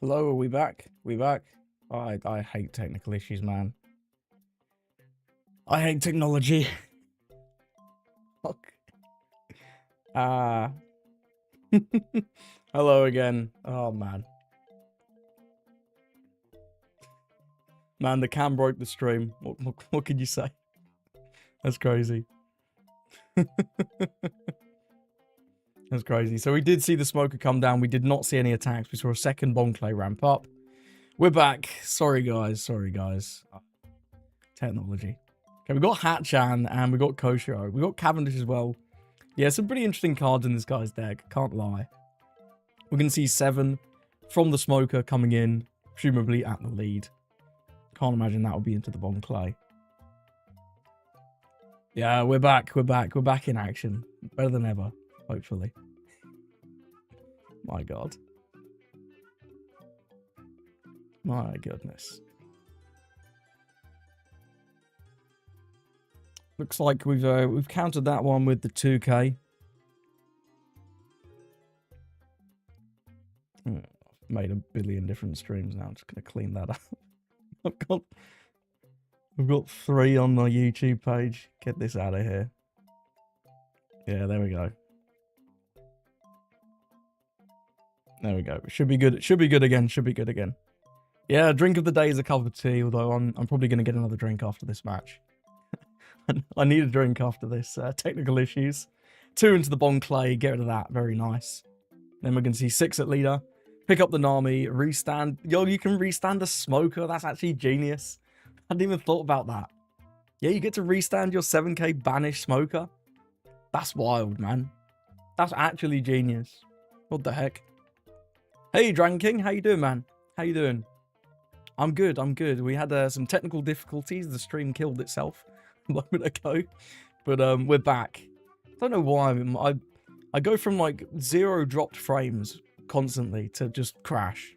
Hello, are we back? We back? I hate technical issues, man. I hate technology. Fuck. Hello again. Oh, man. Man, the cam broke the stream. What can you say? That's crazy. That's crazy. So we did see the smoker come down. We did not see any attacks. We saw a second bomb clay ramp up. We're back. Sorry, guys. Sorry, guys. Technology. Okay, we got Hatchan and we got Koshiro. We got Cavendish as well. Yeah, some pretty interesting cards in this guy's deck. Can't lie. We're going to see 7 from the smoker coming in, presumably at the lead. Can't imagine that would be into the bomb clay. Yeah, we're back. We're back. We're back in action. Better than ever, hopefully. My God. My goodness. Looks like we've countered that one with the 2K. I've made a billion different streams now. I'm just gonna clean that up. We've got 3 on my YouTube page. Get this out of here. Yeah, there we go. There we go. Should be good. Should be good again. Should be good again. Yeah, drink of the day is a cup of tea. Although I'm probably gonna get another drink after this match. I need a drink after this. Technical issues. 2 into the bomb clay. Get rid of that. Very nice. Then we're gonna see 6 at leader. Pick up the Nami. Restand. Yo, you can restand the smoker. That's actually genius. I hadn't even thought about that. Yeah, you get to restand your 7k banished smoker. That's wild, man. That's actually genius. What the heck? Hey, Dragon King. How you doing, man? How you doing? I'm good. I'm good. We had some technical difficulties. The stream killed itself a moment ago. But we're back. I don't know why. I go from like 0 dropped frames constantly to just crash.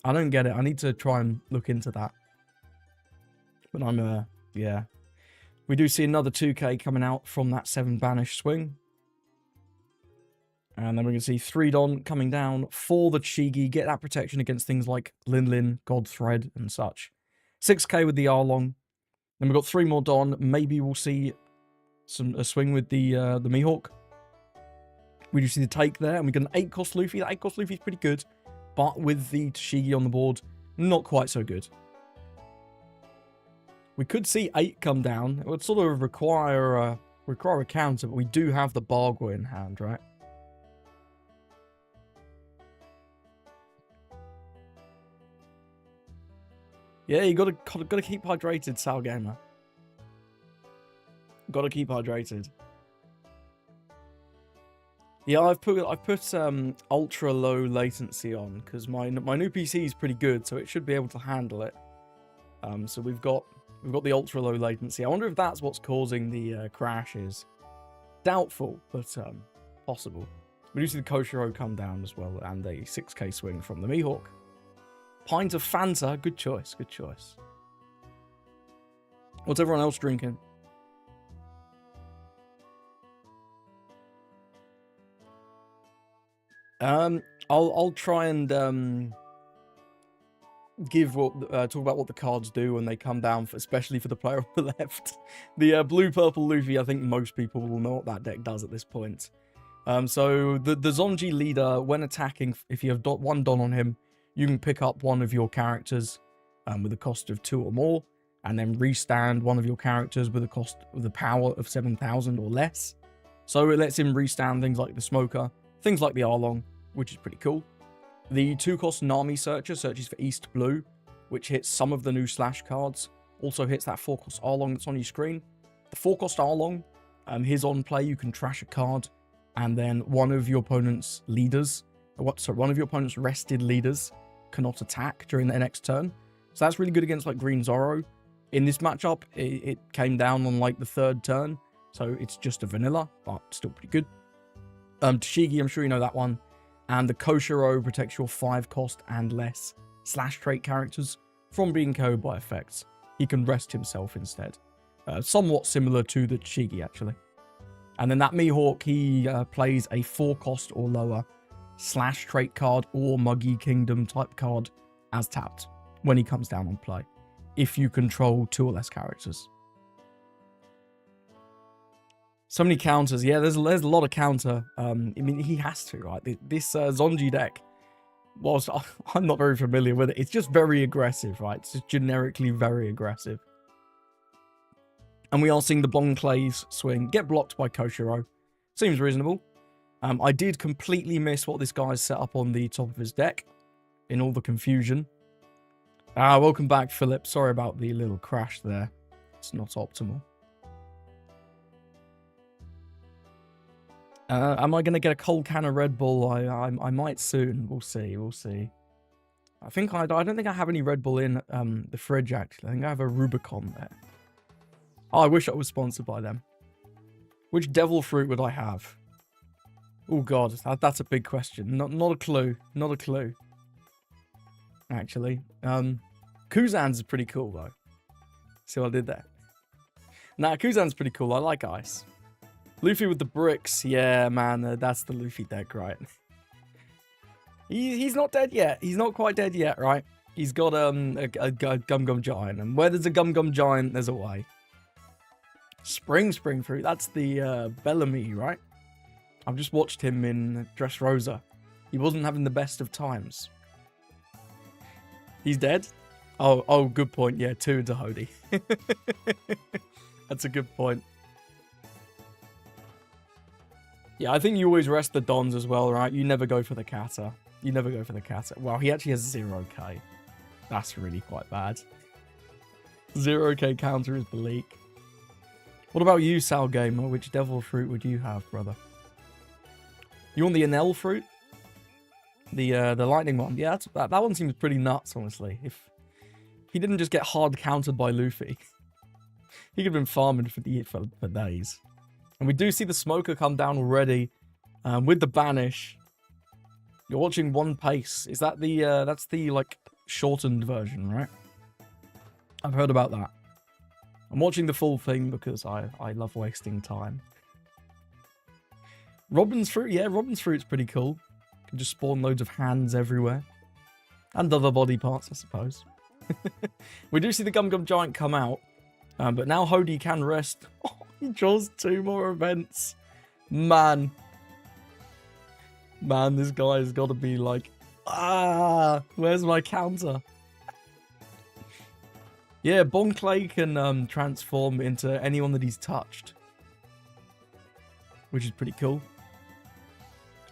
I don't get it. I need to try and look into that. But I'm, yeah. We do see another 2k coming out from that 7 banish swing. And then we're going to see 3 Don coming down for the Chigi. Get that protection against things like Lin, Godthread, and such. 6k with the Arlong. Then we've got 3 more Don. Maybe we'll see a swing with the Mihawk. We do see the take there. And we got an 8 cost Luffy. That 8 cost Luffy is pretty good. But with the Chigi on the board, not quite so good. We could see 8 come down. It would sort of require a counter, but we do have the Bargo in hand, right? Yeah, you gotta keep hydrated, Sal Gamer. Gotta keep hydrated. Yeah, I've put ultra low latency on because my new PC is pretty good, so it should be able to handle it. So we've got the ultra low latency. I wonder if that's what's causing the crashes. Doubtful, but possible. We do see the Koshiro come down as well, and a 6k swing from the Mihawk. Pint of Fanta, good choice, good choice. What's everyone else drinking? I'll try and talk about what the cards do when they come down, especially for the player on the left. The blue-purple Luffy, I think most people will know what that deck does at this point. So the Sanji leader, when attacking, if you have 1 Don on him, you can pick up one of your characters with a cost of 2 or more, and then restand one of your characters with the power of 7,000 or less. So it lets him restand things like the Smoker, things like the Arlong, which is pretty cool. The 2-cost Nami Searcher searches for East Blue, which hits some of the new Slash cards. Also hits that 4-cost Arlong that's on your screen. The 4-cost Arlong, his on play, you can trash a card, and then one of your opponent's leaders, one of your opponent's rested leaders cannot attack during their next turn. So that's really good against like Green Zoro. In this matchup, it came down on like the 3rd turn, so it's just a vanilla, but still pretty good. Tashigi, I'm sure you know that one. And the Koshiro protects your 5-cost and less Slash trait characters from being KO'd by effects. He can rest himself instead. Somewhat similar to the Tashigi, actually. And then that Mihawk, he plays a 4-cost or lower Slash trait card or Muggy Kingdom type card as tapped when he comes down on play, if you control 2 or less characters. So many counters. Yeah, there's a lot of counter. I mean, he has to, right? This Sanji deck, whilst I'm not very familiar with it, it's just very aggressive, right? It's just generically very aggressive. And we are seeing the Bon Clay's swing get blocked by Koshiro. Seems reasonable. I did completely miss what this guy's set up on the top of his deck in all the confusion. Welcome back, Philip. Sorry about the little crash there. It's not optimal. Am I going to get a cold can of Red Bull? I might soon. We'll see. We'll see. I don't think I have any Red Bull in the fridge, actually. I think I have a Rubicon there. Oh, I wish I was sponsored by them. Which devil fruit would I have? Oh, God. That's a big question. Not a clue. Not a clue. Actually. Kuzan's is pretty cool, though. See what I did there? Nah, Kuzan's pretty cool. I like ice. Luffy with the bricks. Yeah, man, that's the Luffy deck, right? He's not dead yet. He's not quite dead yet, right? He's got a Gum Gum Giant. And where there's a Gum Gum Giant, there's a way. Spring Fruit. That's the Bellamy, right? I've just watched him in Dressrosa. He wasn't having the best of times. He's dead? Oh, good point. Yeah, 2 into Hody. That's a good point. Yeah, I think you always rest the Dons as well, right? You never go for the Kata. You never go for the Kata. Well, he actually has 0k. That's really quite bad. 0k counter is bleak. What about you, Sal Gamer? Which devil fruit would you have, brother? You want the Enel fruit? The lightning one? Yeah, that one seems pretty nuts, honestly. If he didn't just get hard countered by Luffy, he could have been farming for days. And we do see the smoker come down already with the banish. You're watching One Pace. Is that the that's the like shortened version, right? I've heard about that. I'm watching the full thing because I love wasting time. Robin's fruit, yeah, Robin's fruit's pretty cool. You can just spawn loads of hands everywhere. And other body parts, I suppose. We do see the Gum Gum Giant come out. But now Hody can rest. Oh, he draws 2 more events. Man, this guy's got to be like, where's my counter? Yeah, Bon Clay can transform into anyone that he's touched. Which is pretty cool.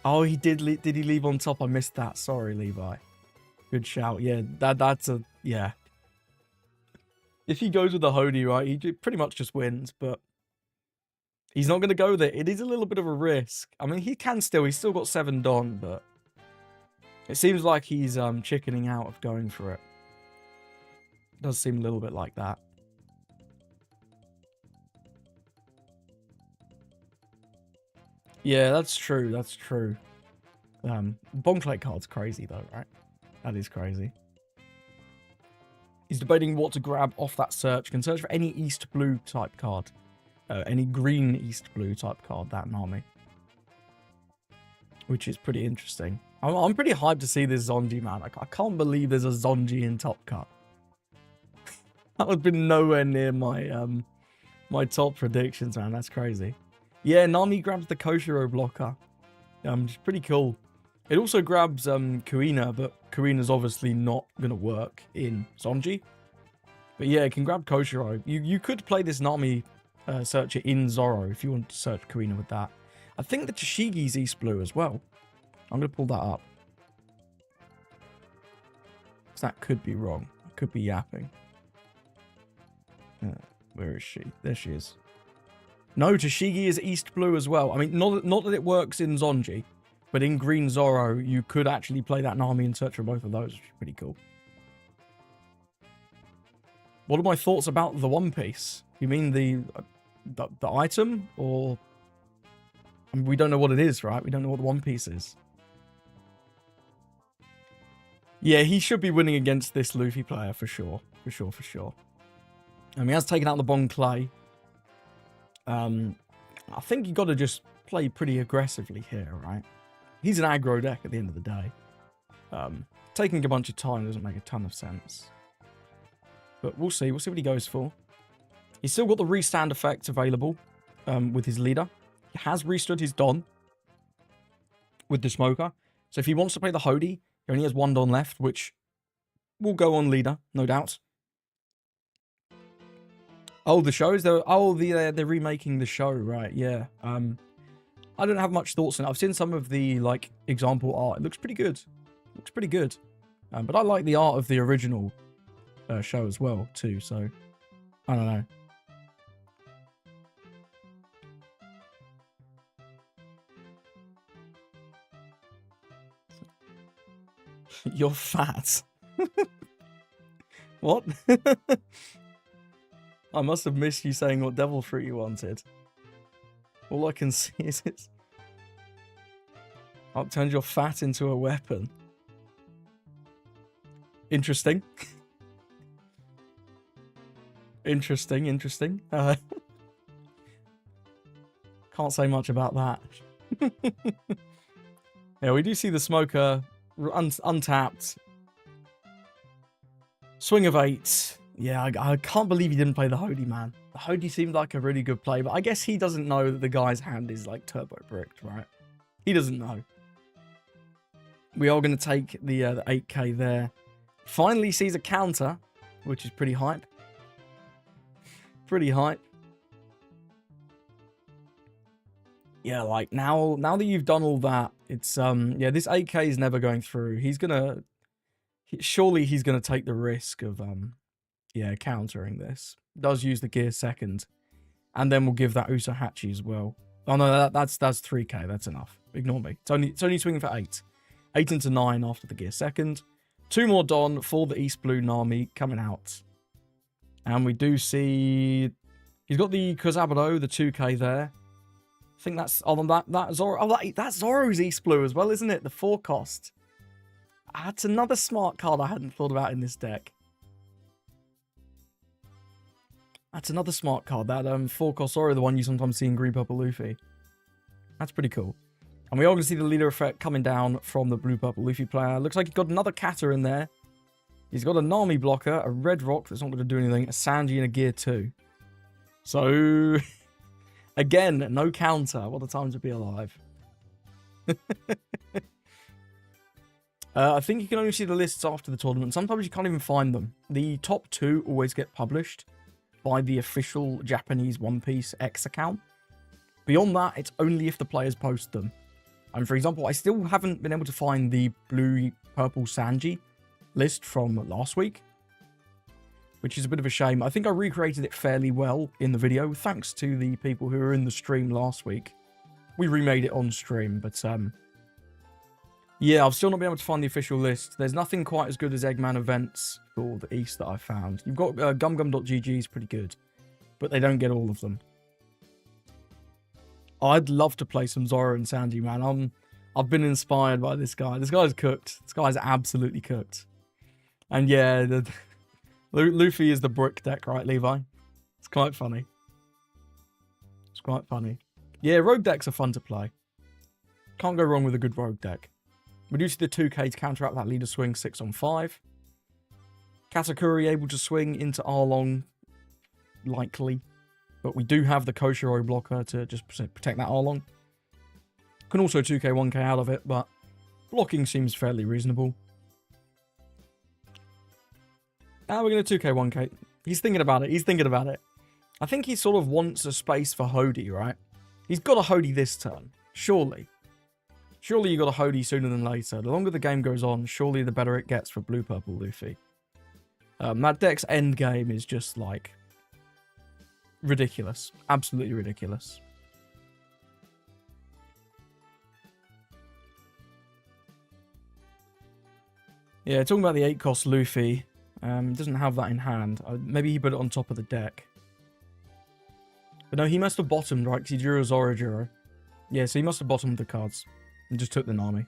Oh, he did he leave on top? I missed that. Sorry, Levi. Good shout. Yeah, that's a... Yeah. If he goes with the Hody, right, he pretty much just wins, but he's not going to go there. It is a little bit of a risk. I mean, he's still got 7 Don, but it seems like he's chickening out of going for it. It does seem a little bit like that. Yeah, that's true. That's true. Bon Clay card's crazy, though, right? That is crazy. He's debating what to grab off that search. Can search for any East Blue type card. Any green East Blue type card, that Nami. Which is pretty interesting. I'm pretty hyped to see this Zonji, man. I can't believe there's a Zonji in Top Cut. That would have been nowhere near my my top predictions, man. That's crazy. Yeah, Nami grabs the Koshiro blocker. Which is pretty cool. It also grabs Kuina, but Kuina's obviously not going to work in Zonji. But yeah, it can grab Koshiro. You could play this Nami searcher in Zoro if you want to search Kuina with that. I think the Tashigi's East Blue as well. I'm going to pull that up. Because that could be wrong. It could be yapping. Where is she? There she is. No, Tashigi is East Blue as well. I mean, not that it works in Zonji. But in Green Zoro, you could actually play that Nami and search for both of those, which is pretty cool. What are my thoughts about the One Piece? You mean the item? Or... I mean, we don't know what it is, right? We don't know what the One Piece is. Yeah, he should be winning against this Luffy player, for sure. For sure. And he has taken out the Bon Clay. I think you got to just play pretty aggressively here, right? He's an aggro deck at the end of the day. taking a bunch of time doesn't make a ton of sense. But we'll see. We'll see what he goes for. He's still got the restand effect available with his leader. He has restood his Don with the Smoker. So if he wants to play the Hody, he only has one Don left, which will go on leader, no doubt. Oh, the shows? They're remaking the show, right? Yeah. I don't have much thoughts on it. I've seen some of the, like, example art. It looks pretty good. Looks pretty good. But I like the art of the original show as well, too. So, I don't know. You're fat. What? I must have missed you saying what devil fruit you wanted. All I can see is it's... I've turned your fat into a weapon. Interesting. Interesting. Can't say much about that. Yeah, we do see the Smoker untapped. Swing of 8. Yeah, I can't believe he didn't play the Hody, man. The Hody seemed like a really good play, but I guess he doesn't know that the guy's hand is like turbo bricked, right? He doesn't know. We are going to take the 8k there. Finally sees a counter, which is pretty hype. Pretty hype. Yeah, like now that you've done all that, it's yeah, this 8k is never going through. Surely he's gonna take the risk of yeah, countering this. Does use the gear second, and then we'll give that Usohachi as well. Oh no, that's 3k. That's enough. Ignore me. It's only swinging for 8. 8 into 9 after the gear second. 2 more Don for the East Blue Nami coming out, and we do see he's got the Kozaburo, the 2k there. I think that's that Zoro. Oh, that's Zoro's East Blue as well, isn't it? The 4 cost. That's another smart card I hadn't thought about in this deck. That's another smart card. That 4 cost Zoro, the one you sometimes see in Green Purple Luffy. That's pretty cool. And we are going to see the leader effect coming down from the Blue Purple Luffy player. Looks like he's got another Kata in there. He's got a Nami blocker, a Red Rock that's not going to do anything, a Sanji, and a Gear 2. So, again, no counter. What a time to be alive. I think you can only see the lists after the tournament. Sometimes you can't even find them. The top 2 always get published by the official Japanese One Piece X account. Beyond that, it's only if the players post them. And for example, I still haven't been able to find the blue-purple Sanji list from last week, which is a bit of a shame. I think I recreated it fairly well in the video, thanks to the people who were in the stream last week. We remade it on stream, but yeah, I've still not been able to find the official list. There's nothing quite as good as Eggman events for the East that I've found. You've got gumgum.gg is pretty good, but they don't get all of them. I'd love to play some Zoro and Sanji, man. I've been inspired by this guy. This guy's cooked. This guy's absolutely cooked. And yeah, Luffy is the brick deck, right, Levi? It's quite funny. It's quite funny. Yeah, rogue decks are fun to play. Can't go wrong with a good rogue deck. We do see the 2k to counteract that leader swing 6 on 5. Katakuri able to swing into Arlong, likely. But we do have the Koshiro blocker to just protect that Arlong. Can also 2k, 1k out of it, but blocking seems fairly reasonable. Now we're going to 2k, 1k. He's thinking about it. I think he sort of wants a space for Hody, right? He's got a Hody this turn, surely. Surely you got a Hody sooner than later. The longer the game goes on, surely the better it gets for Blue-Purple Luffy. That deck's endgame is just like ridiculous. Absolutely ridiculous. Yeah, talking about the 8 cost Luffy. Doesn't have that in hand. Maybe he put it on top of the deck. But no, he must have bottomed, right? Because he drew a Zoro. Yeah, so he must have bottomed the cards. And just took the Nami.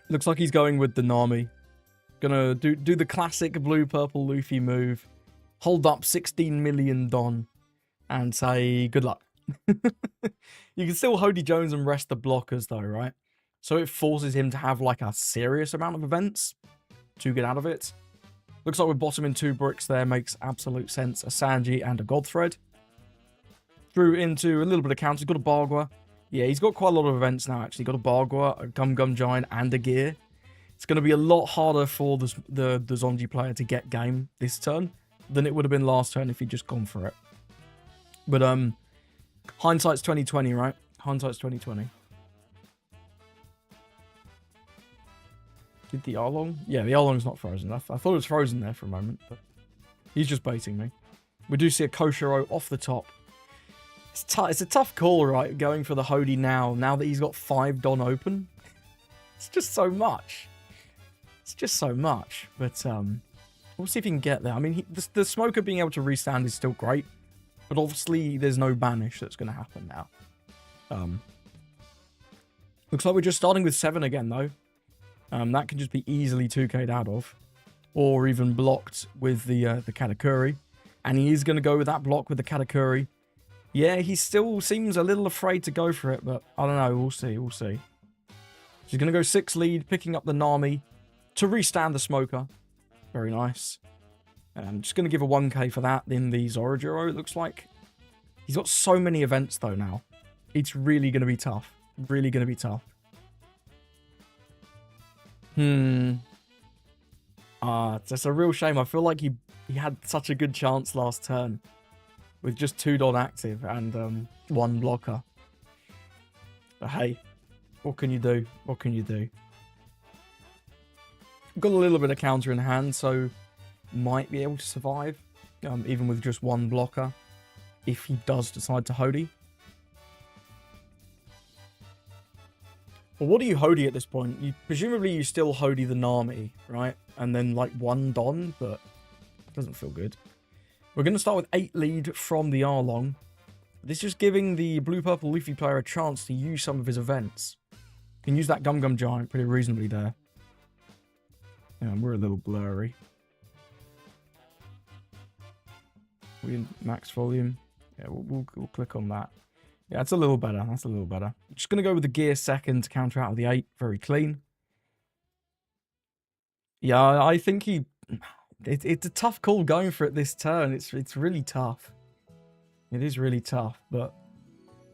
Looks like he's going with the Nami. Gonna do the classic blue-purple Luffy move. Hold up 16 million Don. And say, good luck. You can still Hody Jones and rest the blockers though, right? So it forces him to have like a serious amount of events to get out of it. Looks like we're bottoming 2 bricks there. Makes absolute sense. A Sanji and a God Thread. Through into a little bit of counter. He's got a Bargua. Yeah, he's got quite a lot of events now, actually. Got a Bargua, a Gum Gum Giant, and a Gear. It's going to be a lot harder for the Zonji player to get game this turn than it would have been last turn if he'd just gone for it. But, hindsight's 2020, right? Hindsight's 2020. Did the Arlong? Yeah, the Arlong's not frozen. I thought it was frozen there for a moment, but he's just baiting me. We do see a Koshiro off the top. It's a tough call, right? Going for the Hody now that he's got 5 Don open. It's just so much. It's just so much. But we'll see if he can get there. I mean, the Smoker being able to restand is still great. But obviously, there's no banish that's going to happen now. Looks like we're just starting with 7 again, though. That can just be easily 2k'd out of. Or even blocked with the Katakuri. And he is going to go with that block with the Katakuri. Yeah, he still seems a little afraid to go for it, but I don't know. We'll see. We'll see. He's going to go 6 lead, picking up the Nami to restand the Smoker. Very nice. I'm just going to give a 1k for that in the Zorojiro, it looks like. He's got so many events, though, now. It's really going to be tough. Really going to be tough. It's a real shame. I feel like he had such a good chance last turn. With just 2 Don active and 1 blocker. But hey, what can you do? What can you do? Got a little bit of counter in hand, so might be able to survive. Even with just 1 blocker. If he does decide to Hody. Well, what do you Hody at this point? Presumably you still Hody the Nami, right? And then like 1 Don, but it doesn't feel good. We're going to start with 8 lead from the Arlong. This is just giving the blue-purple Luffy player a chance to use some of his events. Can use that Gum Gum Giant pretty reasonably there. Yeah, we're a little blurry. We in max volume. Yeah, we'll click on that. Yeah, that's a little better. That's a little better. Just going to go with the Gear second to counter out of the 8. Very clean. Yeah, I think he... It's a tough call going for it this turn. It's really tough. It is really tough, but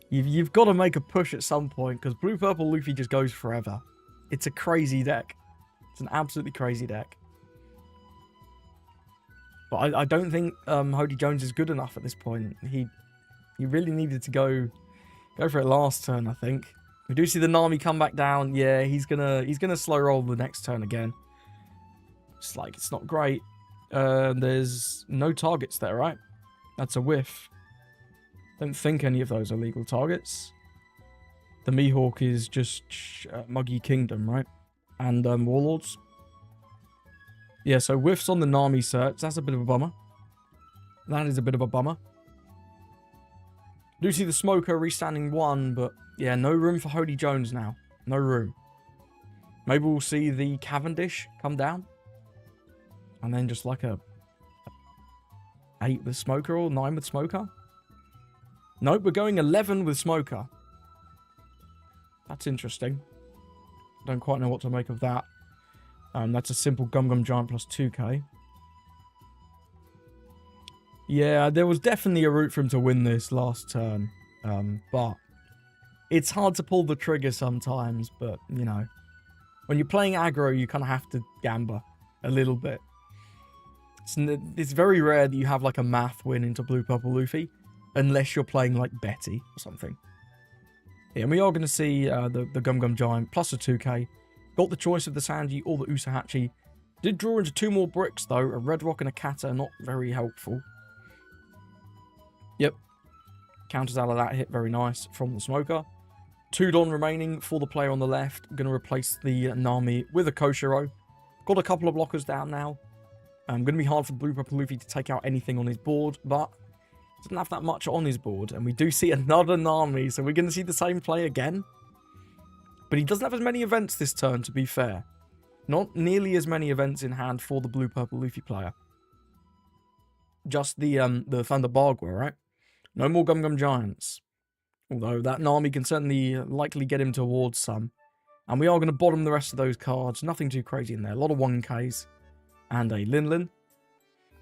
you've got to make a push at some point because Blue Purple Luffy just goes forever. It's a crazy deck. It's an absolutely crazy deck. But I don't think Hody Jones is good enough at this point. He really needed to go for it last turn, I think. We do see the Nami come back down. Yeah, he's gonna slow roll the next turn again. It's like it's not great. There's no targets there, right? That's a whiff. Don't think any of those are legal targets. The Mihawk is just Muggy Kingdom, right? And Warlords. Yeah, so whiffs on the Nami search. That's a bit of a bummer. That is a bit of a bummer. Do see the Smoker restanding 1, but yeah, no room for Hody Jones now. No room. Maybe we'll see the Cavendish come down. And then just like a 8 with Smoker or 9 with Smoker. Nope, we're going 11 with Smoker. That's interesting. Don't quite know what to make of that. That's a simple Gum Gum Giant plus 2k. Yeah, there was definitely a route for him to win this last turn. But it's hard to pull the trigger sometimes. But, you know, when you're playing aggro, you kind of have to gamble a little bit. It's very rare that you have like a math win into Blue Purple Luffy, unless you're playing like Betty or something. Yeah, and we are going to see the Gum Gum Giant plus a 2k. Got the choice of the Sanji or the Usahachi. Did draw into 2 more bricks though, a Red Rock and a Kata, not very helpful. Yep, counters out of that hit, very nice from the Smoker. 2 Don remaining for the player on the left. Going to replace the Nami with a Koshiro. Got a couple of blockers down now. Going to be hard for Blue Purple Luffy to take out anything on his board, but doesn't have that much on his board. And we do see another Nami, so we're going to see the same play again. But he doesn't have as many events this turn, to be fair. Not nearly as many events in hand for the Blue Purple Luffy player. Just the Thunder Bargua, right? No more Gum Gum Giants. Although that Nami can certainly likely get him towards some. And we are going to bottom the rest of those cards. Nothing too crazy in there. A lot of 1Ks. And a Linlin.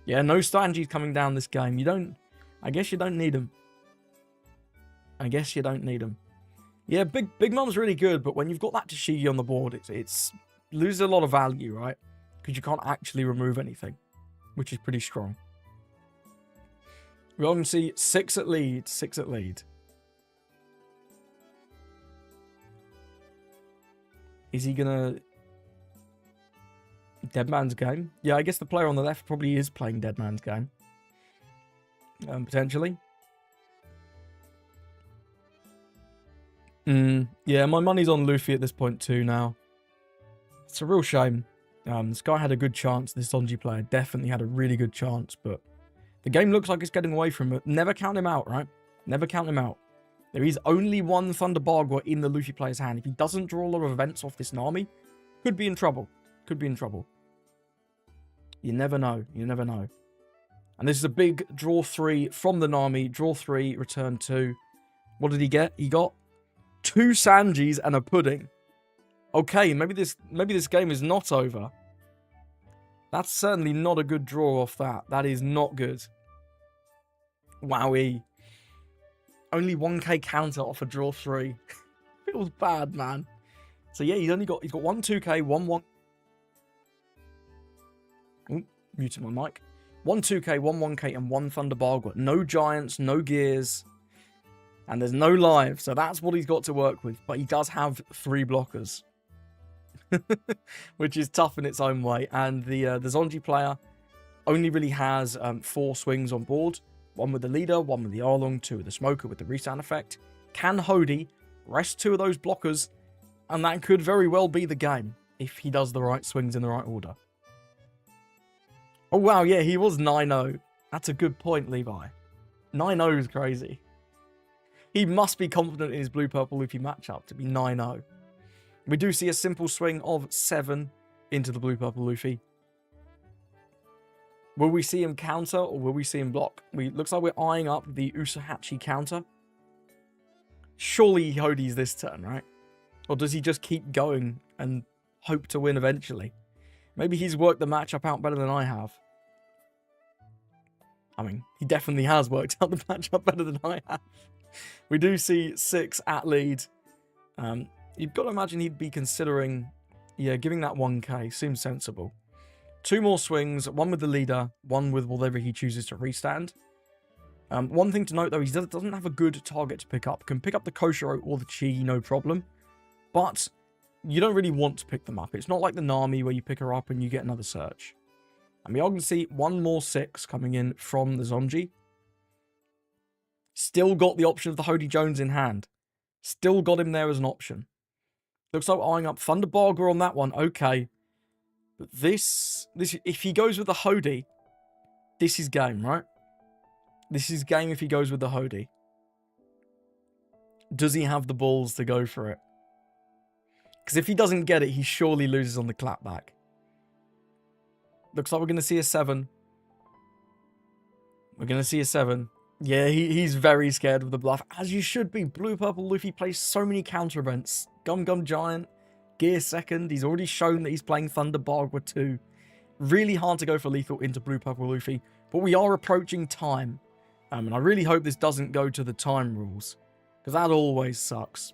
Yeah, no Sanji's coming down this game. You don't... I guess you don't need them. I guess you don't need them. Yeah, Big Mom's really good, but when you've got that Tashigi on the board, it's loses a lot of value, right? Because you can't actually remove anything, which is pretty strong. We're going to see 6 at lead. 6 at lead. Is he going to... Dead Man's Game? Yeah, I guess the player on the left probably is playing Dead Man's Game. Potentially. Yeah, my money's on Luffy at this point too now. It's a real shame. This guy had a good chance. This Sanji player definitely had a really good chance, but the game looks like it's getting away from it. Never count him out, right? Never count him out. There is only one Thunder Bagua in the Luffy player's hand. If he doesn't draw a lot of events off this Nami, could be in trouble. Could be in trouble. You never know. You never know. And this is a big draw 3 from the Nami. Draw 3, return 2. What did he get? He got 2 Sanjis and a pudding. Okay, maybe this game is not over. That's certainly not a good draw off that. That is not good. Wowie. Only 1k counter off a draw 3. Feels bad, man. So yeah, he's got 1 2k, 1. Ooh, muted my mic. 1 2k, 1 1k, and 1 Thunder Bagua. No giants, no gears, and there's no live. So that's what he's got to work with. But he does have 3 blockers, which is tough in its own way. And the Sanji player only really has 4 swings on board. 1 with the leader, 1 with the Arlong, 2 with the smoker with the resound effect. Can Hody rest 2 of those blockers, and that could very well be the game if he does the right swings in the right order. Oh wow, yeah, he was 9-0. That's a good point, Levi. 9-0 is crazy. He must be confident in his blue-purple Luffy matchup to be 9-0. We do see a simple swing of 7 into the blue-purple Luffy. Will we see him counter or will we see him block? Looks like we're eyeing up the Usahachi counter. Surely Hody's this turn, right? Or does he just keep going and hope to win eventually? Maybe he's worked the matchup out better than I have. I mean, he definitely has worked out the matchup better than I have. We do see 6 at lead. You've got to imagine he'd be considering, yeah, giving that 1k. Seems sensible. 2 more swings, 1 with the leader, 1 with whatever he chooses to restand. One thing to note, though, he doesn't have a good target to pick up. Can pick up the Koshiro or the Chi, no problem. But you don't really want to pick them up. It's not like the Nami where you pick her up and you get another search. And we are going to see 1 more 6 coming in from the Sanji. Still got the option of the Hody Jones in hand. Still got him there as an option. Looks like eyeing up Thunder Bagua on that one. Okay. But this, if he goes with the Hody, this is game, right? This is game if he goes with the Hody. Does he have the balls to go for it? Because if he doesn't get it, he surely loses on the clapback. Looks like we're going to see a 7. We're going to see a 7. Yeah, he's very scared of the bluff, as you should be. Blue-purple Luffy plays so many counter events. Gum Gum Giant, Gear second. He's already shown that he's playing Thunder Bagua too. Really hard to go for lethal into blue-purple Luffy, but we are approaching time. And I really hope this doesn't go to the time rules, because that always sucks.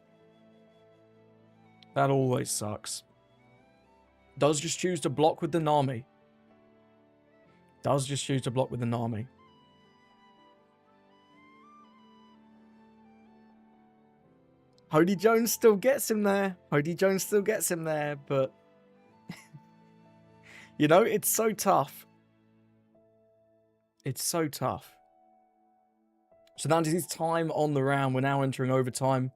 That always sucks. Does just choose to block with the Nami. Does just choose to block with the Nami. Hody Jones still gets him there. Hody Jones still gets him there, but... you know, it's so tough. It's so tough. So that is his time on the round. We're now entering overtime.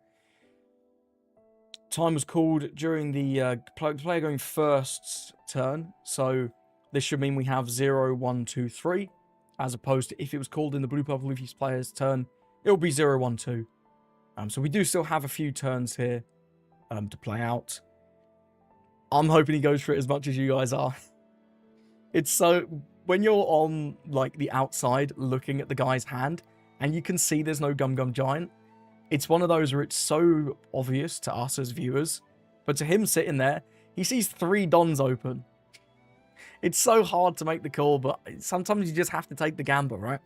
Time was called during the player going first turn. So this should mean we have 0, 1, 2, 3. As opposed to if it was called in the blue-purple Luffy's player's turn, it'll be 0, 1, 2. So we do still have a few turns here to play out. I'm hoping he goes for it as much as you guys are. It's so... when you're on, like, the outside looking at the guy's hand, and you can see there's no Gum Gum Giant, it's one of those where it's so obvious to us as viewers But to him sitting there, he sees 3 dons open. It's so hard to make the call, but sometimes you just have to take the gamble, right?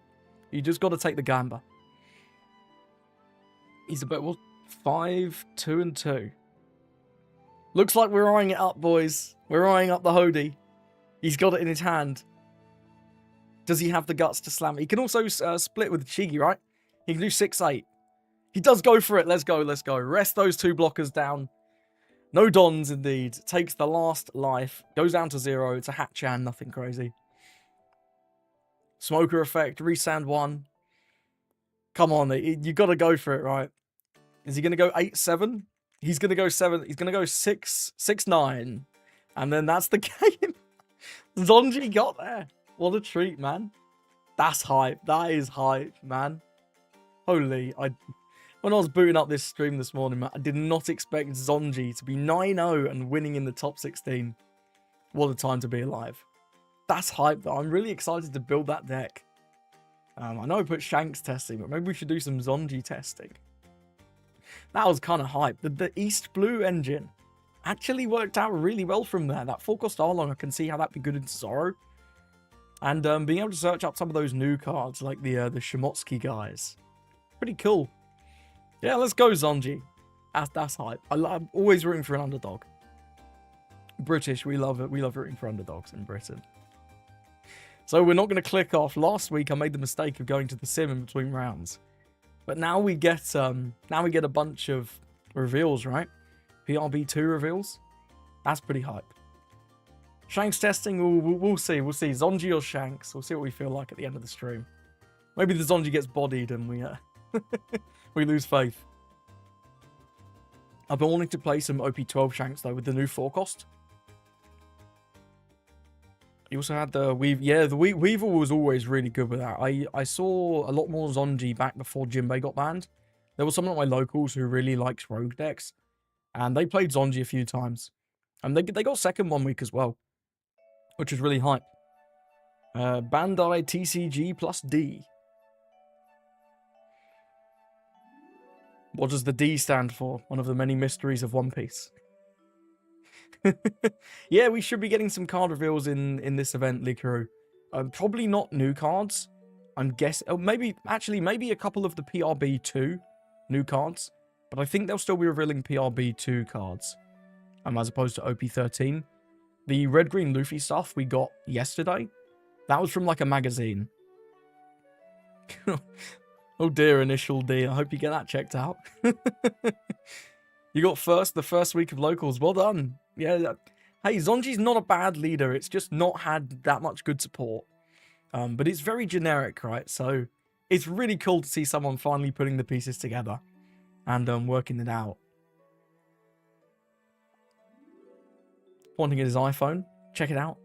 You just got to take the gamble. He's about, what, 5, 2, and 2. Looks like we're eyeing it up, boys. We're eyeing up the Hody. He's got it in his hand. Does he have the guts to slam it? He can also split with Shigi, right? He can do 6-8. He does go for it. Let's go, let's go. Rest those 2 blockers down. No dons, indeed. Takes the last life. Goes down to 0. It's a Hatchan, nothing crazy. Smoker effect, resand 1. Come on, you got to go for it, right? Is he going to go 8-7? He's going to go 7. He's going to go 6-9. And then that's the game. Sanji got there. What a treat, man. That's hype. That is hype, man. Holy, when I was booting up this stream this morning, man, I did not expect Sanji to be 9-0 and winning in the top 16. What a time to be alive. That's hype, though. I'm really excited to build that deck. I know I put Shanks testing, but maybe we should do some Sanji testing. That was kind of hype. The East Blue engine actually worked out really well from there. That 4-cost Arlong, I can see how that'd be good in Zoro. And being able to search up some of those new cards, like the Shimotsky guys. Pretty cool. Yeah, let's go, Sanji. That's hype. I'm always rooting for an underdog. British, we love it. We love rooting for underdogs in Britain. So we're not going to click off. Last week I made the mistake of going to the sim in between rounds. But now we get a bunch of reveals, right? PRB2 reveals. That's pretty hype. Shanks testing, we'll see. We'll see. Sanji or Shanks. We'll see what we feel like at the end of the stream. Maybe the Sanji gets bodied and we we lose faith. I've been wanting to play some OP12 Shanks though with the new 4-cost. You also had the Weave. Yeah, the Weaver was always really good with that. I saw a lot more Sanji back before Jinbei got banned. There were some of my locals who really liked rogue decks, and they played Sanji a few times. And they got second one week as well, which is really hype. Bandai TCG plus D. What does the D stand for? One of the many mysteries of One Piece. Yeah, we should be getting some card reveals in this event, Likuru. Probably not new cards. I'm guessing. Oh, maybe a couple of the PRB2 new cards. But I think they'll still be revealing PRB2 cards. As opposed to OP13. The red-green Luffy stuff we got yesterday, that was from like a magazine. Oh dear, initial D. I hope you get that checked out. You got the first week of locals. Well done. Yeah. Hey, Zonji's not a bad leader. It's just not had that much good support. But it's very generic, right? So it's really cool to see someone finally putting the pieces together and working it out. Wanting his iPhone. Check it out.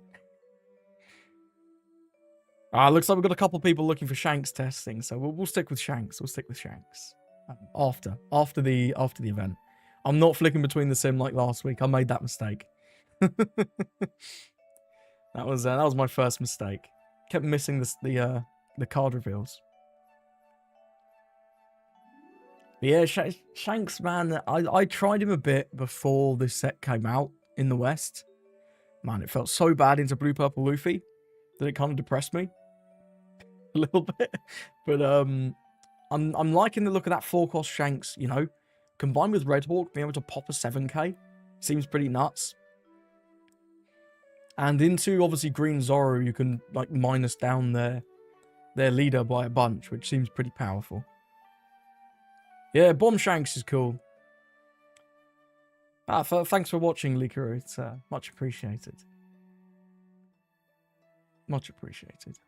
Looks like we've got a couple people looking for Shanks testing, so we'll stick with Shanks. We'll stick with Shanks after the event. I'm not flicking between the sim like last week. I made that mistake. That was my first mistake. Kept missing the card reveals. But yeah, Shanks, man. I tried him a bit before this set came out in the West. Man, it felt so bad into Blue Purple Luffy that it kind of depressed me a little bit. But I'm liking the look of that 4-cost Shanks, you know. Combined with Red Hawk, being able to pop a 7k seems pretty nuts. And into, obviously, Green Zoro, you can, like, minus down their leader by a bunch, which seems pretty powerful. Yeah, Bomb Shanks is cool. Thanks for watching, Likuru. It's much appreciated. Much appreciated.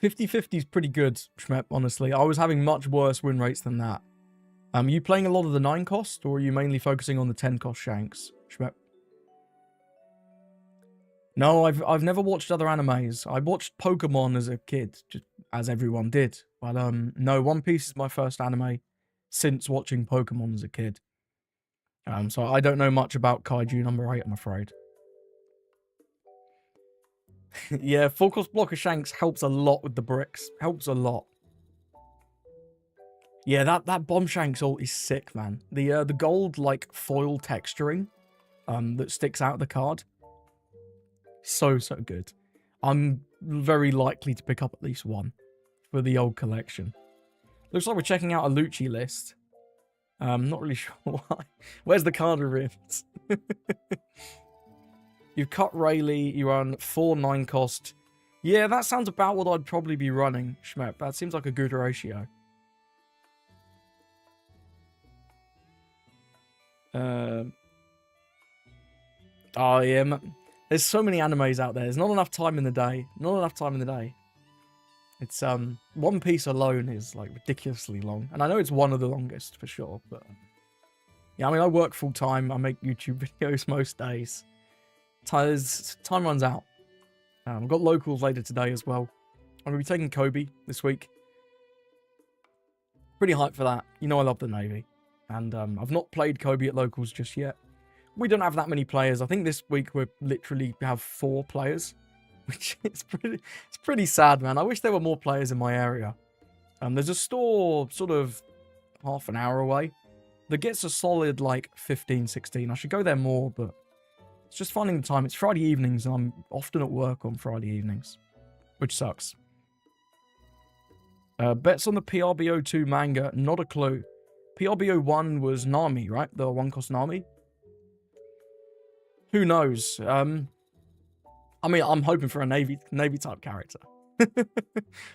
50-50 is pretty good, Shmep, honestly. I was having much worse win rates than that. Are you playing a lot of the 9-cost, or are you mainly focusing on the 10-cost Shanks, Shmep? No, I've never watched other animes. I watched Pokemon as a kid, just as everyone did. But no, One Piece is my first anime since watching Pokemon as a kid. So I don't know much about Kaiju number 8, I'm afraid. Yeah, 4-cost blocker Shanks helps a lot with the bricks. Helps a lot. Yeah, that bomb Shanks ult is sick, man. The gold like foil texturing that sticks out of the card, so good. I'm very likely to pick up at least one for the old collection. Looks like we're checking out a Lucci list. Not really sure why. Where's the card rims? You've cut Rayleigh, you run 4 9 cost. Yeah, that sounds about what I'd probably be running, Schmep. That seems like a good ratio. Oh yeah, there's so many animes out there. There's not enough time in the day. Not enough time in the day. It's One Piece alone is like ridiculously long, and I know it's one of the longest for sure. But yeah, I mean, I work full time. I make YouTube videos most days. Time runs out. I've got locals later today as well. I'm gonna be taking Kobe this week. Pretty hyped for that. You know I love the Navy, and I've not played Kobe at locals just yet. We don't have that many players. I think this week we literally have 4 players, which is pretty sad, man. I wish there were more players in my area. There's a store sort of half an hour away that gets a solid like 15, 16. I should go there more, but it's just finding the time. It's Friday evenings, and I'm often at work on Friday evenings, which sucks. Bets on the PRBO2 manga, not a clue. PRBO1 was Nami, right? The 1-cost Nami? Who knows? I mean, I'm hoping for a Navy type character.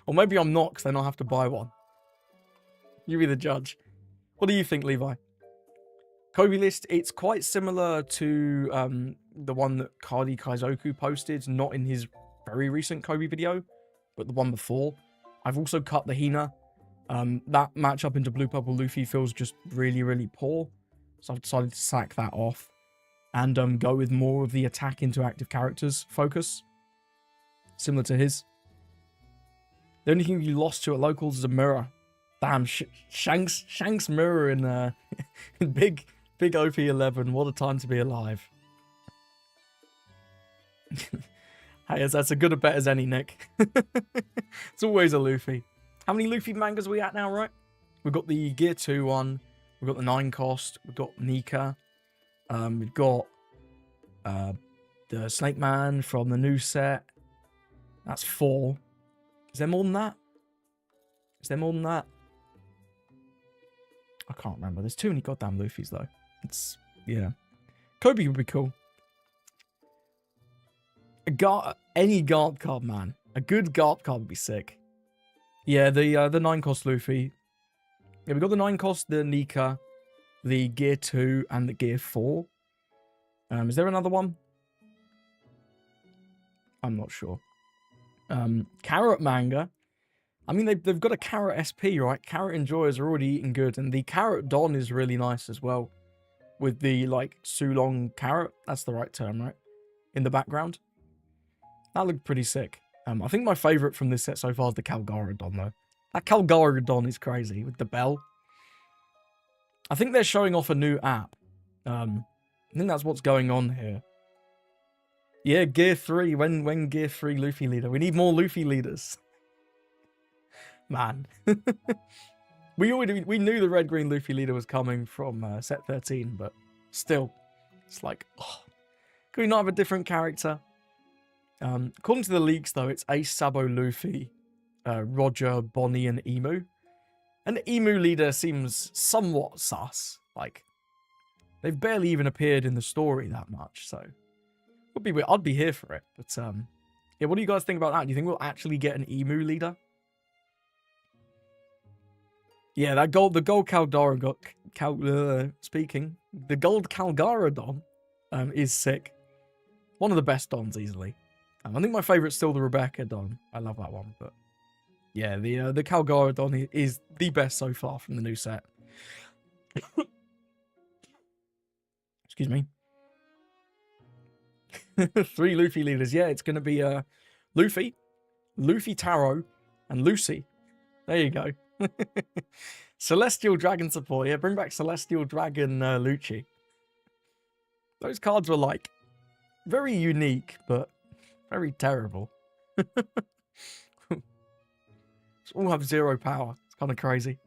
Or maybe I'm not, because then I'll have to buy one. You be the judge. What do you think, Levi? Kobe list, it's quite similar to the one that Kadi Kaizoku posted, not in his very recent Kobe video, but the one before. I've also cut the Hina. That matchup into Blue Purple Luffy feels just really poor, so I've decided to sack that off and go with more of the attack into active characters focus, similar to his. The only thing you lost to at locals is a mirror. Damn, Shanks mirror in in big OP11. What a time to be alive. Hey, that's a good a bet as any, Nick. It's always a Luffy. How many Luffy mangas are we at now, right? We've got the Gear 2 one. We've got the 9 cost. We've got Nika. We've got the Snake Man from the new set. That's 4. Is there more than that? Is there more than that? I can't remember. There's too many goddamn Luffys, though. It's, yeah. Kobe would be cool. Any guard card, man. A good guard card would be sick. Yeah, the 9 cost Luffy. Yeah, we got the 9 cost, the Nika, the Gear 2, and the Gear 4. Is there another one? I'm not sure. Carrot manga. I mean, they've got a Carrot SP, right? Carrot Enjoyers are already eating good, and the Carrot Don is really nice as well. With the, like, Sulong carrot. That's the right term, right? In the background. That looked pretty sick. I think my favourite from this set so far is the Calgarodon, though. That Calgarodon is crazy, with the bell. I think they're showing off a new app. I think that's what's going on here. Yeah, Gear 3. When Gear 3 Luffy leader? We need more Luffy leaders. Man. We knew the red-green Luffy leader was coming from set 13, but still. It's like, oh, can we not have a different character? According to the leaks, though, it's Ace, Sabo, Luffy, Roger, Bonnie, and Emu. And the Emu leader seems somewhat sus. Like, they've barely even appeared in the story that much, so I'd be here for it. But yeah, what do you guys think about that? Do you think we'll actually get an Emu leader? Yeah, the gold Calgarodon, the gold Calgarodon is sick. One of the best Dons, easily. I think my favourite's still the Rebecca Don. I love that one, but yeah, the Calgarodon is the best so far from the new set. Excuse me. 3 Luffy leaders. Yeah, it's going to be Luffy Taro, and Lucy. There you go. Celestial Dragon support. Yeah, bring back Celestial Dragon Lucci. Those cards were like very unique, but very terrible. All have 0 power. It's kind of crazy.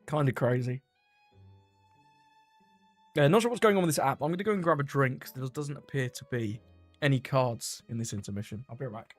Kind of crazy. Yeah, not sure what's going on with this app. I'm going to go and grab a drink because there doesn't appear to be any cards in this intermission. I'll be right back.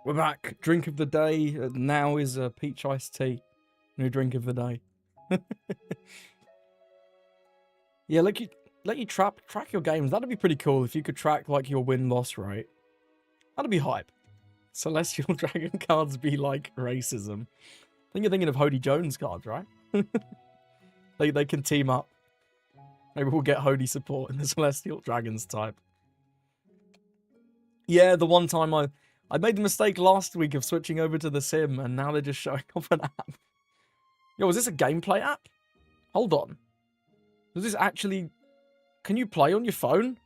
We're back. Drink of the day now is a peach iced tea. New drink of the day. Yeah, let you track your games. That'd be pretty cool if you could track like your win-loss rate. That'd be hype. Celestial Dragon cards be like racism. I think you're thinking of Hody Jones cards, right? They can team up. Maybe we'll get Hody support in the Celestial Dragons type. Yeah, the one time I made the mistake last week of switching over to the sim, and now they're just showing off an app. Yo, is this a gameplay app? Hold on. Does this actually... Can you play on your phone?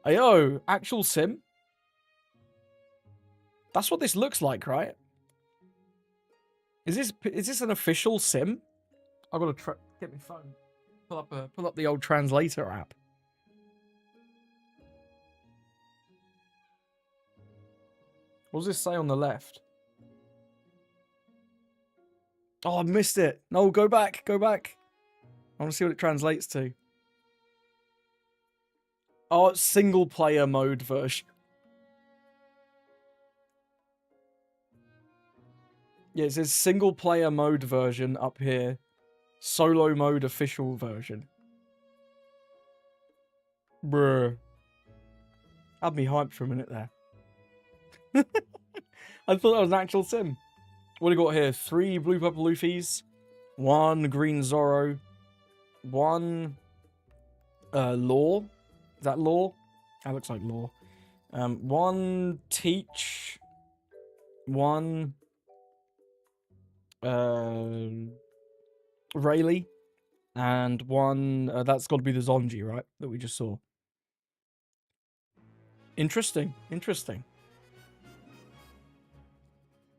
Ayo, actual sim? That's what this looks like, right? Is this an official sim? I've got to get my phone. Pull up the old translator app. What does this say on the left? Oh, I missed it. No, go back. Go back. I want to see what it translates to. Oh, it's single player mode version. Yeah, it says single player mode version up here. Solo mode official version. Bruh. Had me hyped for a minute there. I thought that was an actual sim. What do we got here? 3 blue purple Luffys. 1 green Zoro. 1 Law. Is that Law? That looks like Law. 1 Teach. 1 Rayleigh. And 1 that's got to be the Sanji, right? That we just saw. Interesting. Interesting.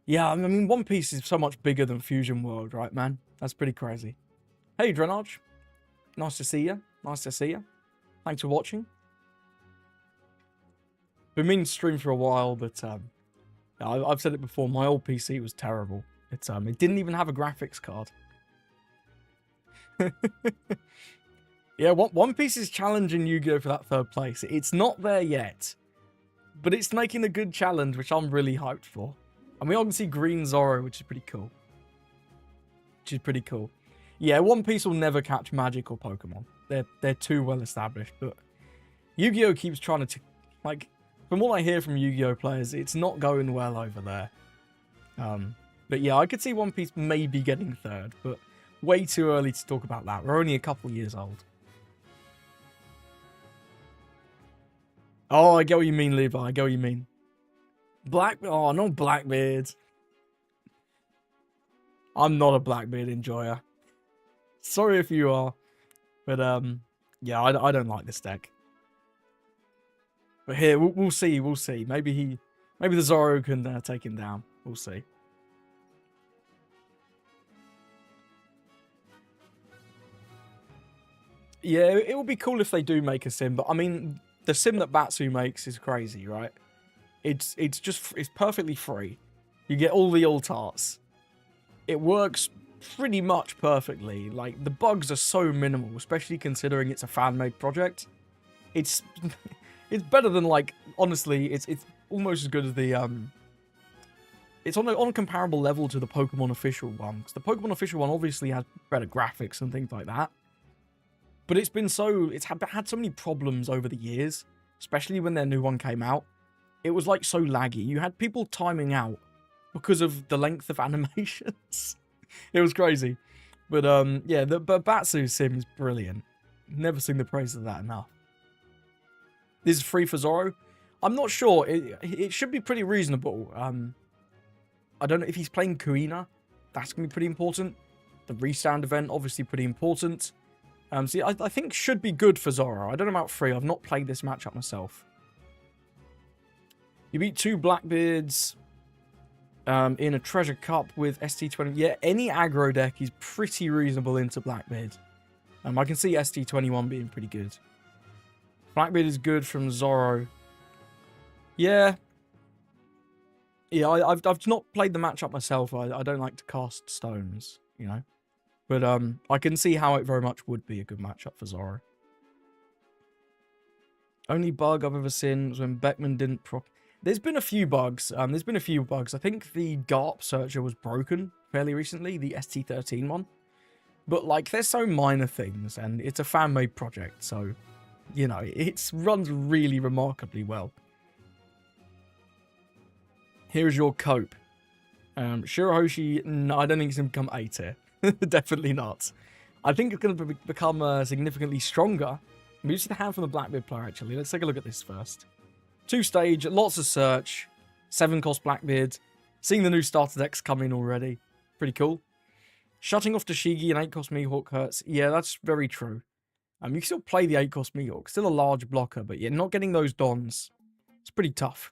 Yeah, I mean, One Piece is so much bigger than Fusion World, right, man? That's pretty crazy. Hey, Drenarch. Nice to see you. Nice to see you. Thanks for watching. Been meaning to stream for a while, but I've said it before. My old PC was terrible. It didn't even have a graphics card. Yeah, One Piece is challenging Yu-Gi-Oh! For that 3rd place. It's not there yet, but it's making a good challenge, which I'm really hyped for. And we all can see Green Zoro, which is pretty cool. Yeah, One Piece will never catch Magic or Pokemon. They're too well established. But Yu-Gi-Oh! Keeps trying to... Like, from what I hear from Yu-Gi-Oh! Players, it's not going well over there. But yeah, I could see One Piece maybe getting 3rd, but way too early to talk about that. We're only a couple years old. Oh, I get what you mean, Levi. I get what you mean. Oh, not Blackbeard. I'm not a Blackbeard enjoyer. Sorry if you are. But, yeah, I don't like this deck. But here, we'll see. We'll see. Maybe the Zoro can take him down. We'll see. Yeah, it would be cool if they do make a sim. But, I mean, the sim that Batsu makes is crazy, right? It's perfectly free. You get all the alt arts. It works pretty much perfectly. Like, the bugs are so minimal, especially considering it's a fan-made project. It's better than, like, honestly, it's almost as good as the it's on a comparable level to the Pokemon official one, because the Pokemon official one obviously has better graphics and things like that. But it's had so many problems over the years, especially when their new one came out. It was like so laggy. You had people timing out because of the length of animations. It was crazy. But yeah, but Batsu sim is brilliant. Never sing the praise of that enough. This is free for Zoro. I'm not sure. It should be pretty reasonable. I don't know if he's playing Kuina. That's going to be pretty important. The resound event, obviously pretty important. See, I think should be good for Zoro. I don't know about 3. I've not played this matchup myself. You beat 2 Blackbeards in a treasure cup with ST20. Yeah, any aggro deck is pretty reasonable into Blackbeard. I can see ST21 being pretty good. Blackbeard is good from Zoro. Yeah. Yeah, I've not played the matchup myself. I don't like to cast stones, you know. But I can see how it very much would be a good matchup for Zoro. Only bug I've ever seen was when Beckman didn't There's been a few bugs. I think the GARP searcher was broken fairly recently, the ST13 one. But, like, there's so minor things, and it's a fan-made project, so, you know, it runs really remarkably well. Here's your cope. Shirahoshi, no, I don't think it's going to become A tier. Definitely not. I think it's going to become significantly stronger. We see the hand from the Blackbeard player, actually. Let's take a look at this first. 2-stage, lots of search, 7-cost Blackbeard. Seeing the new starter decks come in already. Pretty cool. Shutting off Tashigi and 8-cost Mihawk hurts. Yeah, that's very true. You can still play the 8-cost Mihawk. Still a large blocker, but yeah, not getting those dons. It's pretty tough.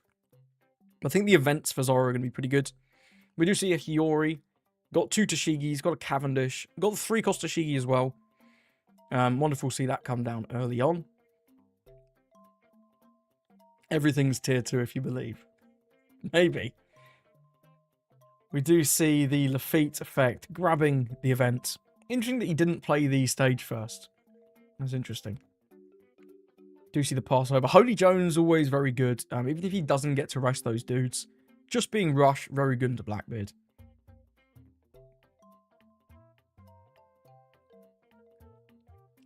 I think the events for Zoro are going to be pretty good. We do see a Hiyori. Got 2 Tashigis. Got a Cavendish. Got the 3-cost Tashigi as well. Wonderful to see that come down early on. Everything's tier 2 if you believe. Maybe. We do see the Lafitte effect grabbing the event. Interesting that he didn't play the stage first. That's interesting. Do see the Passover. Holy Jones always very good. Even if he doesn't get to rest those dudes. Just being rushed, very good into Blackbeard.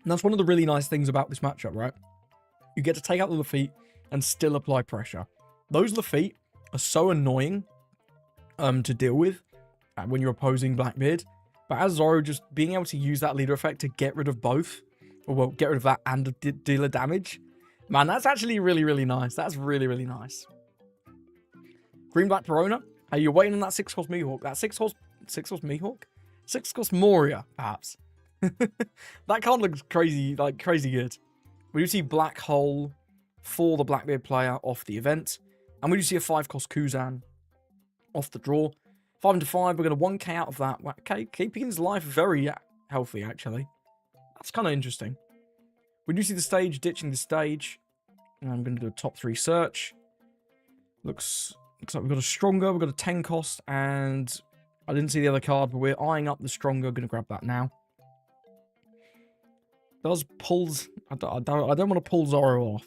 And that's one of the really nice things about this matchup, right? You get to take out the Lafitte and still apply pressure. Those Lafitte are so annoying to deal with when you're opposing Blackbeard. But as Zoro, just being able to use that leader effect to get rid of both, or well, get rid of that and dealer damage, man, that's actually really, really nice. That's really, really nice. Green Black Perona. Hey, you're waiting on that 6-cost Mihawk. That 6-cost Mihawk? 6-cost Moria, perhaps. That card looks crazy, like crazy good. We do see Black Hole for the Blackbeard player off the event. And we do see a 5-cost Kuzan off the draw. 5 into 5, we're going to 1k out of that. Okay, keeping his life very healthy, actually. That's kind of interesting. We do see the stage ditching the stage. And I'm going to do a top 3 search. Looks like we've got a stronger, we've got a 10 cost, and I didn't see the other card, but we're eyeing up the stronger. Going to grab that now. Does pulls... I don't want to pull Zoro off.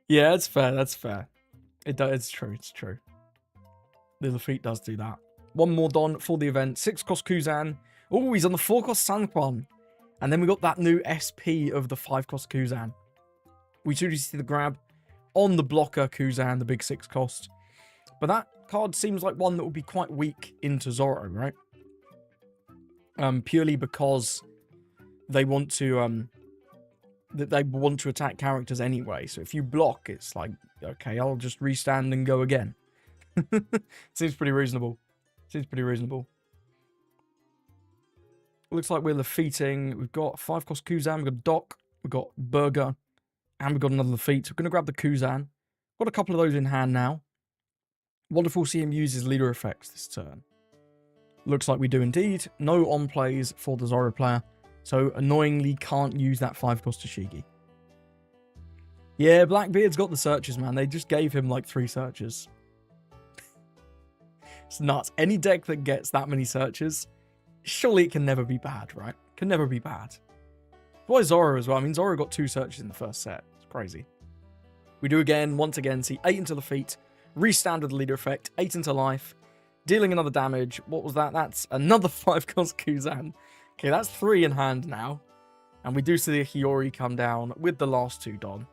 Yeah, it's fair, that's fair. It's true, it's true. The Lafitte does do that. One more Don for the event. 6-cost Kuzan. Oh, he's on the 4-cost Sanquan. And then we got that new SP of the 5-cost Kuzan. We do see the grab on the blocker Kuzan, the big 6-cost. But that card seems like one that would be quite weak into Zoro, right? Purely because they want to attack characters anyway. So if you block, it's like, okay, I'll just restand and go again. Seems pretty reasonable. Seems pretty reasonable. Looks like we're Lafitting. We've got 5-cost Kuzan, we've got Doc, we've got Burger, and we've got another Lafitte. We're going to grab the Kuzan. Got a couple of those in hand now. Wonderful to see him use his leader effects this turn. Looks like we do indeed. No on-plays for the Zoro player. So, annoyingly, can't use that 5-cost Tashigi. Yeah, Blackbeard's got the searches, man. They just gave him, like, 3 searches. It's nuts. Any deck that gets that many searches, surely it can never be bad, right? Can never be bad. Why Zoro as well? I mean, Zoro got 2 searches in the first set. It's crazy. We do once again, see 8 into the feet, restand with the leader effect, 8 into life, dealing another damage. What was that? That's another 5-cost Kuzan. Okay, that's 3 in hand now. And we do see the Hiyori come down with the last 2 Don.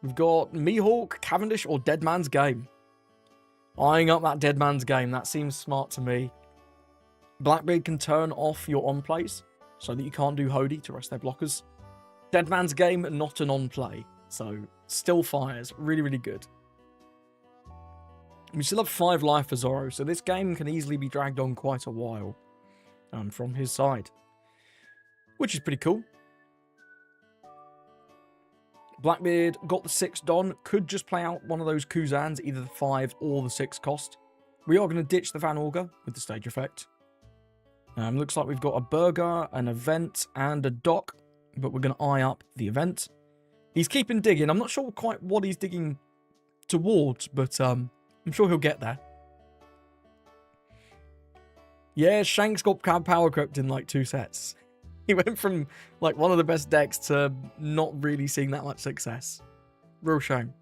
We've got Mihawk, Cavendish, or Dead Man's Game. Eyeing up that Dead Man's Game. That seems smart to me. Blackbeard can turn off your on-plays so that you can't do Hody to rest their blockers. Dead Man's Game, not an on-play. So, still fires. Really, really good. We still have 5 life for Zoro, so this game can easily be dragged on quite a while. from his side, which is pretty cool. Blackbeard got the 6 Don, could just play out one of those Kuzans, either the 5 or the 6 cost. We are going to ditch the Van Auger with the stage effect. Looks like we've got a burger, an event, and a dock, but we're going to eye up the event. He's keeping digging. I'm not sure quite what he's digging towards, but I'm sure he'll get there. Yeah, Shanks got power crept in like 2 sets. He went from like one of the best decks to not really seeing that much success. Real shame.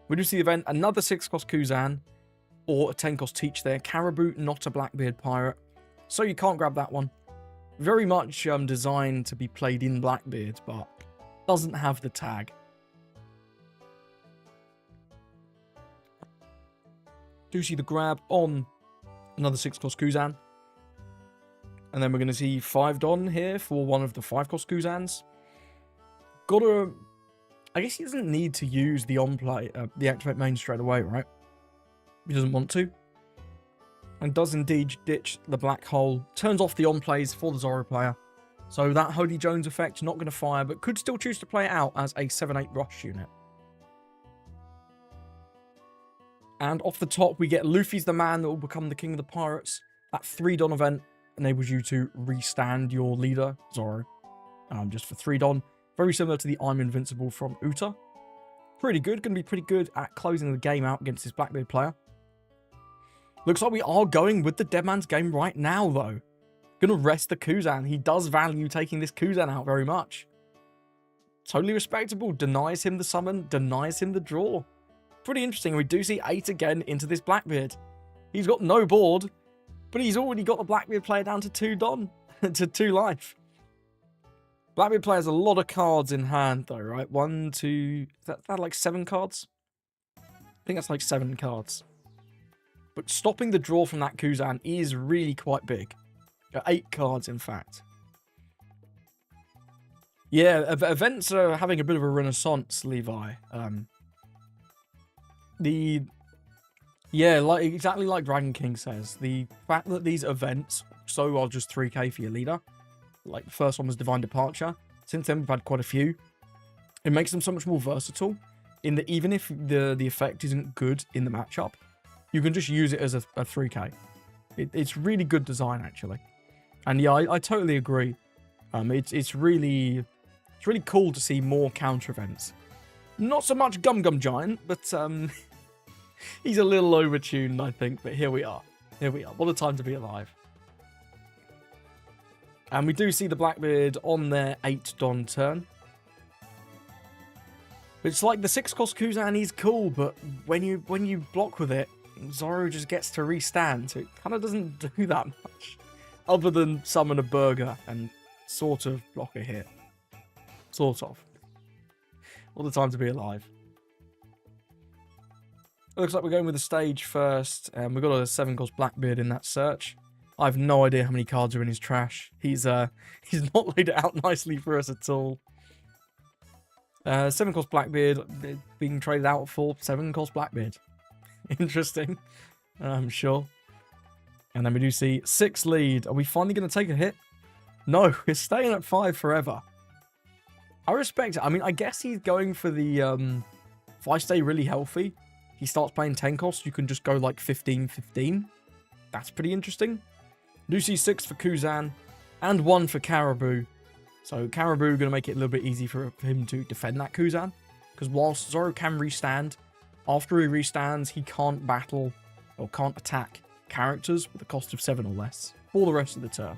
We do see the event, another 6 cost Kuzan, or a 10 cost Teach there. Caribou, not a Blackbeard pirate. So you can't grab that one. Very much designed to be played in Blackbeard, but doesn't have the tag. Do see the grab on another 6 cost Kuzan. And then we're going to see 5 Don here for one of the 5 cost Kuzans. I guess he doesn't need to use the on-play, the activate main straight away, right? He doesn't want to. And does indeed ditch the black hole. Turns off the on-plays for the Zoro player. So that Hody Jones effect, not going to fire, but could still choose to play it out as a 7-8 rush unit. And off the top, we get Luffy's the man that will become the king of the pirates. That 3 Don event enables you to restand your leader, Zoro, just for 3 Don. Very similar to the I'm Invincible from Uta. Pretty good. Going to be pretty good at closing the game out against this Blackbeard player. Looks like we are going with the Dead Man's Game right now, though. Going to rest the Kuzan. He does value taking this Kuzan out very much. Totally respectable. Denies him the summon. Denies him the draw. Pretty interesting. We do see 8 again into this Blackbeard. He's got no board, but he's already got the Blackbeard player down to 2 Don. to 2 life. Blackbeard player has a lot of cards in hand, though, right? 1, 2... Is that like 7 cards? I think that's like 7 cards. But stopping the draw from that Kuzan is really quite big. 8 cards, in fact. Yeah, events are having a bit of a renaissance, Levi. Yeah, exactly like Dragon King says. The fact that these events so are just 3k for your leader. Like, the first one was Divine Departure. Since then, we've had quite a few. It makes them so much more versatile. In that even if the effect isn't good in the matchup, you can just use it as a 3k. It's really good design, actually. And yeah, I totally agree. It's really cool to see more counter events. Not so much Gum Gum Giant, but he's a little overtuned, I think. But here we are. Here we are. What a time to be alive. And we do see the Blackbeard on their 8 Don turn. It's like the 6 cost Kuzan is cool, but when you block with it, Zoro just gets to restand, so it kind of doesn't do that much. Other than summon a burger and sort of block a hit. Sort of. All the time to be alive. It looks like we're going with the stage first, and we've got a 7 cost Blackbeard in that search. I have no idea how many cards are in his trash. He's not laid it out nicely for us at all. 7 cost Blackbeard being traded out for 7 cost Blackbeard. Interesting. I'm sure. And then we do see 6 lead. Are we finally going to take a hit? No, we're staying at 5 forever. I respect it. I mean, I guess he's going for the... if I stay really healthy, he starts playing 10 costs, you can just go like 15-15. That's pretty interesting. Do see 6 for Kuzan and 1 for Caribou. So Caribou going to make it a little bit easy for him to defend that Kuzan. Because whilst Zoro can restand, after he restands, he can't battle or can't attack characters with a cost of 7 or less for the rest of the turn.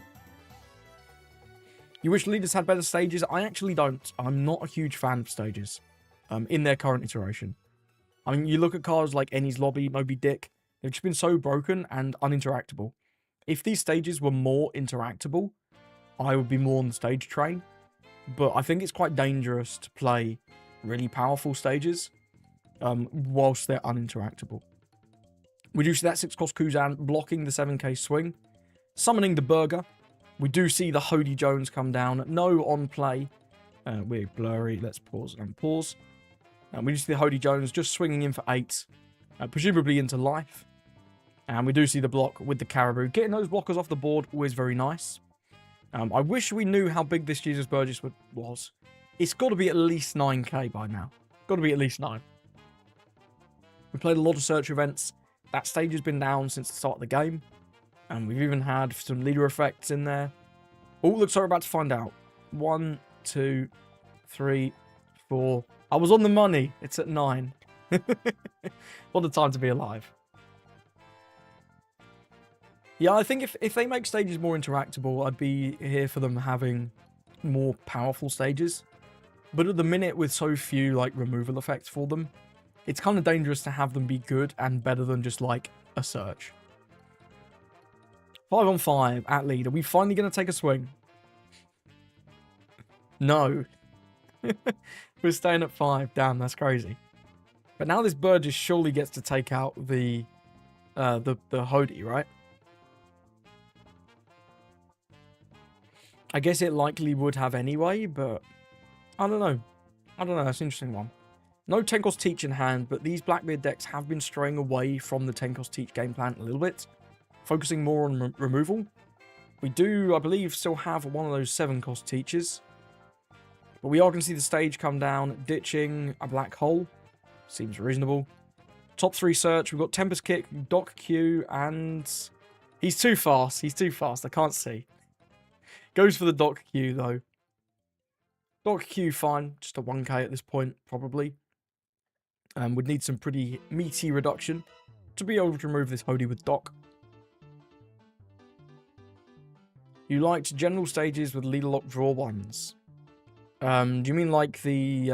You wish leaders had better stages? I actually don't. I'm not a huge fan of stages in their current iteration. I mean, you look at cards like Ennie's Lobby, Moby Dick, they've just been so broken and uninteractable. If these stages were more interactable, I would be more on the stage train. But I think it's quite dangerous to play really powerful stages whilst they're uninteractable. We do see that 6 cost Kuzan blocking the 7k swing, summoning the burger. We do see the Hody Jones come down. No on play. We're blurry. Let's pause and pause. We do see the Hody Jones just swinging in for 8, presumably into life. And we do see the block with the Caribou. Getting those blockers off the board always very nice. I wish we knew how big this Jesus Burgess was. It's got to be at least 9k by now. Got to be at least 9. We played a lot of search events. That stage has been down since the start of the game. And we've even had some leader effects in there. Oh, looks like we're about to find out. 1, 2, 3, 4. I was on the money. It's at 9. What a time to be alive. Yeah, I think if they make stages more interactable, I'd be here for them having more powerful stages. But at the minute, with so few like removal effects for them, it's kind of dangerous to have them be good and better than just like a search. 5 on 5 at lead. Are we finally going to take a swing? No. We're staying at 5. Damn, that's crazy. But now this Burgess surely gets to take out the Hody, right? I guess it likely would have anyway, but I don't know. I don't know. That's an interesting one. No Tenkos Teach in hand, but these Blackbeard decks have been straying away from the Tenkos Teach game plan a little bit, focusing more on removal. We do, I believe, still have one of those 7-cost teachers, but we are going to see the stage come down, ditching a black hole. Seems reasonable. Top 3 search. We've got Tempest Kick, Doc Q, and he's too fast. He's too fast. I can't see. Goes for the Doc Q, though. Doc Q, fine. Just a 1k at this point, probably. Would need some pretty meaty reduction to be able to remove this Hody with Doc. You liked general stages with leader lock draw ones. Do you mean like the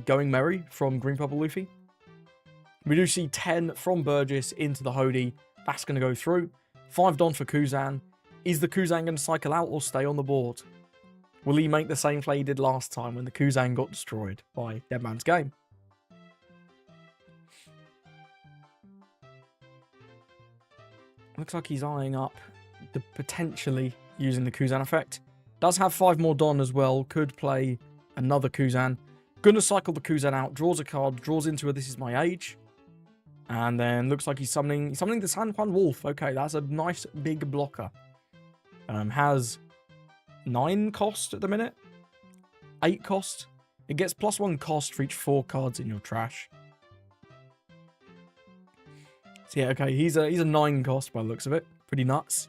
Going Merry from Green Purple Luffy? We do see 10 from Burgess into the Hody. That's going to go through. 5 Don for Kuzan. Is the Kuzan going to cycle out or stay on the board? Will he make the same play he did last time when the Kuzan got destroyed by Dead Man's Game? Looks like he's eyeing up the potentially using the Kuzan effect. Does have 5 more Don as well. Could play another Kuzan. Gonna cycle the Kuzan out. Draws a card. Draws into a This Is My Age. And then looks like he's summoning the San Juan Wolf. Okay, that's a nice big blocker. Has 9 cost at the minute. 8 cost. It gets +1 cost for each 4 cards in your trash. So yeah, okay, he's a 9 cost by the looks of it. Pretty nuts.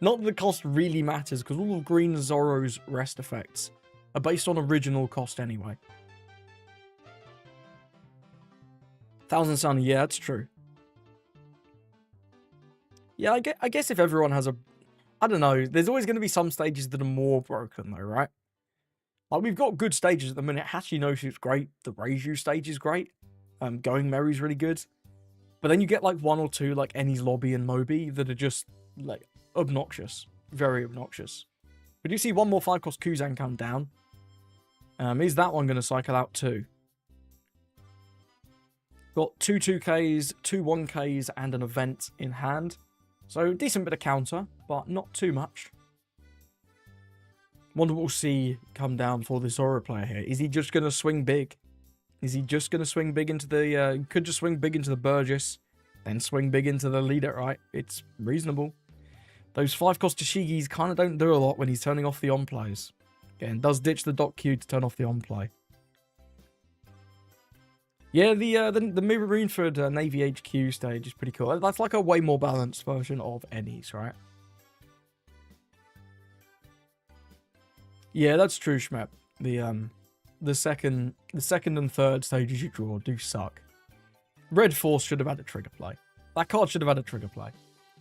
Not that the cost really matters, because all of Green Zoro's rest effects are based on original cost anyway. 1000 Sun, yeah, that's true. Yeah, I guess if everyone has a... I don't know, there's always going to be some stages that are more broken though, right? Like, we've got good stages at the minute. Hachi no Shoot's great. The Reiju stage is great. Going Merry's really good. But then you get like 1 or 2, like Ennie's Lobby and Moby, that are just like obnoxious. Very obnoxious. We do see 1 more 5-cost Kuzan come down. Is that one going to cycle out too? Got 2 2Ks, 2 1Ks, and an event in hand. So, decent bit of counter, but not too much. Wonder what we'll see come down for the Zoro player here. Is he just going to swing big? Is he just going to swing big into the... could just swing big into the Burgess, then swing big into the leader, right? It's reasonable. Those 5-cost Tashigis kind of don't do a lot when he's turning off the on-plays. Again, does ditch the Doc Q to turn off the on-play. Yeah, the Marineford Navy HQ stage is pretty cool. That's like a way more balanced version of Ennie's, right? Yeah, that's true, Schmep. The second and third stages you draw do suck. Red Force should have had a trigger play. That card should have had a trigger play.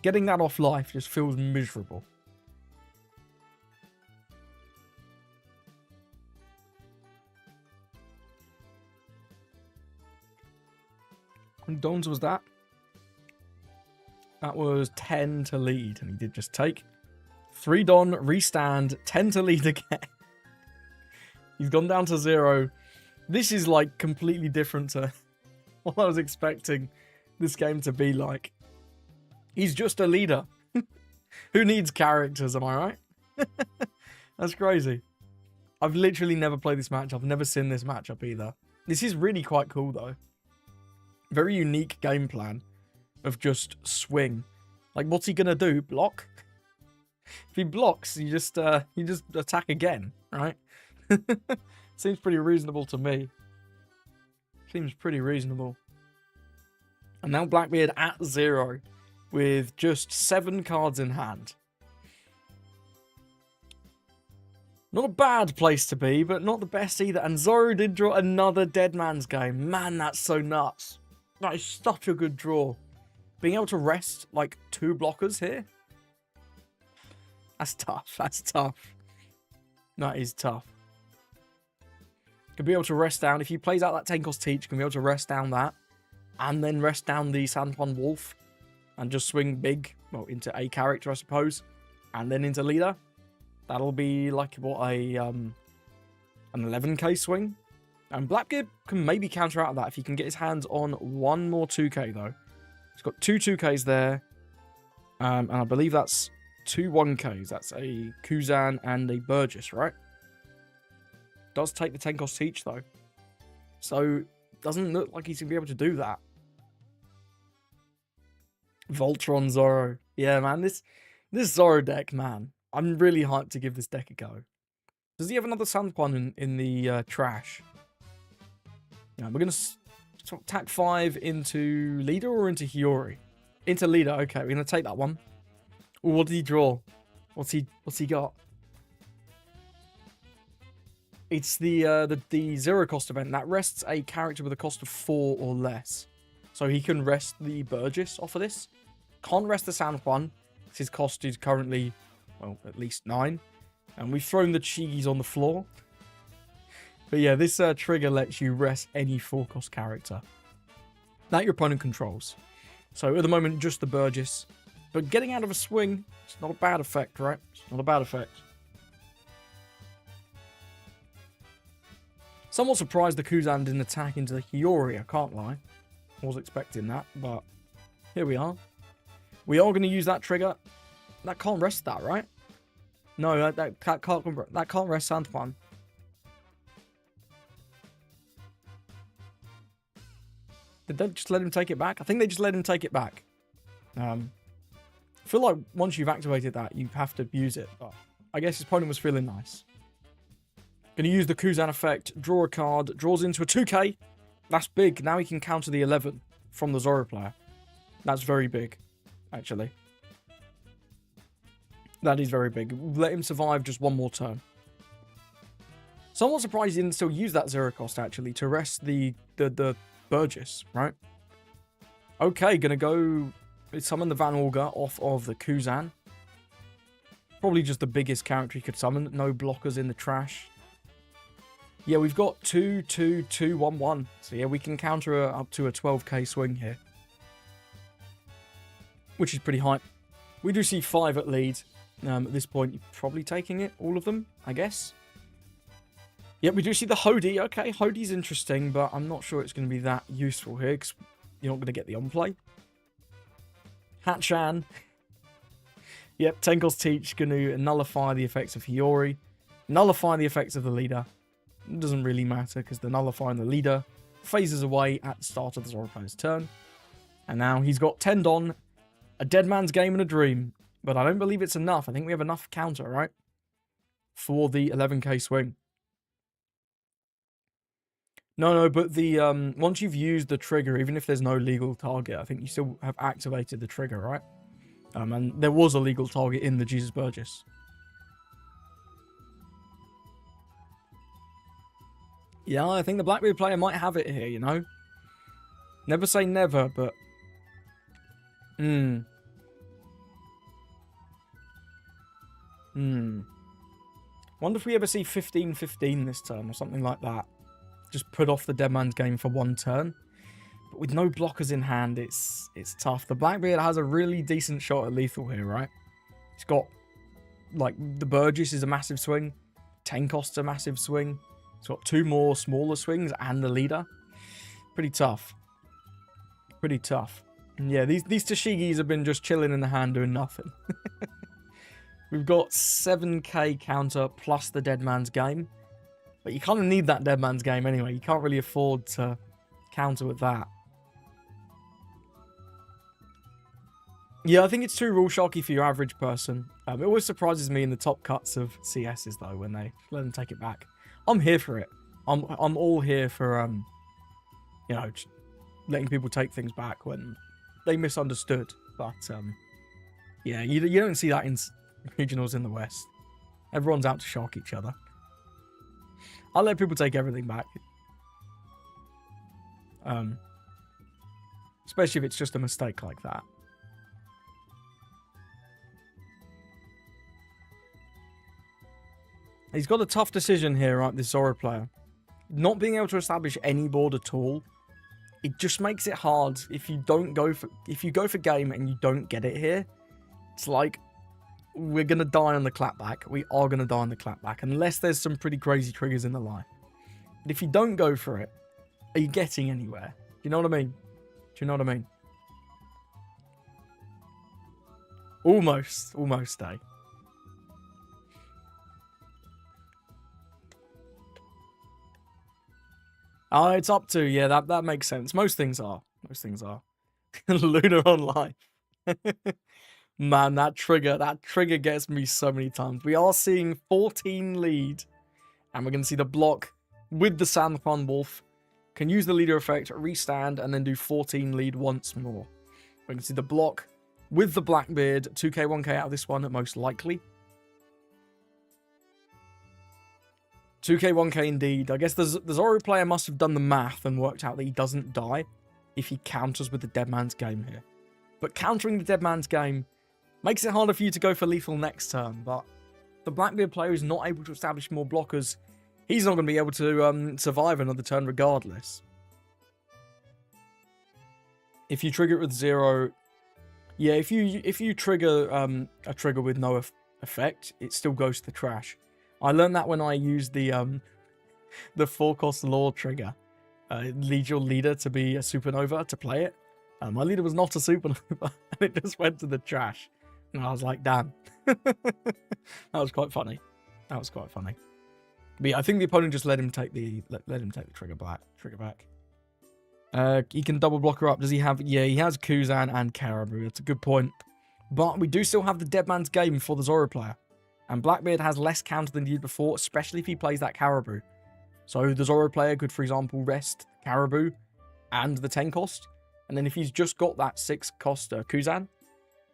Getting that off life just feels miserable. How many Dons was that? That was 10 to lead, and he did just take 3 Don, restand, 10 to lead again. He's gone down to 0. This is like completely different to what I was expecting this game to be like. He's just a leader. Who needs characters, am I right? That's crazy. I've literally never played this matchup. I've never seen this matchup either. This is really quite cool though. Very unique game plan of just swing. Like, what's he gonna do? Block? If he blocks, you just attack again, right? Seems pretty reasonable to me. Seems pretty reasonable. And now Blackbeard at 0 with just 7 cards in hand. Not a bad place to be, but not the best either. And Zoro did draw another Dead Man's Game. Man, that's so nuts. That is such a good draw. Being able to rest, like, 2 blockers here. That's tough. That's tough. That is tough. Could be able to rest down. If he plays out that Tenko's Teach, can be able to rest down that. And then rest down the Sanjuan Wolf. And just swing big, well, into a character, I suppose. And then into leader. That'll be like, what, an 11k swing? And Blackbeard can maybe counter out of that if he can get his hands on 1 more 2k, though. He's got 2 2ks there. And I believe that's 2 1ks. That's a Kuzan and a Burgess, right? Does take the Tenko's Teach, though. So, doesn't look like he's going to be able to do that. Voltron Zoro. Yeah, man, this Zoro deck, man. I'm really hyped to give this deck a go. Does he have another Sanjuan in the trash? Yeah, we're going to attack 5 into leader or into Hiyori? Into leader, okay, we're going to take that one. Ooh, what did he draw? What's he got? It's the 0 cost event. That rests a character with a cost of 4 or less. So he can rest the Burgess off of this. Can't rest the Sanjuan. His cost is currently, well, at least 9. And we've thrown the Chigis on the floor. But yeah, this trigger lets you rest any 4-cost character that your opponent controls. So at the moment, just the Burgess. But getting out of a swing, it's not a bad effect, right? It's not a bad effect. Somewhat surprised the Kuzan didn't attack into the Hiyori, I can't lie. I was expecting that, but here we are. We are going to use that trigger. That can't rest that, right? No, that can't rest Sanjuan. Did they just let him take it back? I think they just let him take it back. I feel like once you've activated that, you have to use it. But I guess his opponent was feeling nice. Going to use the Kuzan effect. Draw a card. Draws into a 2k. That's big. Now he can counter the 11 from the Zoro player. That's very big, actually. That is very big. Let him survive just 1 more turn. Somewhat surprised he didn't still use that 0 cost, actually, to rest the Burgess, right? Okay, gonna go summon the Van Olga off of the Kuzan. Probably just the biggest character he could summon. No blockers in the trash. Yeah, we've got 2, 2, 2, 1, 1. So yeah, we can counter up to a 12k swing here. Which is pretty hype. We do see 5 at lead. At this point, you're probably taking it, all of them, I guess. Yep, we do see the Hody. Okay, Hody's interesting, but I'm not sure it's going to be that useful here, because you're not going to get the on-play. Hatchan. Yep, Tenko's Teach going to nullify the effects of Hiyori. Nullify the effects of the leader. It doesn't really matter, because the nullifying the leader phases away at the start of the Zoro player's turn. And now he's got Tendon, a Dead Man's Game and a Dream. But I don't believe it's enough. I think we have enough counter, right? For the 11k swing. No, but the once you've used the trigger, even if there's no legal target, I think you still have activated the trigger, right? And there was a legal target in the Jesus Burgess. Yeah, I think the Blackbeard player might have it here, you know? Never say never, but... Wonder if we ever see 15-15 this turn or something like that. Just put off the Dead Man's Game for 1 turn. But with no blockers in hand, it's tough. The Blackbeard has a really decent shot at lethal here, right? He's got, like, the Burgess is a massive swing. Tenkost's a massive swing. He's got 2 more smaller swings and the leader. Pretty tough. Pretty tough. And yeah, these Tashigis have been just chilling in the hand doing nothing. We've got 7k counter plus the Dead Man's Game. But you kind of need that Dead Man's Game anyway. You can't really afford to counter with that. Yeah, I think it's too rule shocky for your average person. It always surprises me in the top cuts of CSs though when they let them take it back. I'm here for it. I'm all here for you know, just letting people take things back when they misunderstood. But yeah, you don't see that in regionals in the West. Everyone's out to shock each other. I'll let people take everything back. Especially if it's just a mistake like that. He's got a tough decision here, right, this Zoro player. Not being able to establish any board at all, it just makes it hard if you go for game and you don't get it here. It's like, we're going to die on the clapback. We are going to die on the clapback, unless there's some pretty crazy triggers in the line. But if you don't go for it, are you getting anywhere? Do you know what I mean? Do you know what I mean? Almost, eh? Oh, it's up to, yeah, that makes sense. Most things are. Most things are. Lunar on life. Man, that trigger gets me so many times. We are seeing 14 lead. And we're going to see the block with the San Juan Wolf. Can use the leader effect, restand, and then do 14 lead once more. We can see the block with the Blackbeard. 2k, 1k out of this one, most likely. 2k, 1k indeed. I guess the Zoro player must have done the math and worked out that he doesn't die if he counters with the Dead Man's Game here. But countering the Dead Man's Game makes it harder for you to go for lethal next turn. But the Blackbeard player is not able to establish more blockers. He's not going to be able to survive another turn regardless. If you trigger it with 0... Yeah, if you trigger a trigger with no effect, it still goes to the trash. I learned that when I used the 4-cost law trigger. Lead your leader to be a supernova to play it. My leader was not a supernova, and it just went to the trash. And I was like, damn. That was quite funny. That was quite funny. But yeah, I think the opponent just let him take the trigger back. He can double block her up. Does he have? Yeah, he has Kuzan and Caribou. That's a good point. But we do still have the Dead Man's Game for the Zoro player. And Blackbeard has less counter than he did before, especially if he plays that Caribou. So the Zoro player could, for example, rest Caribou and the 10 cost. And then if he's just got that 6 cost Kuzan,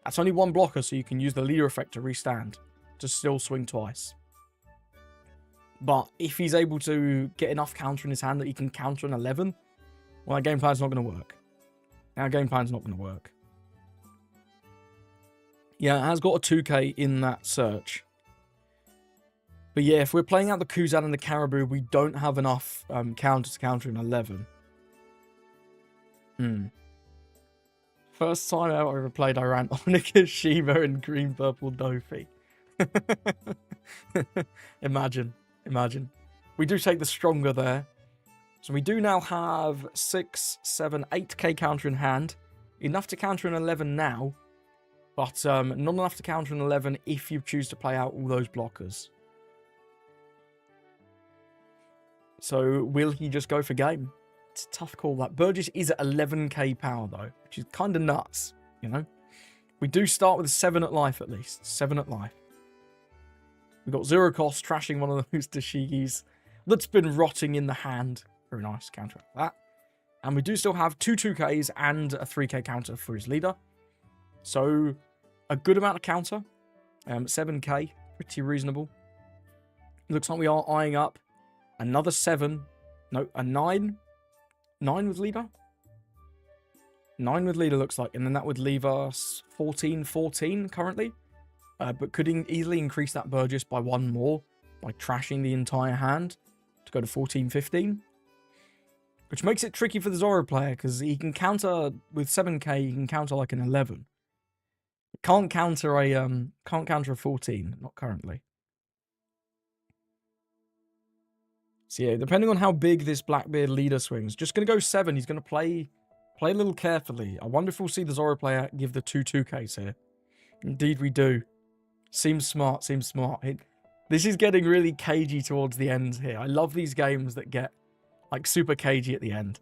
that's only one blocker, so you can use the leader effect to restand to still swing twice. But if he's able to get enough counter in his hand that he can counter an 11, well, that game plan's not going to work. Our game plan's not going to work. Yeah, it has got a 2k in that search. But yeah, if we're playing out the Kuzan and the Caribou, we don't have enough counter to counter an 11. First time I ever played, I ran Onika, Shiva, and Green Purple Dofi. Imagine. We do take the stronger there. So we do now have 6, 7, 8k counter in hand. Enough to counter an 11 now. But not enough to counter an 11 if you choose to play out all those blockers. So will he just go for game? It's a tough call. That Burgess is at 11k power though, which is kind of nuts, you know. We do start with a 7 at life at least. 7 at life. We've got 0 cost, trashing one of those Dashigis that's been rotting in the hand. Very nice counter that. And we do still have 2 2ks and a 3k counter for his leader. So a good amount of counter. 7k, pretty reasonable. Looks like we are eyeing up another 7. No, a 9. 9 with leader? 9 with leader looks like. And then that would leave us 14 currently. But could easily increase that Burgess by 1 more by trashing the entire hand to go to 15. Which makes it tricky for the Zoro player because he can counter with 7k, he can counter like an 11. Can't counter a 14, not currently. So yeah, depending on how big this Blackbeard leader swings, just going to go 7. He's going to play a little carefully. I wonder if we'll see the Zoro player give the 2 2ks here. Indeed we do. Seems smart. This is getting really cagey towards the end here. I love these games that get like super cagey at the end.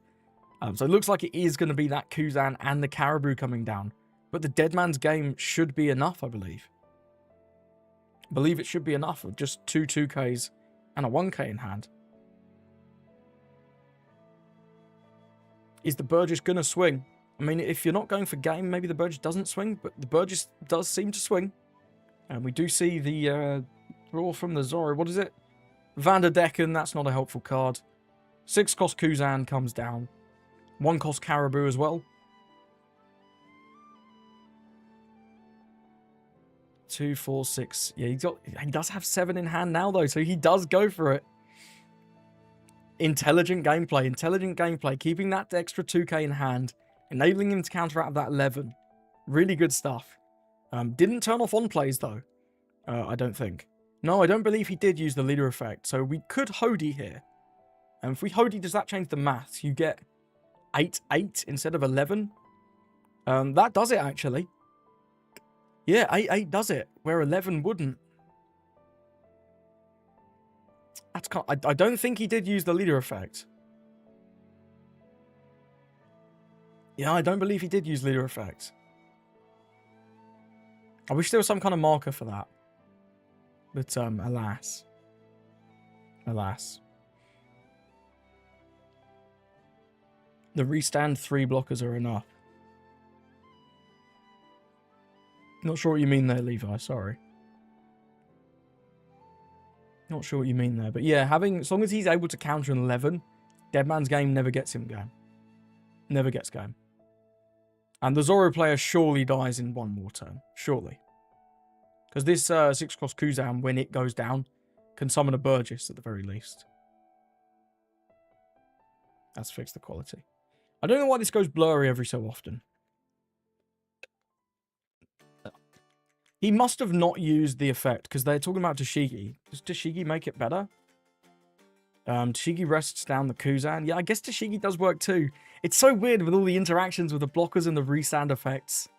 So it looks like it is going to be that Kuzan and the Caribou coming down. But the Dead Man's Game should be enough, I believe. I believe it should be enough of just 2 2Ks and a 1K in hand. Is the Burgess going to swing? I mean, if you're not going for game, maybe the Burgess doesn't swing, but the Burgess does seem to swing. And we do see the draw from the Zoro. What is it? Vanderdecken, that's not a helpful card. 6 cost Kuzan comes down. 1 cost Caribou as well. 2, 4, 6. Yeah, he does have 7 in hand now, though, so he does go for it. Intelligent gameplay. Keeping that extra 2K in hand. Enabling him to counter out of that 11. Really good stuff. Didn't turn off on plays, though. I don't think. No, I don't believe he did use the leader effect. So we could Hody here. And if we Hody, does that change the maths? You get 8-8 instead of 11. That does it, actually. Yeah, 8-8 does it, where 11 wouldn't. That's I don't think he did use the leader effect. Yeah, I don't believe he did use leader effect. I wish there was some kind of marker for that. But, alas. Alas. The restand 3 blockers are enough. Not sure what you mean there, Levi, sorry. Not sure what you mean there. But yeah, as long as he's able to counter an 11, Dead Man's Game never gets him game. Never gets game. And the Zoro player surely dies in 1 more turn. Surely. Because this 6 cost Kuzan, when it goes down, can summon a Burgess at the very least. That's fixed the quality. I don't know why this goes blurry every so often. He must have not used the effect, because they're talking about Tashigi. Does Tashigi make it better? Tashigi rests down the Kuzan. Yeah, I guess Tashigi does work too. It's so weird with all the interactions with the blockers and the restand effects.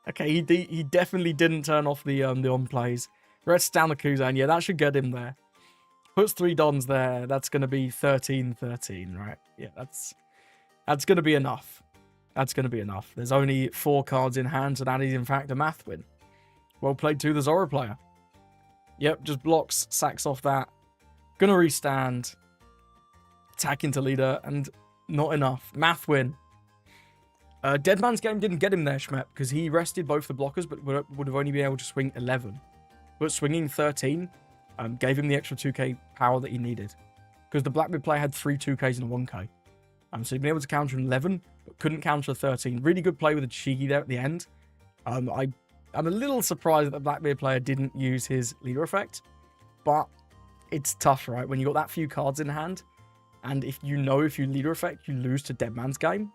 Okay, he definitely didn't turn off the on plays. Rests down the Kuzan. Yeah, that should get him there. Puts 3 dons there. That's going to be 13-13, right? Yeah, that's going to be enough. That's going to be enough. There's only 4 cards in hand, so that is in fact a math win. Well played to the Zoro player. Yep, just blocks, sacks off that. Gonna restand. Attack into leader, and not enough. Math win. Dead Man's Game didn't get him there, Schmep, because he rested both the blockers, but would have only been able to swing 11. But swinging 13 gave him the extra 2k power that he needed. Because the Blackbeard player had 3 2ks and a 1k. So he'd been able to counter an 11, but couldn't counter a 13. Really good play with the Shigi there at the end. I'm a little surprised that the Blackbeard player didn't use his leader effect. But it's tough, right? When you got that few cards in hand, and if you leader effect, you lose to Dead Man's Game.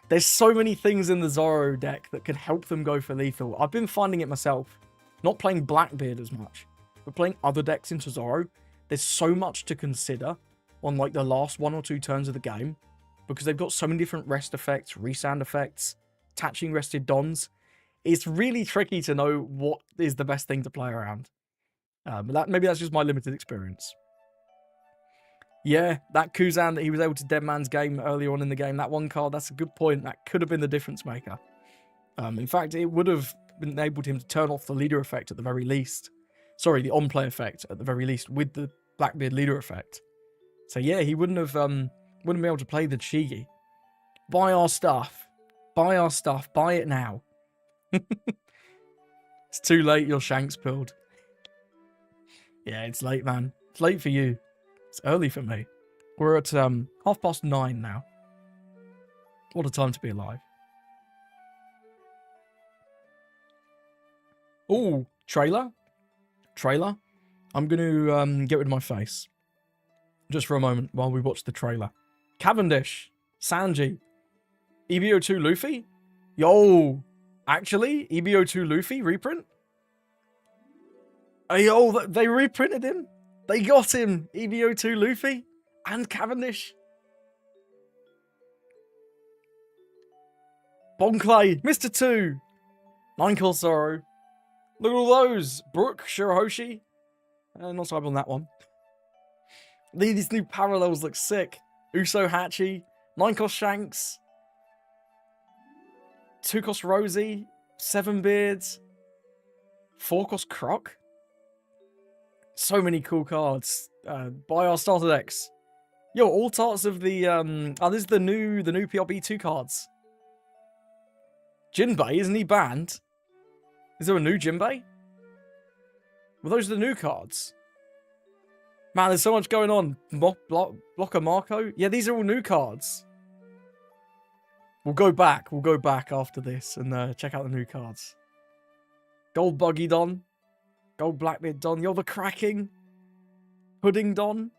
There's so many things in the Zoro deck that can help them go for lethal. I've been finding it myself. Not playing Blackbeard as much, but playing other decks into Zoro. There's so much to consider on like the last 1 or 2 turns of the game, because they've got so many different rest effects, resound effects, attaching rested dons. It's really tricky to know what is the best thing to play around. But maybe that's just my limited experience. Yeah, that Kuzan that he was able to Dead Man's Game earlier on in the game, that 1 card, that's a good point. That could have been the difference maker. In fact, it would have enabled him to turn off the leader effect at the very least. Sorry, the on-play effect at the very least with the Blackbeard leader effect. So yeah, he wouldn't be able to play the Shigi. Buy our stuff. Buy our stuff. Buy it now. It's too late, your Shanks pulled. Yeah, it's late, man. It's late for you. It's early for me. We're at 9:30 now. What a time to be alive. Oh, trailer? Trailer? I'm going to get rid of my face. Just for a moment while we watch the trailer. Cavendish. Sanji. EBO2 Luffy? Yo! Actually? EBO2 Luffy reprint? Yo, they reprinted him? They got him! EBO2 Luffy? And Cavendish? Bonclay! Mr. 2! 9 Kill Zoro. Look at all those! Brook, Shirahoshi. Not so hype on that one. These new parallels look sick. Uso Hachi. 9 Cost Shanks. 2 cost Rosie, 7 beards, 4 cost Croc. So many cool cards. Buy our starter decks. Yo, all tarts of the oh, this is the new PRB 2 cards. Jinbei, isn't he banned? Is there a new Jinbei? Well, those are the new cards. Man, there's so much going on. Blocker Marco? Yeah, these are all new cards. We'll go back after this and check out the new cards. Gold Buggy Don. Gold Blackbeard Don. You're the cracking. Pudding Don.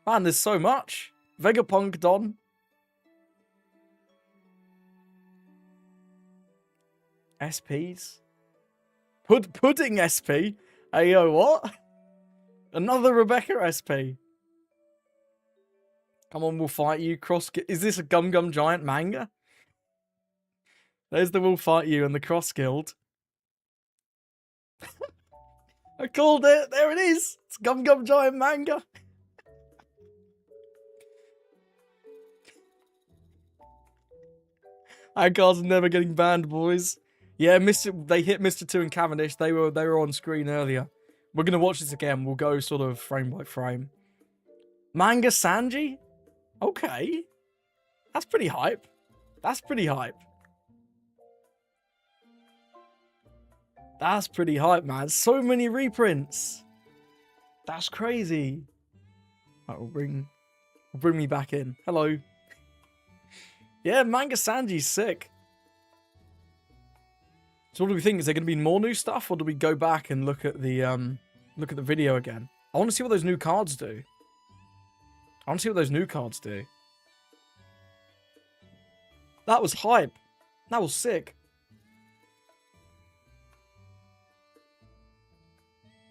Man, there's so much. Vegapunk Don. SPs. Pudding SP. Hey, yo, what? Another Rebecca SP. Come on, we'll fight you. Is this a Gum Gum Giant manga? There's the We'll Fight You and the Cross Guild. I called it. There it is. It's Gum Gum Giant manga. Our cards are never getting banned, boys. Yeah, they hit Mr. 2 and Cavendish. They were on screen earlier. We're gonna watch this again. We'll go sort of frame by frame. Manga Sanji? Okay. That's pretty hype. That's pretty hype. That's pretty hype, man. So many reprints. That's crazy. That will bring me back in. Hello. Yeah, Manga Sanji's sick. So what do we think? Is there going to be more new stuff, or do we go back and look at the video again? I want to see what those new cards do. That was hype. That was sick.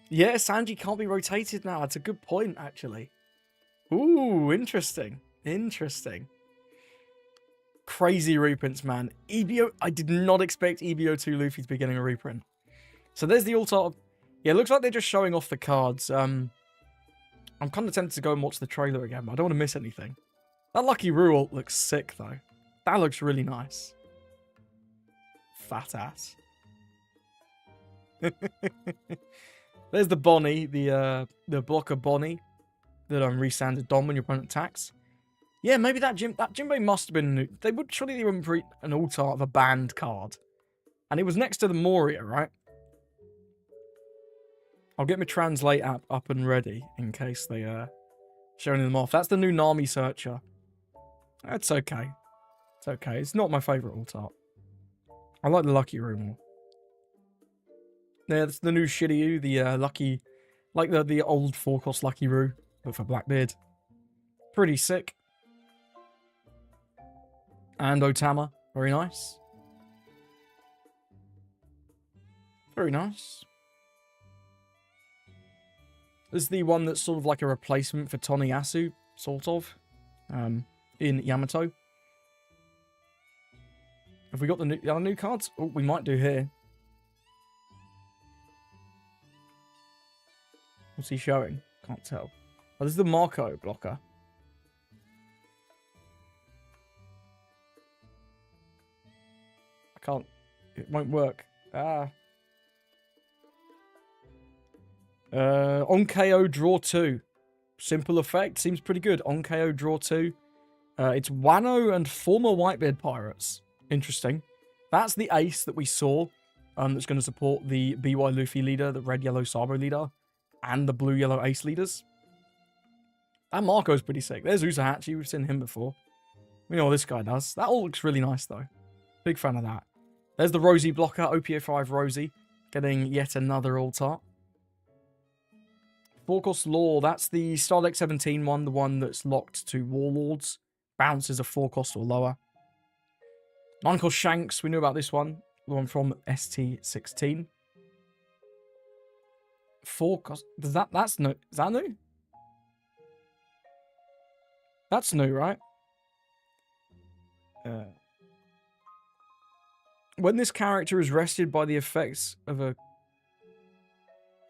Yeah, Sanji can't be rotated now. That's a good point, actually. Ooh, interesting. Interesting. Crazy reprints, man. EBO, I did not expect EBO2 Luffy to be getting a reprint. So there's the altar. Yeah, it looks like they're just showing off the cards. I'm kind of tempted to go and watch the trailer again, but I don't want to miss anything. That Lucky Roo ult looks sick, though. That looks really nice. Fat ass. There's the Bonnie, the blocker Bonnie that resanded Dom when your opponent attacks. Yeah, maybe that Jinbei must have been new. They would surely print an altar of a banned card. And it was next to the Moria, right? I'll get my translate app up and ready in case they showing them off. That's the new Nami searcher. That's okay. It's okay. It's not my favourite altar. I like the Lucky Roo more. Yeah, that's the new Shiryu, the Lucky, like the old 4-cost Lucky Roo, but for Blackbeard. Pretty sick. And Otama, very nice. Very nice. This is the one that's sort of like a replacement for Toniyasu, sort of, in Yamato. Have we got the new cards? Oh, we might do here. What's he showing? Can't tell. Oh, this is the Marco blocker. I can't. It won't work. On KO, draw 2. Simple effect. Seems pretty good. On KO, draw 2. It's Wano and former Whitebeard Pirates. Interesting. That's the ace that we saw. That's going to support the BY Luffy leader, the red, yellow Sabo leader, and the blue, yellow ace leaders. That Marco's pretty sick. There's Usahachi. We've seen him before. We know what this guy does. That all looks really nice, though. Big fan of that. There's the Rosie blocker, OPO5 Rosie, getting yet another altar. 4-cost Law, that's the Stardeck 17 one, the one that's locked to Warlords. Bounces a 4-cost or lower. 9-cost Shanks, we knew about this one. The one from ST16. 4-cost, that's new. Is that new? That's new, right? When this character is rested by the effects of a...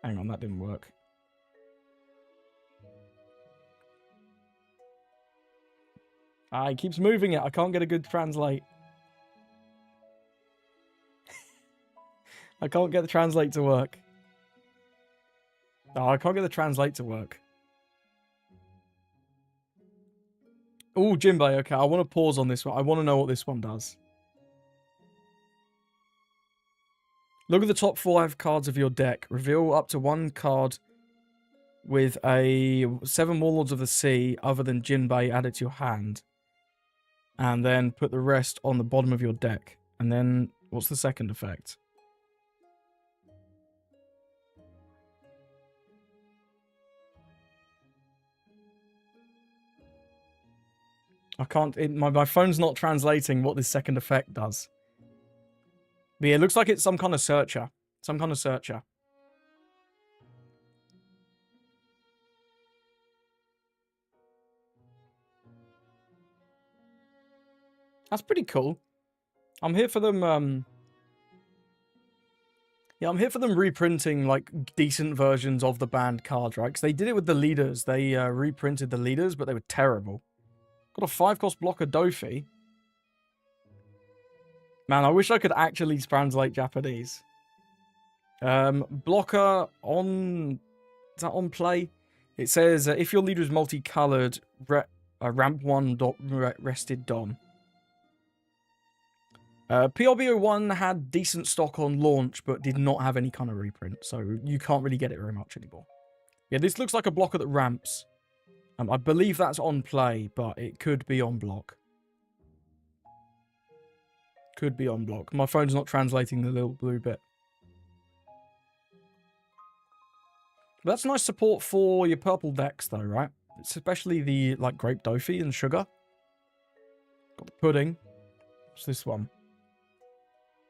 Hang on, that didn't work. He keeps moving it. I can't get a good translate. I can't get the translate to work. Oh, I can't get the translate to work. Oh, Jinbei. Okay, I want to pause on this one. I want to know what this one does. Look at the top 5 cards of your deck. Reveal up to 1 card with a 7 Warlords of the Sea other than Jinbei added to your hand. And then put the rest on the bottom of your deck. And then, what's the second effect? I can't... my phone's not translating what this second effect does. But yeah, it looks like it's some kind of searcher. Some kind of searcher. That's pretty cool. I'm here for them, yeah, I'm here for them reprinting, like, decent versions of the banned cards, right? Because they did it with the leaders. They reprinted the leaders, but they were terrible. Got a 5-cost blocker Dofi. Man, I wish I could actually translate Japanese. Blocker on... Is that on play? It says, if your leader is multicolored, ramp 1 rested Dom. PRBO1 had decent stock on launch, but did not have any kind of reprint, so you can't really get it very much anymore. Yeah, this looks like a blocker that ramps. I believe that's on play, but it could be on block. Could be on block. My phone's not translating the little blue bit. But that's nice support for your purple decks, though, right? It's especially the, like, Grape Dofi and Sugar. Got the Pudding. What's this one?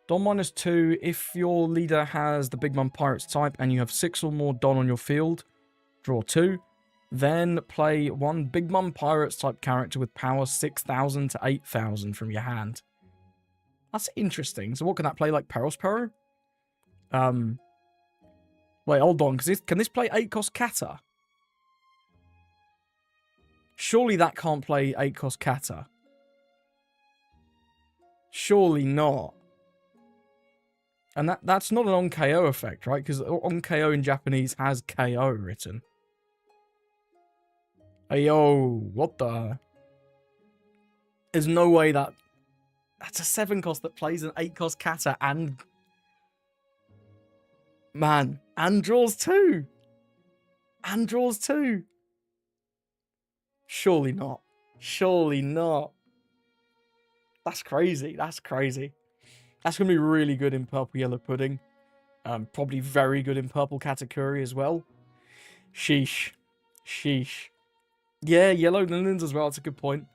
Don -2, if your leader has the Big Mom Pirates type and you have 6 or more Don on your field, draw 2. Then play 1 Big Mom Pirates type character with power 6,000 to 8,000 from your hand. That's interesting. So what can that play, like Perospero? Wait, hold on. Can this play 8-cost Kata? Surely that can't play 8-cost Kata. Surely not. And that's not an on-KO effect, right? Because on-KO in Japanese has KO written. Hey, yo, what the... There's no way that... That's a 7-cost that plays an 8-cost Kata and... Man, and draws 2! And draws 2! Surely not. Surely not. That's crazy. That's crazy. That's going to be really good in Purple Yellow Pudding. Probably very good in Purple Katakuri as well. Sheesh. Sheesh. Yeah, Yellow Lilies as well. That's a good point.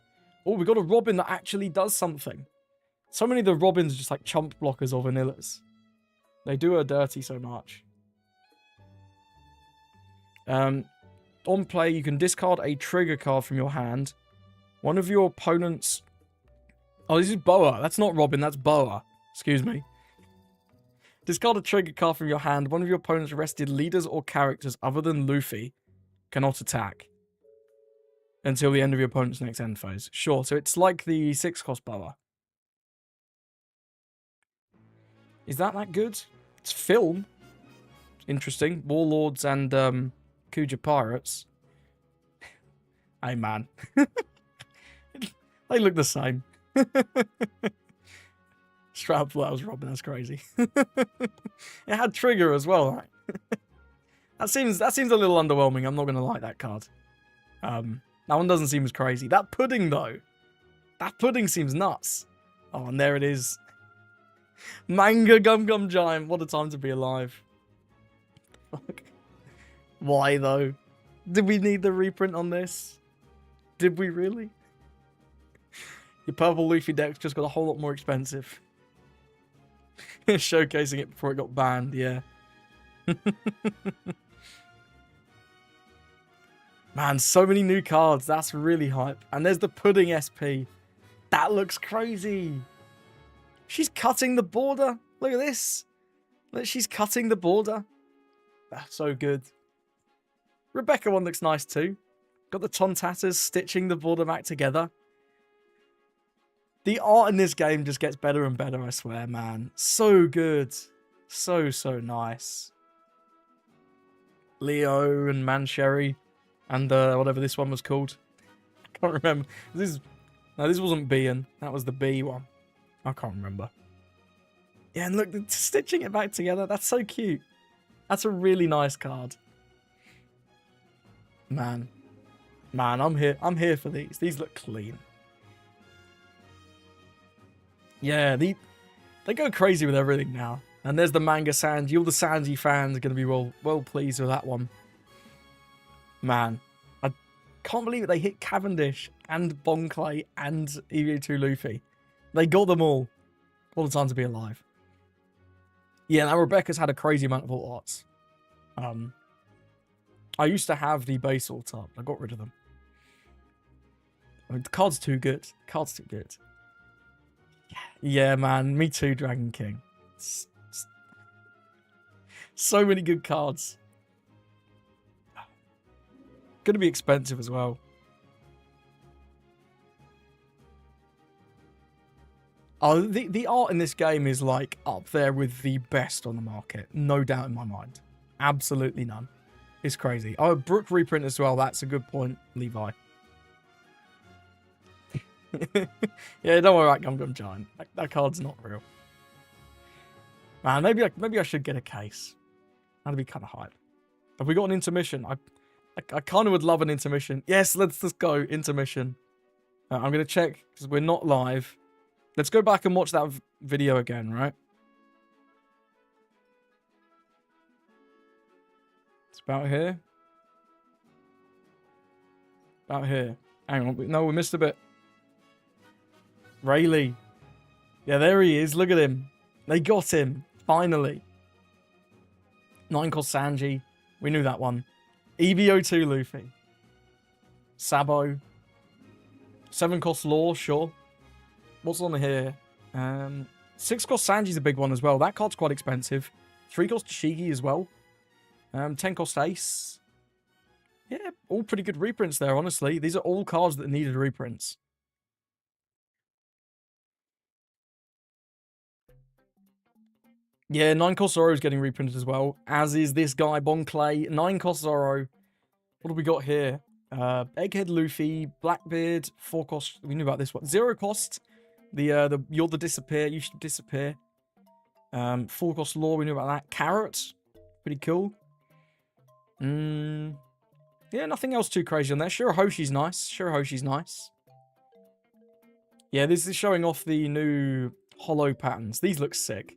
Oh, we got a Robin that actually does something. So many of the Robins are just like chump blockers or vanillas. They do her dirty so much. On play, you can discard a trigger card from your hand. One of your opponent's... Oh, this is Boa. That's not Robin, that's Boa. Excuse me. Discard a trigger card from your hand. One of your opponent's rested leaders or characters other than Luffy cannot attack until the end of your opponent's next end phase. Sure, so it's like the 6-cost Boa. Is that good? It's film. Interesting. Warlords and Kuja Pirates. Hey, man. They look the same. Stroud Flowers Robin, that's crazy. It had Trigger as well, right? That seems a little underwhelming. I'm not going to like that card. That one doesn't seem as crazy. That Pudding, though. That Pudding seems nuts. Oh, and there it is. Manga Gum Gum Giant. What a time to be alive. Fuck. Why, though? Did we need the reprint on this? Did we really? Your purple Luffy deck's just got a whole lot more expensive. Showcasing it before it got banned, yeah. Man, so many new cards. That's really hype. And there's the Pudding SP. That looks crazy. She's cutting the border. Look at this. Look, she's cutting the border. That's so good. Rebecca one looks nice too. Got the Tontatters stitching the border back together. The art in this game just gets better and better, I swear, man. So good. So nice. Leo and Mancherry and whatever this one was called. I can't remember. This wasn't Bean. That was the B one. I can't remember. Yeah, and look, stitching it back together. That's so cute. That's a really nice card. Man, I'm here. I'm here for these. These look clean. Yeah, they go crazy with everything now. And there's the manga Sanji. All the Sanji fans are going to be well pleased with that one. Man, I can't believe it. They hit Cavendish and Bon Clay and EVO2 Luffy. They got them all. What a time to be alive. Yeah, now Rebecca's had a crazy amount of alt arts. I used to have the base alt art. I got rid of them. I mean, the card's too good. The card's too good. Yeah, man. Me too, Dragon King. So many good cards. Gonna be expensive as well. Oh, the art in this game is like up there with the best on the market. No doubt in my mind. Absolutely none. It's crazy. Oh, Brook reprint as well. That's a good point, Levi. Yeah, don't worry about Gum Gum Giant. That card's not real. Man, maybe I should get a case. That'd be kind of hype. Have we got an intermission? I kind of would love an intermission. Yes, let's go. Intermission. I'm going to check because we're not live. Let's go back and watch that video again, right? It's about here. About here. Hang on. No, we missed a bit. Rayleigh. Yeah, there he is. Look at him. They got him. Finally. 9-cost Sanji. We knew that one. EVO2 Luffy. Sabo. 7-cost Law, sure. What's on here? 6-cost Sanji's a big one as well. That card's quite expensive. 3-cost Shigi as well. 10-cost Ace. Yeah, all pretty good reprints there, honestly. These are all cards that needed reprints. Yeah, 9-cost Zoro is getting reprinted as well, as is this guy, Bon Clay. 9-cost Zoro. What do we got here? Egghead Luffy, Blackbeard, 4-cost. We knew about this one. 0-cost. You're the disappear. You should disappear. 4-cost Law. We knew about that. Carrot. Pretty cool. Yeah, nothing else too crazy on there. Shirahoshi's nice. Shirahoshi's nice. Yeah, this is showing off the new hollow patterns. These look sick.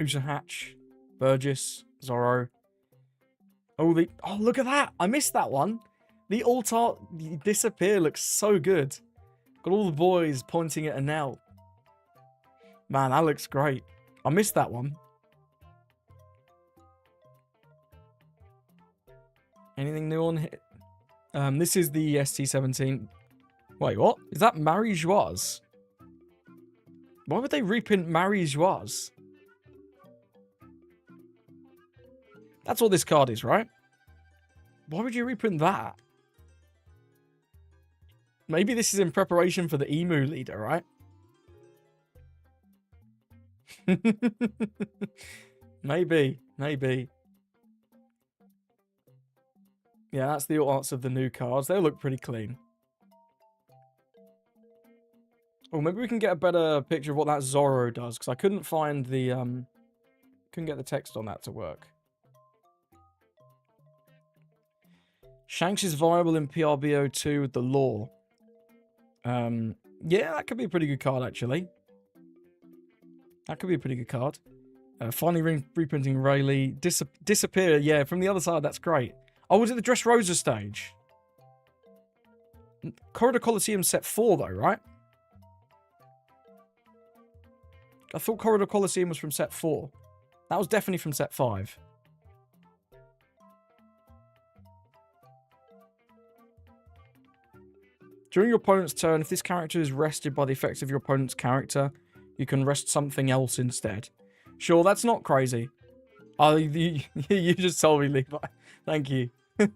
Hatch, Burgess, Zoro. Oh, look at that. I missed that one. The alt-art disappear looks so good. Got all the boys pointing at Enel. Man, that looks great. I missed that one. Anything new on here? This is the ST17. Wait, what? Is that Marie Joise? Why would they reprint Marie Joise? That's what this card is, right? Why would you reprint that? Maybe this is in preparation for the Emu leader, right? Maybe. Yeah, that's the arts of the new cards. They look pretty clean. Oh, maybe we can get a better picture of what that Zoro does, because I couldn't find the couldn't get the text on that to work. Shanks is viable in PRBO2 with the law. Yeah, that could be a pretty good card, actually. That could be a pretty good card. Finally reprinting Rayleigh. Disappear, yeah, from the other side, that's great. Oh, was it the Dressrosa stage? Corridor Coliseum set 4, though, right? I thought Corridor Coliseum was from set 4. That was definitely from set 5. During your opponent's turn, if this character is rested by the effects of your opponent's character, you can rest something else instead. Sure, that's not crazy. Oh, you just told me, Levi. Thank you. Was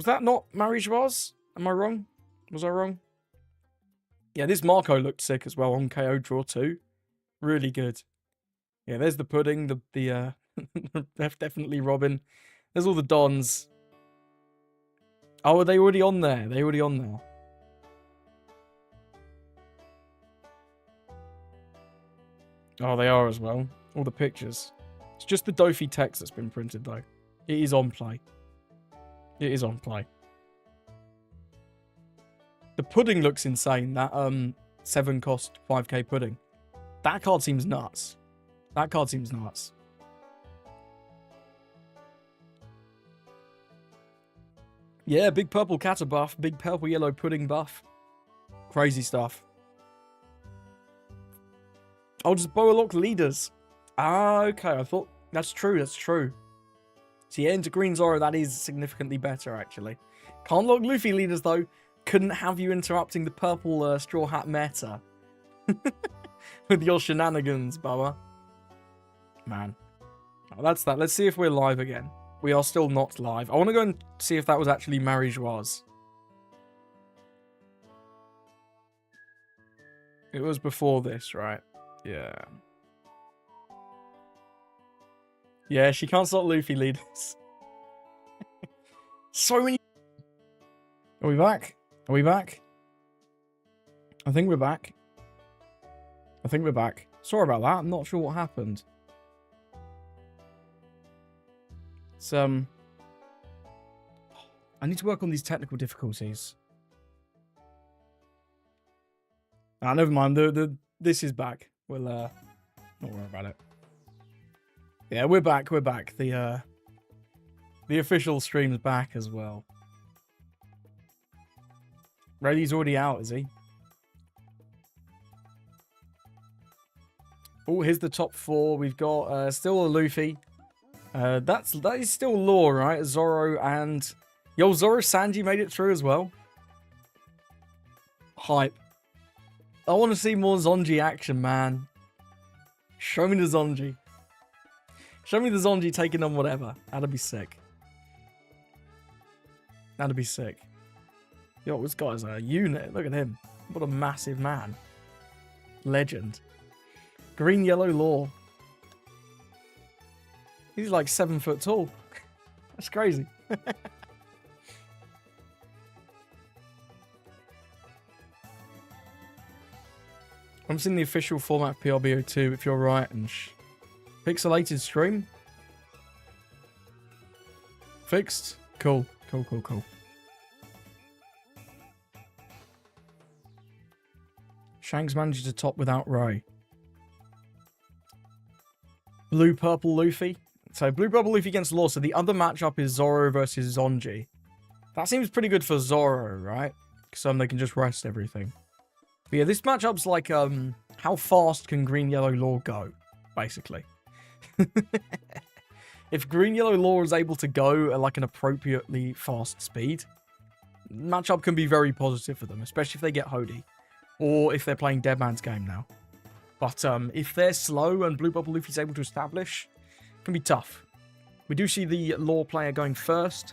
that not Marie Joise? Am I wrong? Was I wrong? Yeah, this Marco looked sick as well on KO Draw 2. Really good. Yeah, there's the pudding, definitely Robin. There's all the Dons. Oh, are they already on there? They already on there. Oh, they are as well. All the pictures. It's just the Dofi text that's been printed, though. It is on play. It is on play. The pudding looks insane. That 7 cost 5k pudding. That card seems nuts. That card seems nuts. Yeah, big purple kata buff. Big purple yellow pudding buff. Crazy stuff. Oh, just boa lock leaders. Ah, okay. I thought that's true. That's true. So yeah, into Green Zoro, that is significantly better, actually. Can't lock Luffy leaders, though. Couldn't have you interrupting the purple straw hat meta. With your shenanigans, Baba. Man. Oh, that's that. Let's see if we're live again. We are still not live. I want to go and see if that was actually Marie-Joise. It was before this, right? Yeah. Yeah, she can't stop Luffy leaders. So many... Are we back? Are we back? I think we're back. I think we're back. Sorry about that. I'm not sure what happened. It's, I need to work on these technical difficulties. Ah, never mind. This is back. We'll, not worry about it. Yeah, we're back. We're back. The official stream's back as well. Rayleigh's already out, is he? Oh, here's the top 4. We've got still a Luffy. That is still Law, right? Zoro and... Yo, Zoro Sanji made it through as well. Hype. I want to see more Sanji action, man. Show me the Sanji. Show me the Sanji taking on whatever. That'd be sick. That'd be sick. Yo, this guy's a unit. Look at him. What a massive man. Legend. Green, yellow, Law. He's like 7 foot tall. That's crazy. I'm seeing the official format PRBO2 if you're right and pixelated stream. Fixed. Cool. Cool, cool, cool. Shanks managed to top without Ray. Blue, purple, Luffy. So blue, purple, Luffy against Law. So the other matchup is Zoro versus Sanji. That seems pretty good for Zoro, right? Because they can just rest everything. But yeah, this matchup's like, how fast can Green, Yellow, Law go? Basically. If Green, Yellow, Law is able to go at like an appropriately fast speed, matchup can be very positive for them, especially if they get Hody. Or if they're playing Dead Man's Game now. But if they're slow and Blue Bubble Luffy's able to establish, it can be tough. We do see the Law player going first.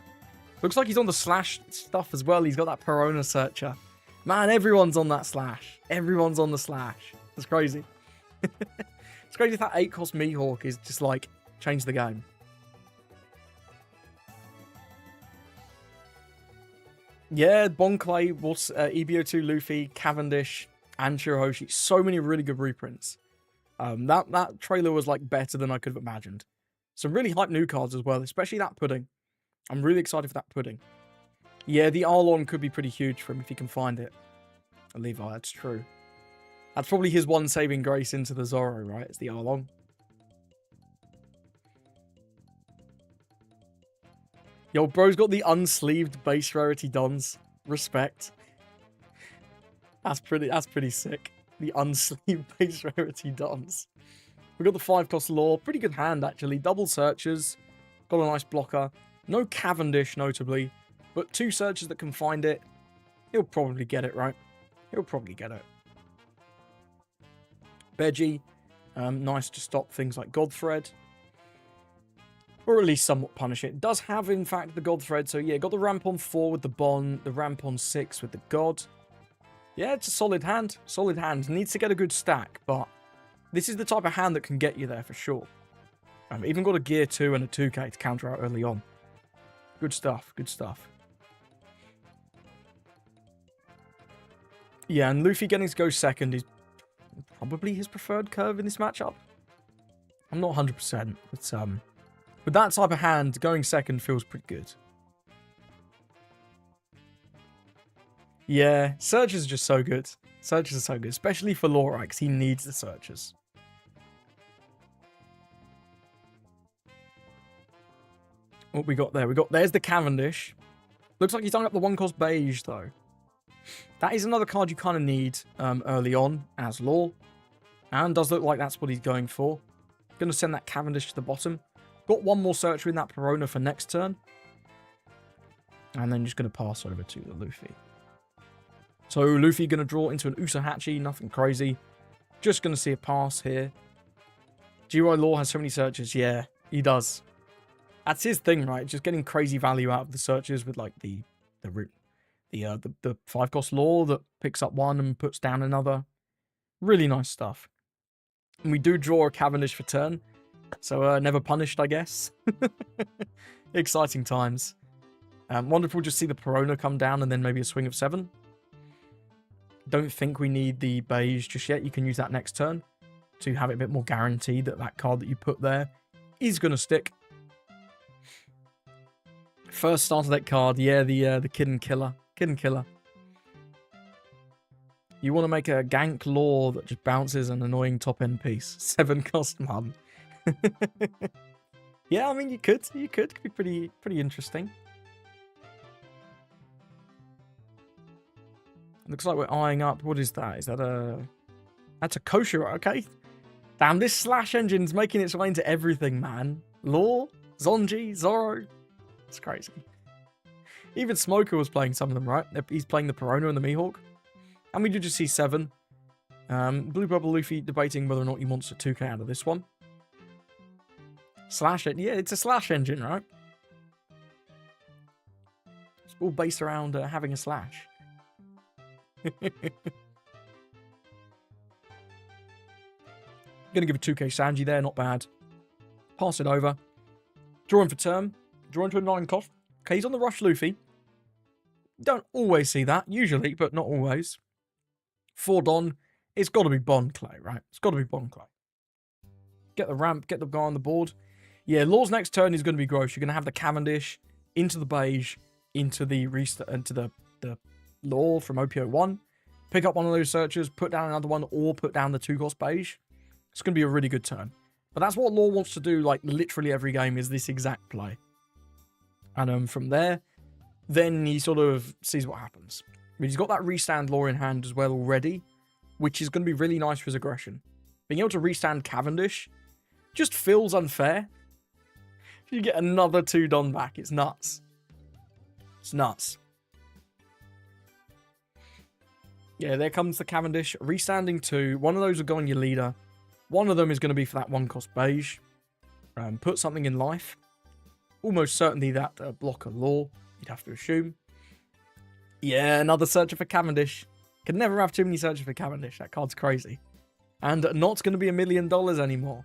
Looks like he's on the slash stuff as well. He's got that Perona searcher. Man, everyone's on that slash. Everyone's on the slash. That's crazy. It's crazy if that 8-cost Mihawk is just like, change the game. Yeah, Bonclay, EBO2 Luffy, Cavendish, and Shirahoshi. So many really good reprints. That trailer was like better than I could have imagined. Some really hype new cards as well, especially that pudding. I'm really excited for that pudding. Yeah, the Arlong could be pretty huge for him if he can find it. Levi, that's true. That's probably his one saving grace into the Zoro, right? It's the Arlong. Yo, bro's got the unsleeved base rarity dons. Respect. That's pretty sick. The unsleeved base rarity dons. We got the 5-cost Law. Pretty good hand, actually. Double searchers. Got a nice blocker. No Cavendish, notably. But 2 searchers that can find it. He'll probably get it, right? He'll probably get it. Veggie. Nice to stop things like Godthread. Or at least somewhat punish it. Does have, in fact, the Godthread. So, yeah, got the ramp on 4 with the Bon. The ramp on 6 with the God. Yeah, it's a solid hand. Solid hand. Needs to get a good stack, but This is the type of hand that can get you there for sure. Even got a gear 2 and a 2k to counter out early on. Good stuff, good stuff. Yeah, and Luffy getting to go second is probably his preferred curve in this matchup. I'm not 100%, but with that type of hand, going second feels pretty good. Yeah, searches are just so good. Searches are so good, especially for Law, right? Because he needs the searches. What we got there? There's the Cavendish. Looks like he's done up the 1-cost beige, though. That is another card you kind of need early on as Law. And does look like that's what he's going for. Going to send that Cavendish to the bottom. Got one more searcher in that Perona for next turn. And then just going to pass over to the Luffy. So Luffy going to draw into an Usahachi, nothing crazy. Just going to see a pass here. GY Law has so many searches. Yeah, he does. That's his thing, right? Just getting crazy value out of the searches with like the 5-cost Law that picks up one and puts down another. Really nice stuff. And we do draw a Cavendish for turn. So never punished, I guess. Exciting times. Wonderful just see the Perona come down and then maybe a swing of 7. Don't think we need the beige just yet. You can use that next turn to have it a bit more guaranteed that that card that you put there is going to stick. First starter deck card. Yeah, the Kid and Killer. Kid and Killer. You want to make a gank Law that just bounces an annoying top-end piece. 7-cost mum. Yeah, I mean, you could. It could be pretty interesting. Looks like we're eyeing up. What is that? Is that a... That's a kosher, okay. Damn, this slash engine's making its way into everything, man. Law, Sanji, Zoro. It's crazy. Even Smoker was playing some of them, right? He's playing the Perona and the Mihawk. And we did just see 7. Blue Purple Luffy debating whether or not he wants a 2k out of this one. Slash it. Yeah, it's a slash engine, right? It's all based around having a slash. Gonna give a 2k Sanji there, not bad. Pass it over. Drawing for turn. Draw into a 9-cost. Okay, he's on the rush Luffy. Don't always see that, usually, but not always. 4 Don. It's got to be Bond Clay, right? It's got to be Bond Clay. Get the ramp, get the guy on the board. Yeah, Law's next turn is going to be gross. You're going to have the Cavendish into the beige, into the Law from OPO1. Pick up one of those searchers, put down another one, or put down the 2-cost beige. It's going to be a really good turn. But that's what Law wants to do, like, literally every game is this exact play. And from there, then he sort of sees what happens. But he's got that restand Law in hand as well already, which is going to be really nice for his aggression. Being able to restand Cavendish just feels unfair. If you get another 2 Don back, it's nuts. It's nuts. Yeah, there comes the Cavendish. Restanding 2. One of those will go on your leader. One of them is going to be for that 1-cost beige. Put something in life. Almost certainly that blocker Law, you'd have to assume. Yeah, another searcher for Cavendish. Can never have too many searches for Cavendish. That card's crazy. And not going to be $1 million anymore.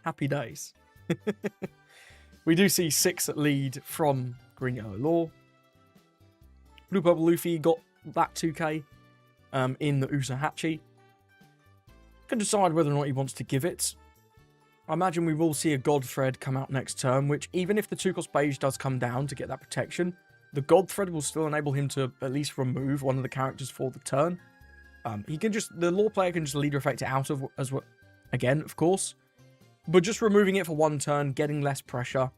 Happy days. We do see 6 at lead from Green Yellow Law. Blue Purple Luffy got that 2k in the Usahachi. Can decide whether or not he wants to give it. I imagine we will see a God Thread come out next turn, which even if the 2-cost beige does come down to get that protection, the God Thread will still enable him to at least remove one of the characters for the turn. The Law player can just leader effect it out of as well, again, of course. But just removing it for 1 turn, getting less pressure,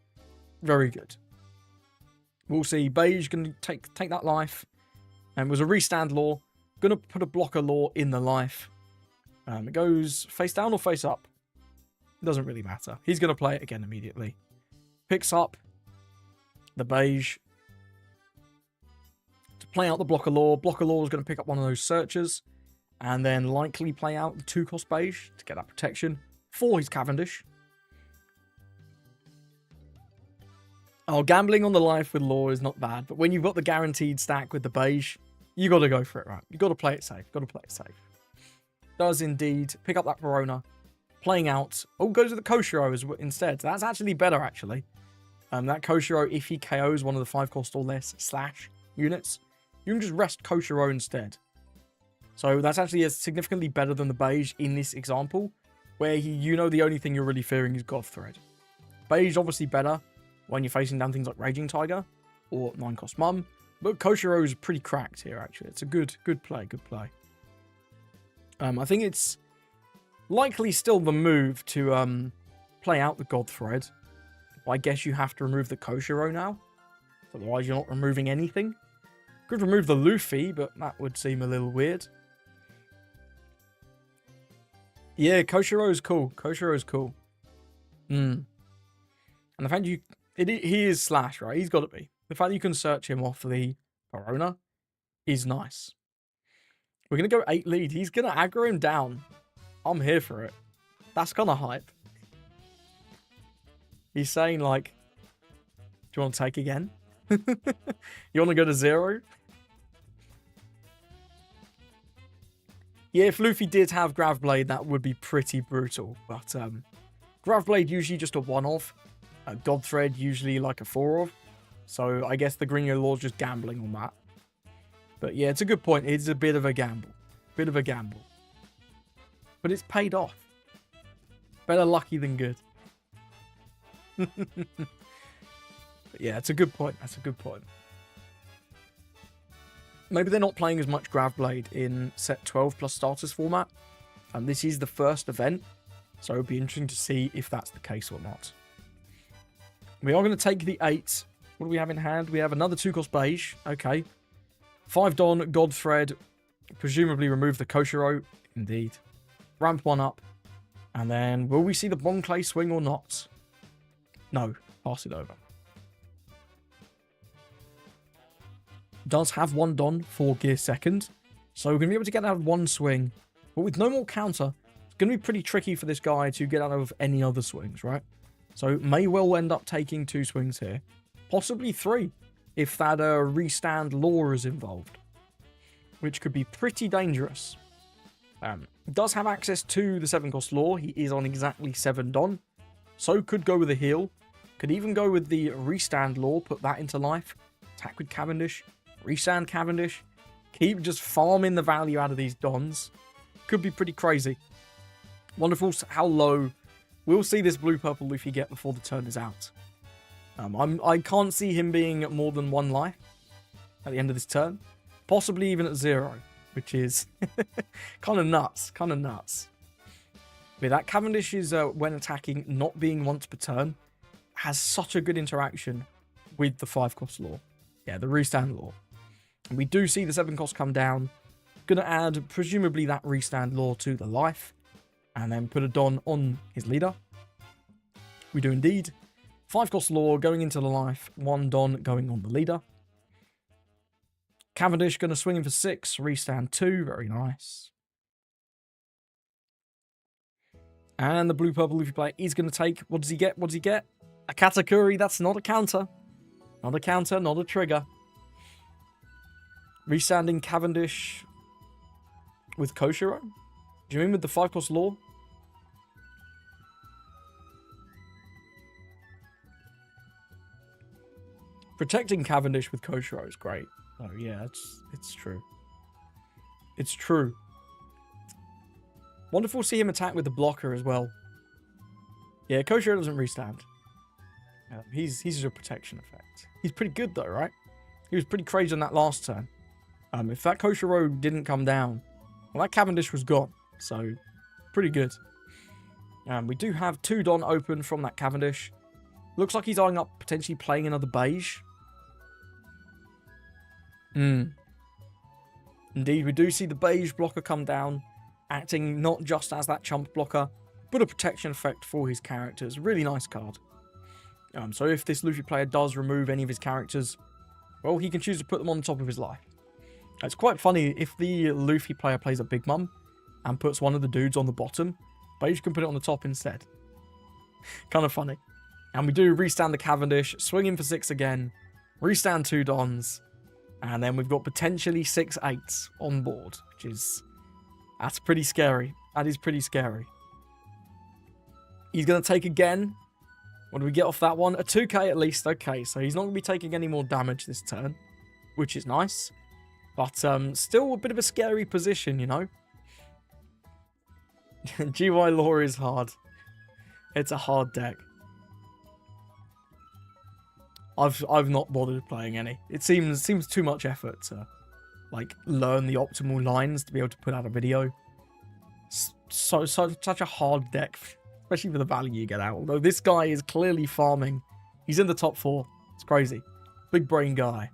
very good. We'll see. Beige going to take that life. And it was a restand Law. Going to put a blocker Law in the life. It goes face down or face up. Doesn't really matter. He's going to play it again immediately. Picks up the beige to play out the blocker Law. Blocker Law is going to pick up one of those searchers and then likely play out the 2-cost beige to get that protection for his Cavendish. Oh, gambling on the life with Law is not bad, but when you've got the guaranteed stack with the beige, you got to go for it, right? You got to play it safe. Got to play it safe. Does indeed pick up that Perona. playing out. Oh, goes with the Koshiro instead. That's actually better, actually. That Koshiro, if he KOs one of the 5 cost or less / units, you can just rest Koshiro instead. So that's actually significantly better than the beige in this example, where the only thing you're really fearing is God Thread. Beige obviously better when you're facing down things like Raging Tiger or 9 cost Mum, but Koshiro is pretty cracked here, actually. It's a good play. I think it's likely still the move to play out the God Thread. I guess you have to remove the Koshiro now. Otherwise, you're not removing anything. Could remove the Luffy, but that would seem a little weird. Yeah, Koshiro's cool. And the fact he is Slash, right? He's got to be. The fact that you can search him off the Verona is nice. We're going to go 8 lead. He's going to aggro him down. I'm here for it. That's kind of hype. He's saying, like, do you want to take again? You want to go to 0? Yeah, if Luffy did have Gravblade, that would be pretty brutal. But Gravblade usually just a 1-off. God Thread usually like a 4-off. So I guess the Green Yellow Law's just gambling on that. But yeah, it's a good point. It's a bit of a gamble. But it's paid off. Better lucky than good. But yeah, it's a good point. Maybe they're not playing as much Gravblade in set 12 plus starters format. And this is the first event. So it'll be interesting to see if that's the case or not. We are going to take the 8. What do we have in hand? We have another 2-cost beige. Okay. 5 Don, God Thread. Presumably remove the Koshiro. Indeed. Ramp 1 up. And then will we see the Bon Clay swing or not? No. Pass it over. Does have 1 Don for gear 2nd. So we're going to be able to get out of 1 swing. But with no more counter, it's going to be pretty tricky for this guy to get out of any other swings, right? So may well end up taking 2 swings here. Possibly 3, if that restand law is involved. Which could be pretty dangerous. Does have access to the 7-cost law. He is on exactly 7 Don. So could go with a heal. Could even go with the restand law, put that into life. Attack with Cavendish. Restand Cavendish. Keep just farming the value out of these Dons. Could be pretty crazy. Wonderful how low we'll see this blue-purple Luffy get before the turn is out. I can't see him being more than 1 life at the end of this turn. Possibly even at 0, which is kind of nuts. But that Cavendish is, when attacking, not being once per turn, has such a good interaction with the 5-cost law. Yeah, the restand law. And we do see the 7-cost come down. Gonna add, presumably, that restand law to the life. And then put a Don on his leader. We do indeed. 5-cost law going into the life. 1 Don going on the leader. Cavendish going to swing in for 6. Restand 2. Very nice. And the blue-purple Luffy player is going to take... What does he get? A Katakuri. That's not a counter. Not a counter. Not a trigger. Restanding Cavendish with Koshiro. Do you mean with the 5-cost law? Protecting Cavendish with Koshiro is great. Oh yeah, it's true. It's true. Wonderful to see him attack with the blocker as well. Yeah, Koshiro doesn't restand. He's just a protection effect. He's pretty good though, right? He was pretty crazy on that last turn. If that Koshiro didn't come down, well, that Cavendish was gone. So, pretty good. We do have 2 Don open from that Cavendish. Looks like he's eyeing up potentially playing another beige. Indeed, we do see the beige blocker come down, acting not just as that chump blocker, but a protection effect for his characters. Really nice card. So if this Luffy player does remove any of his characters, well, he can choose to put them on top of his life. It's quite funny, if the Luffy player plays a Big Mum and puts one of the dudes on the bottom, beige can put it on the top instead. Kind of funny. And we do restand the Cavendish, swing in for 6 again, restand 2 Dons, and then we've got potentially 6 8s on board, which is... That's pretty scary. That is pretty scary. He's going to take again. What do we get off that one? A 2k at least. Okay, so he's not going to be taking any more damage this turn, which is nice. But still a bit of a scary position, you know? GY lore is hard. It's a hard deck. I've not bothered playing any. It seems too much effort to like learn the optimal lines to be able to put out a video. Such a hard deck, especially for the value you get out. Although this guy is clearly farming. He's in the top 4. It's crazy. Big brain guy.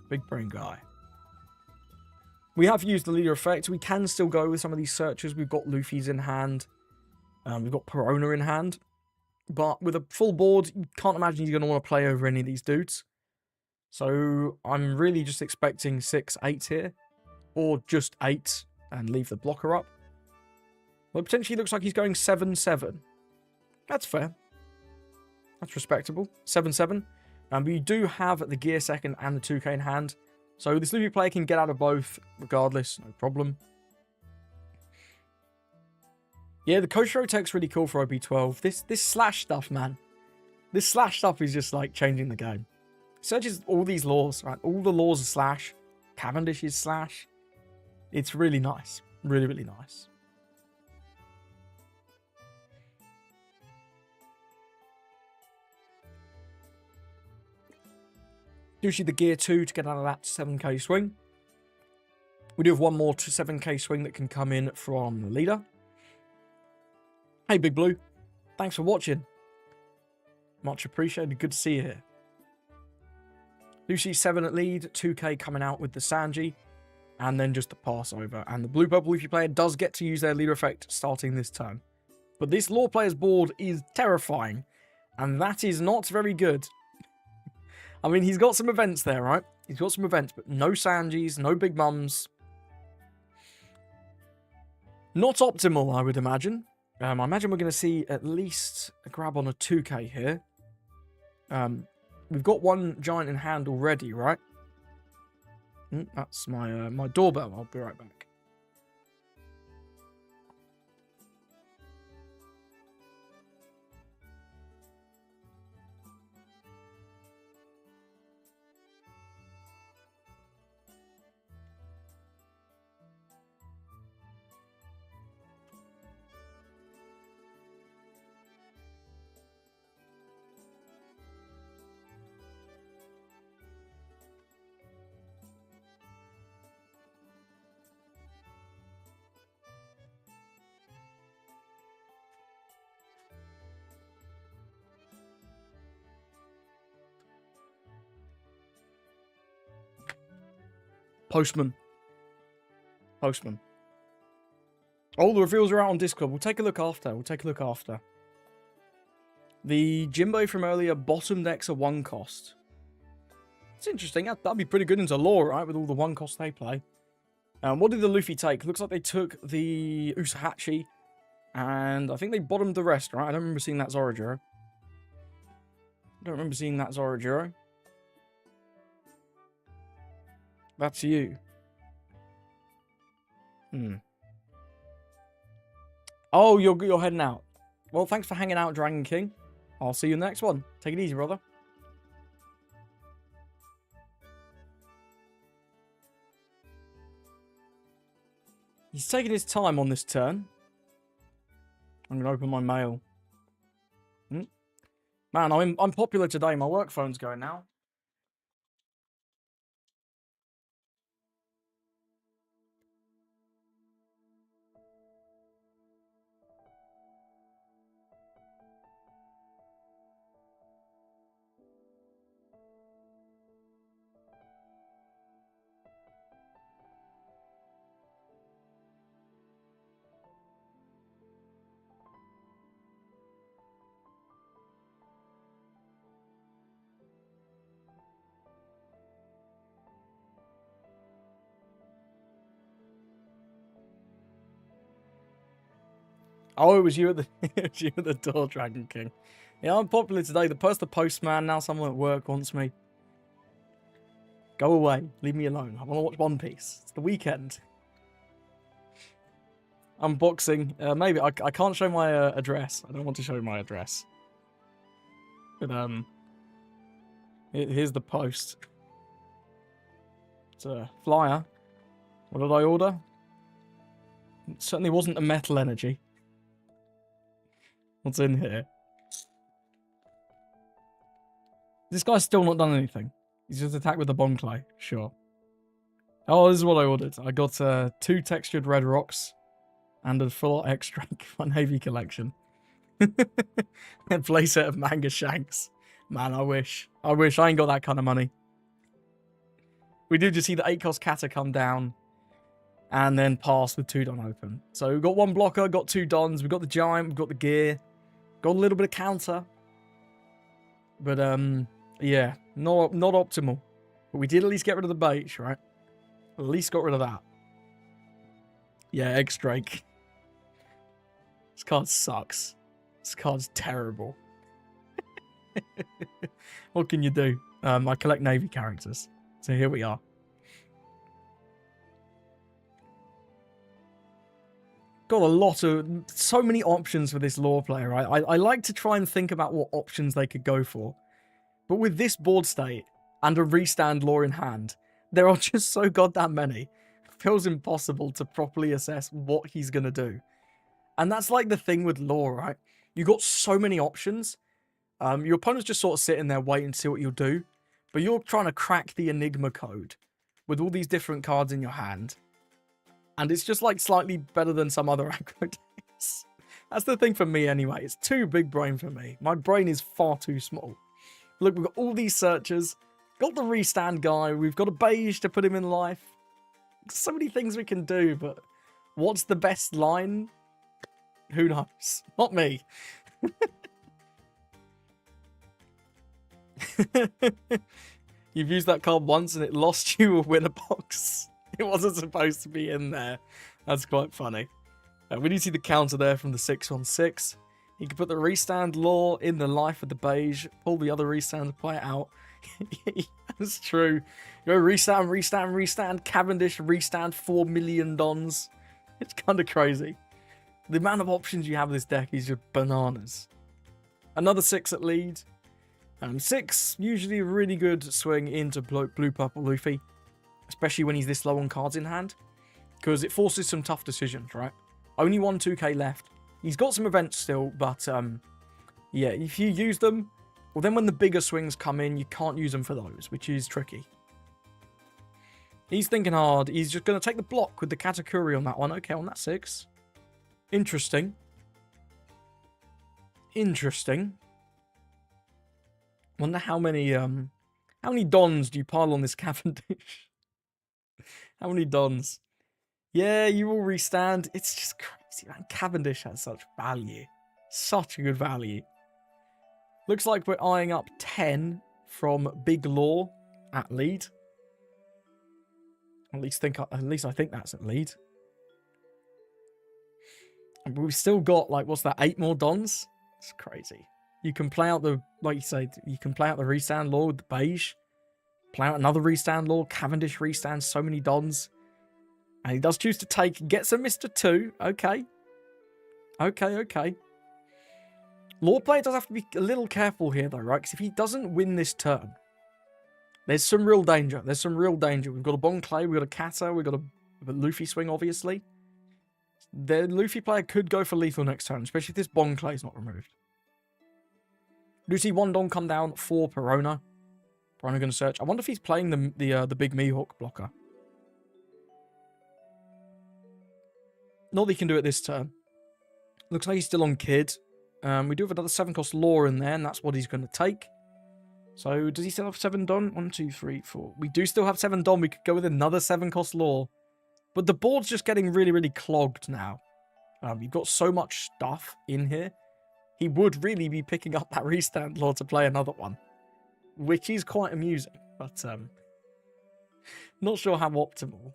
Big brain guy. We have used the leader effect. We can still go with some of these searches. We've got Luffy's in hand. We've got Perona in hand. But with a full board, you can't imagine he's going to want to play over any of these dudes. So I'm really just expecting 6, 8 here. Or just 8 and leave the blocker up. Well, it potentially looks like he's going 7, 7. That's fair. That's respectable. 7, 7. But you do have the gear second and the 2k in hand. So this Luffy player can get out of both regardless. No problem. Yeah, the Koshiro tech's really cool for OP12. This slash stuff, man. This slash stuff is just like changing the game. Searches all these laws, right? All the laws are slash. Cavendish is slash. It's really nice. Really, really nice. Usually the gear 2 to get out of that 7k swing. We do have one more 7k swing that can come in from the leader. Hey, Big Blue. Thanks for watching. Much appreciated. Good to see you here. Lucy 7 at lead. 2k coming out with the Sanji. And then just the pass over. And the blue-purple Luffy player does get to use their leader effect starting this turn. But this law player's board is terrifying. And that is not very good. I mean, he's got some events there, right? He's got some events, but no Sanjis, no Big Mums. Not optimal, I would imagine. I imagine we're going to see at least a grab on a 2k here. We've got one giant in hand already, right? That's my doorbell. I'll be right back. Postman. Postman. Oh, the reveals are out on Discord. We'll take a look after. We'll take a look after. The Jimbo from earlier, bottom decks are 1 cost. It's interesting. That'd be pretty good into lore, right? With all the 1 cost they play. What did the Luffy take? Looks like they took the Usahachi. And I think they bottomed the rest, right? I don't remember seeing that Zorojuro. That's you. Oh, you're heading out. Well, thanks for hanging out, Dragon King. I'll see you in the next one. Take it easy, brother. He's taking his time on this turn. I'm going to open my mail. Man, I'm popular today. My work phone's going now. Oh, it was you at the door, Dragon King. Yeah, I'm popular today. The postman, now someone at work wants me. Go away. Leave me alone. I want to watch One Piece. It's the weekend. unboxing. Maybe I can't show my address. I don't want to show my address. But here's the post. It's a flyer. What did I order? It certainly wasn't a metal energy. What's in here? This guy's still not done anything. He's just attacked with a bomb clay. Sure. Oh, this is what I ordered. I got 2 textured red rocks and a full extract for my Navy collection. A playset of manga Shanks. Man, I wish. I ain't got that kind of money. We do just see the 8-cost kata come down and then pass with 2 don open. So we've got 1 blocker, got 2 dons, we've got the giant, we've got the gear, got a little bit of counter. But yeah, not optimal. But we did at least get rid of the beige, right? At least got rid of that. Yeah, Egg Strike. This card sucks. This card's terrible. What can you do? I collect Navy characters. So here we are. Got a lot of... so many options for this lore player, right? I like to try and think about what options they could go for. But with this board state and a restand lore in hand, there are just so goddamn many. It feels impossible to properly assess what he's going to do. And that's like the thing with lore, right? You got so many options. Your opponent's just sort of sitting there waiting to see what you'll do. But you're trying to crack the Enigma code with all these different cards in your hand. And it's just like slightly better than some other aggro decks. That's the thing for me anyway. It's too big brain for me. My brain is far too small. Look, we've got all these searchers. Got the restand guy. We've got a beige to put him in life. So many things we can do, but what's the best line? Who knows? Not me. You've used that card once and it lost you a winner box. It wasn't supposed to be in there. That's quite funny. We do see the counter there from the 616. You can put the restand lore in the life of the beige, pull the other restand to play it out. That's true. You go restand, restand, restand, Cavendish, restand, 4 million dons. It's kind of crazy. The amount of options you have with this deck is just bananas. Another 6 at lead. 6, usually a really good swing into blue-purple Luffy. Especially when he's this low on cards in hand. Because it forces some tough decisions, right? Only 1 2k left. He's got some events still, but yeah, if you use them, well then when the bigger swings come in, you can't use them for those, which is tricky. He's thinking hard. He's just going to take the block with the Katakuri on that one. Okay, on that 6. Interesting. Interesting. Wonder how many dons do you pile on this Cavendish? How many dons? Yeah, you will restand. It's just crazy, man. Cavendish has such value. Such a good value. Looks like we're eyeing up 10 from Big Law at lead. At least I think that's at lead. But we've still got, like, what's that, 8 more dons? It's crazy. You can play out the, like you say, you can play out the restand law with the beige. Play out another restand law. Cavendish restand, so many dons. And he does choose to take, gets a Mr. 2. Okay. Okay. Law player does have to be a little careful here, though, right? Because if he doesn't win this turn, there's some real danger. We've got a Bon Clay, we've got a Kata, we've got a Luffy swing, obviously. The Luffy player could go for lethal next turn, especially if this Bon Clay is not removed. Do you see 1 Don come down for Perona? Perona going to search. I wonder if he's playing the big Mihawk blocker. Not that he can do it this turn. Looks like he's still on Kid. We do have another 7-cost Law in there, and that's what he's going to take. So, does he still have 7 Don? 1, 2, 3, 4. We do still have 7 Don. We could go with another 7-cost Law. But the board's just getting really, really clogged now. You've got so much stuff in here. He would really be picking up that restand Law to play another one. Which is quite amusing. But, not sure how optimal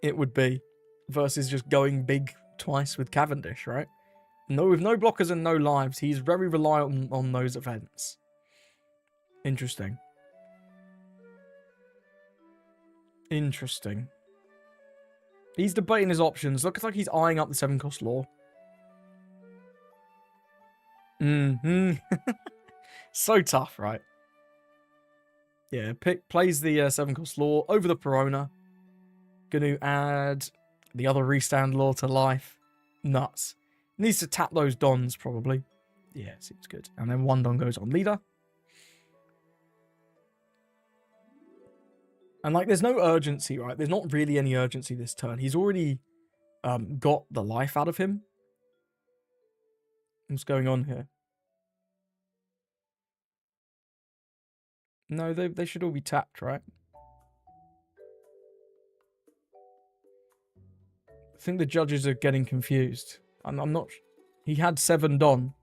it would be. Versus just going big twice with Cavendish, right? No, with no blockers and no lives, he's very reliant on those events. Interesting. He's debating his options. Looks like he's eyeing up the 7-cost law. So tough, right? Yeah, plays the 7-cost law over the Perona. Gonna add the other restand law to life. Nuts. Needs to tap those dons, probably. Yeah, seems good. And then 1 don goes on leader. And, like, there's no urgency, right? There's not really any urgency this turn. He's already got the life out of him. What's going on here? No, they should all be tapped, right? I think the judges are getting confused. I'm not... He had 7 don.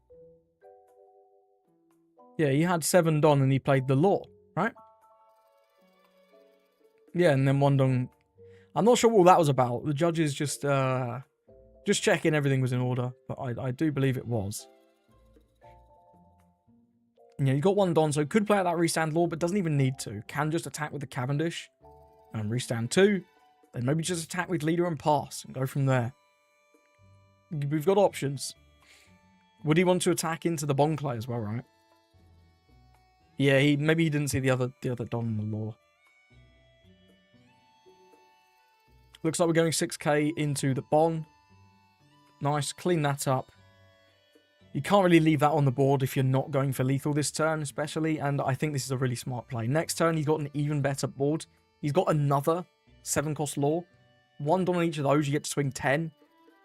Yeah, he had 7 don and he played the law, right? Yeah, and then 1 don... I'm not sure what that was about. The judges just checking everything was in order. But I do believe it was. Yeah, you got 1 don, so could play out that restand law, but doesn't even need to. Can just attack with the Cavendish. And restand 2. Then maybe just attack with leader and pass. And go from there. We've got options. Would he want to attack into the Bonclay as well, right? Yeah, maybe he didn't see the other don in the law. Looks like we're going 6k into the Bon. Nice, clean that up. You can't really leave that on the board if you're not going for lethal this turn, especially. And I think this is a really smart play. Next turn, he's got an even better board. He's got another 7-cost law. 1 don on each of those, you get to swing 10.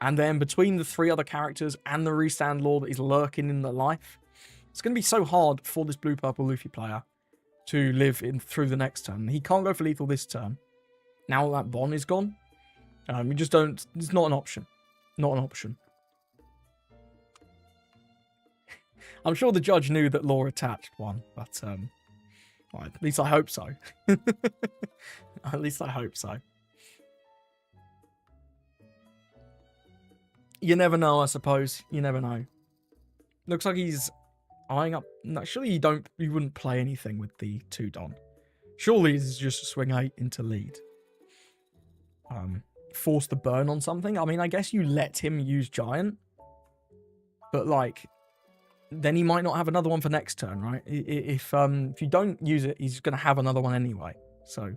And then between the 3 other characters and the restand law that is lurking in the life, it's going to be so hard for this blue-purple Luffy player to live through the next turn. He can't go for lethal this turn. Now that Bon is gone, you just don't... It's not an option. Not an option. I'm sure the judge knew that law attached 1, but well, at least I hope so. At least I hope so. You never know, I suppose. You never know. Looks like he's eyeing up... No, surely you wouldn't play anything with the 2 don. Surely this is just a swing 8 into lead. Force the burn on something. I mean, I guess you let him use Giant. But, like... Then he might not have another one for next turn, right? If you don't use it, he's going to have another one anyway. So,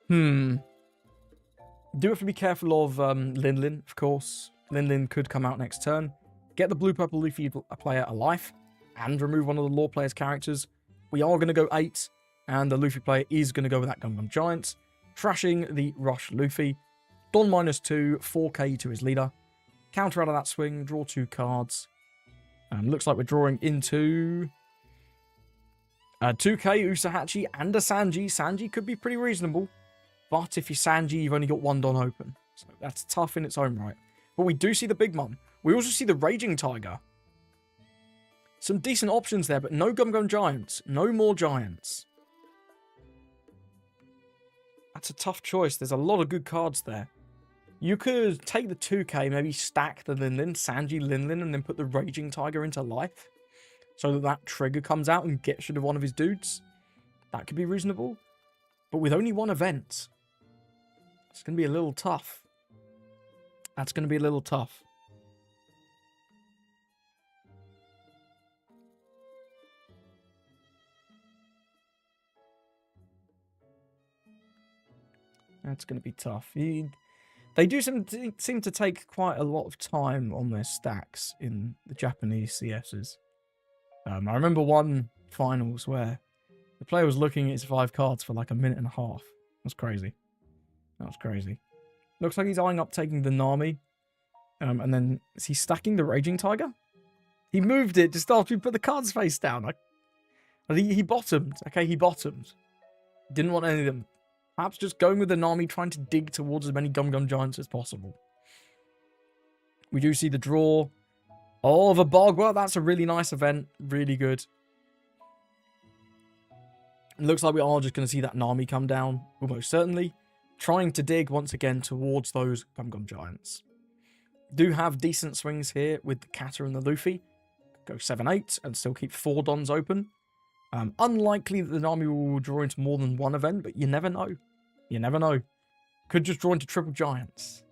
do have to be careful of Lin, of course. Lin could come out next turn. Get the blue-purple Luffy player a life. And remove one of the law player's characters. We are going to go 8. And the Luffy player is going to go with that Gum Giant. Trashing the Rush Luffy. Don -2, 4k to his leader. Counter out of that swing, draw 2 cards. Looks like we're drawing into 2k Usahachi and a Sanji. Sanji could be pretty reasonable. But if you're Sanji, you've only got 1 don open. So that's tough in its own right. But we do see the Big Mom. We also see the Raging Tiger. Some decent options there, but no Gum Giants. No more Giants. That's a tough choice. There's a lot of good cards there. You could take the 2k, maybe stack the Lin, Sanji Lin, and then put the Raging Tiger into life. So that trigger comes out and gets rid of one of his dudes. That could be reasonable. But with only 1 event, it's going to be a little tough. That's going to be a little tough. That's going to be tough. They do seem to take quite a lot of time on their stacks in the Japanese CSs. I remember one finals where the player was looking at his 5 cards for like a minute and a half. That's crazy. That was crazy. Looks like he's eyeing up taking the Nami. And then, is he stacking the Raging Tiger? He moved it just after he put the cards face down. He bottomed. Okay, he bottomed. Didn't want any of them. Perhaps just going with the Nami, trying to dig towards as many Gum Giants as possible. We do see the draw of a Bog. Well, that's a really nice event. Really good. It looks like we are just going to see that Nami come down, almost certainly. Trying to dig once again towards those Gum Giants. Do have decent swings here with the Kata and the Luffy. Go 7-8 and still keep 4 dons open. Unlikely that the Nami will draw into more than 1 event, but you never know. You never know. Could just draw into triple giants.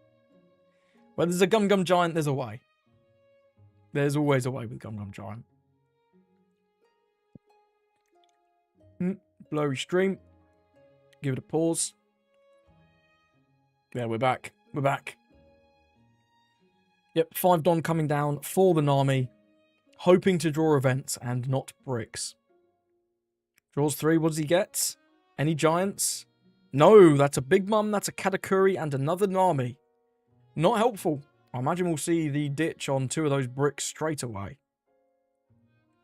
Where there's a Gum Gum Giant, there's a way. There's always a way with Gum Gum Giant. Blurry stream. Give it a pause. Yeah, we're back. We're back. Yep, 5 Don coming down for the Nami. Hoping to draw events and not bricks. Draws 3. What does he get? Any giants? No, that's a Big Mum, that's a Katakuri, and another Nami. Not helpful. I imagine we'll see the ditch on 2 of those bricks straight away.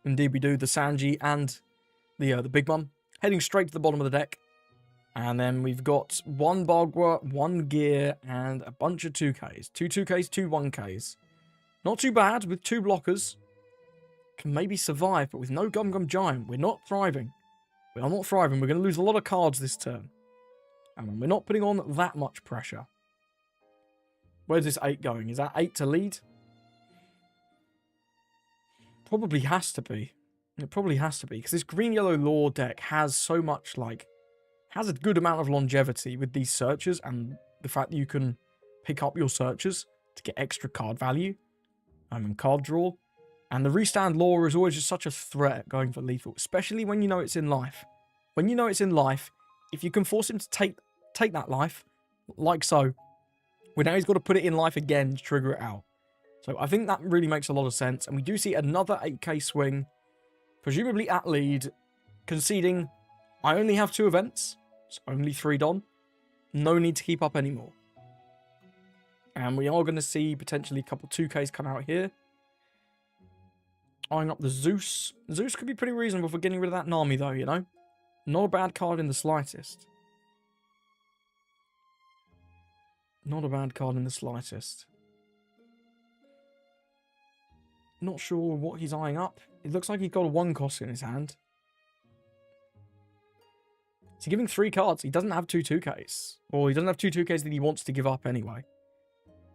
Indeed we do. The Sanji and the Big Mum heading straight to the bottom of the deck. And then we've got 1 Bagua, 1 Gear, and a bunch of 2Ks. 2 2Ks, 2 1Ks. Not too bad with 2 blockers. Can maybe survive, but with no Gum Gum Giant, we're not thriving. We are not thriving. We're going to lose a lot of cards this turn. And we're not putting on that much pressure. Where's this 8 going? Is that 8 to lead? Probably has to be. It probably has to be. Because this green-yellow lore deck has so much, like... has a good amount of longevity with these searches. And the fact that you can pick up your searches to get extra card value. And card draw. And the restand lore is always just such a threat going for lethal. Especially when you know it's in life. When you know it's in life, if you can force him to take that life, like so, well, now he's got to put it in life again to trigger it out. So I think that really makes a lot of sense. And we do see another 8k swing, presumably at lead, conceding, I only have 2 events, so only 3 Don. No need to keep up anymore. And we are going to see potentially a couple 2ks come out here. Eyeing up the Zeus. Zeus could be pretty reasonable for getting rid of that Nami though, you know? Not a bad card in the slightest. Not a bad card in the slightest. Not sure what he's eyeing up. It looks like he's got a 1 cost in his hand. Is he giving 3 cards? He doesn't have 2 2Ks. Or he doesn't have 2 2Ks that he wants to give up anyway.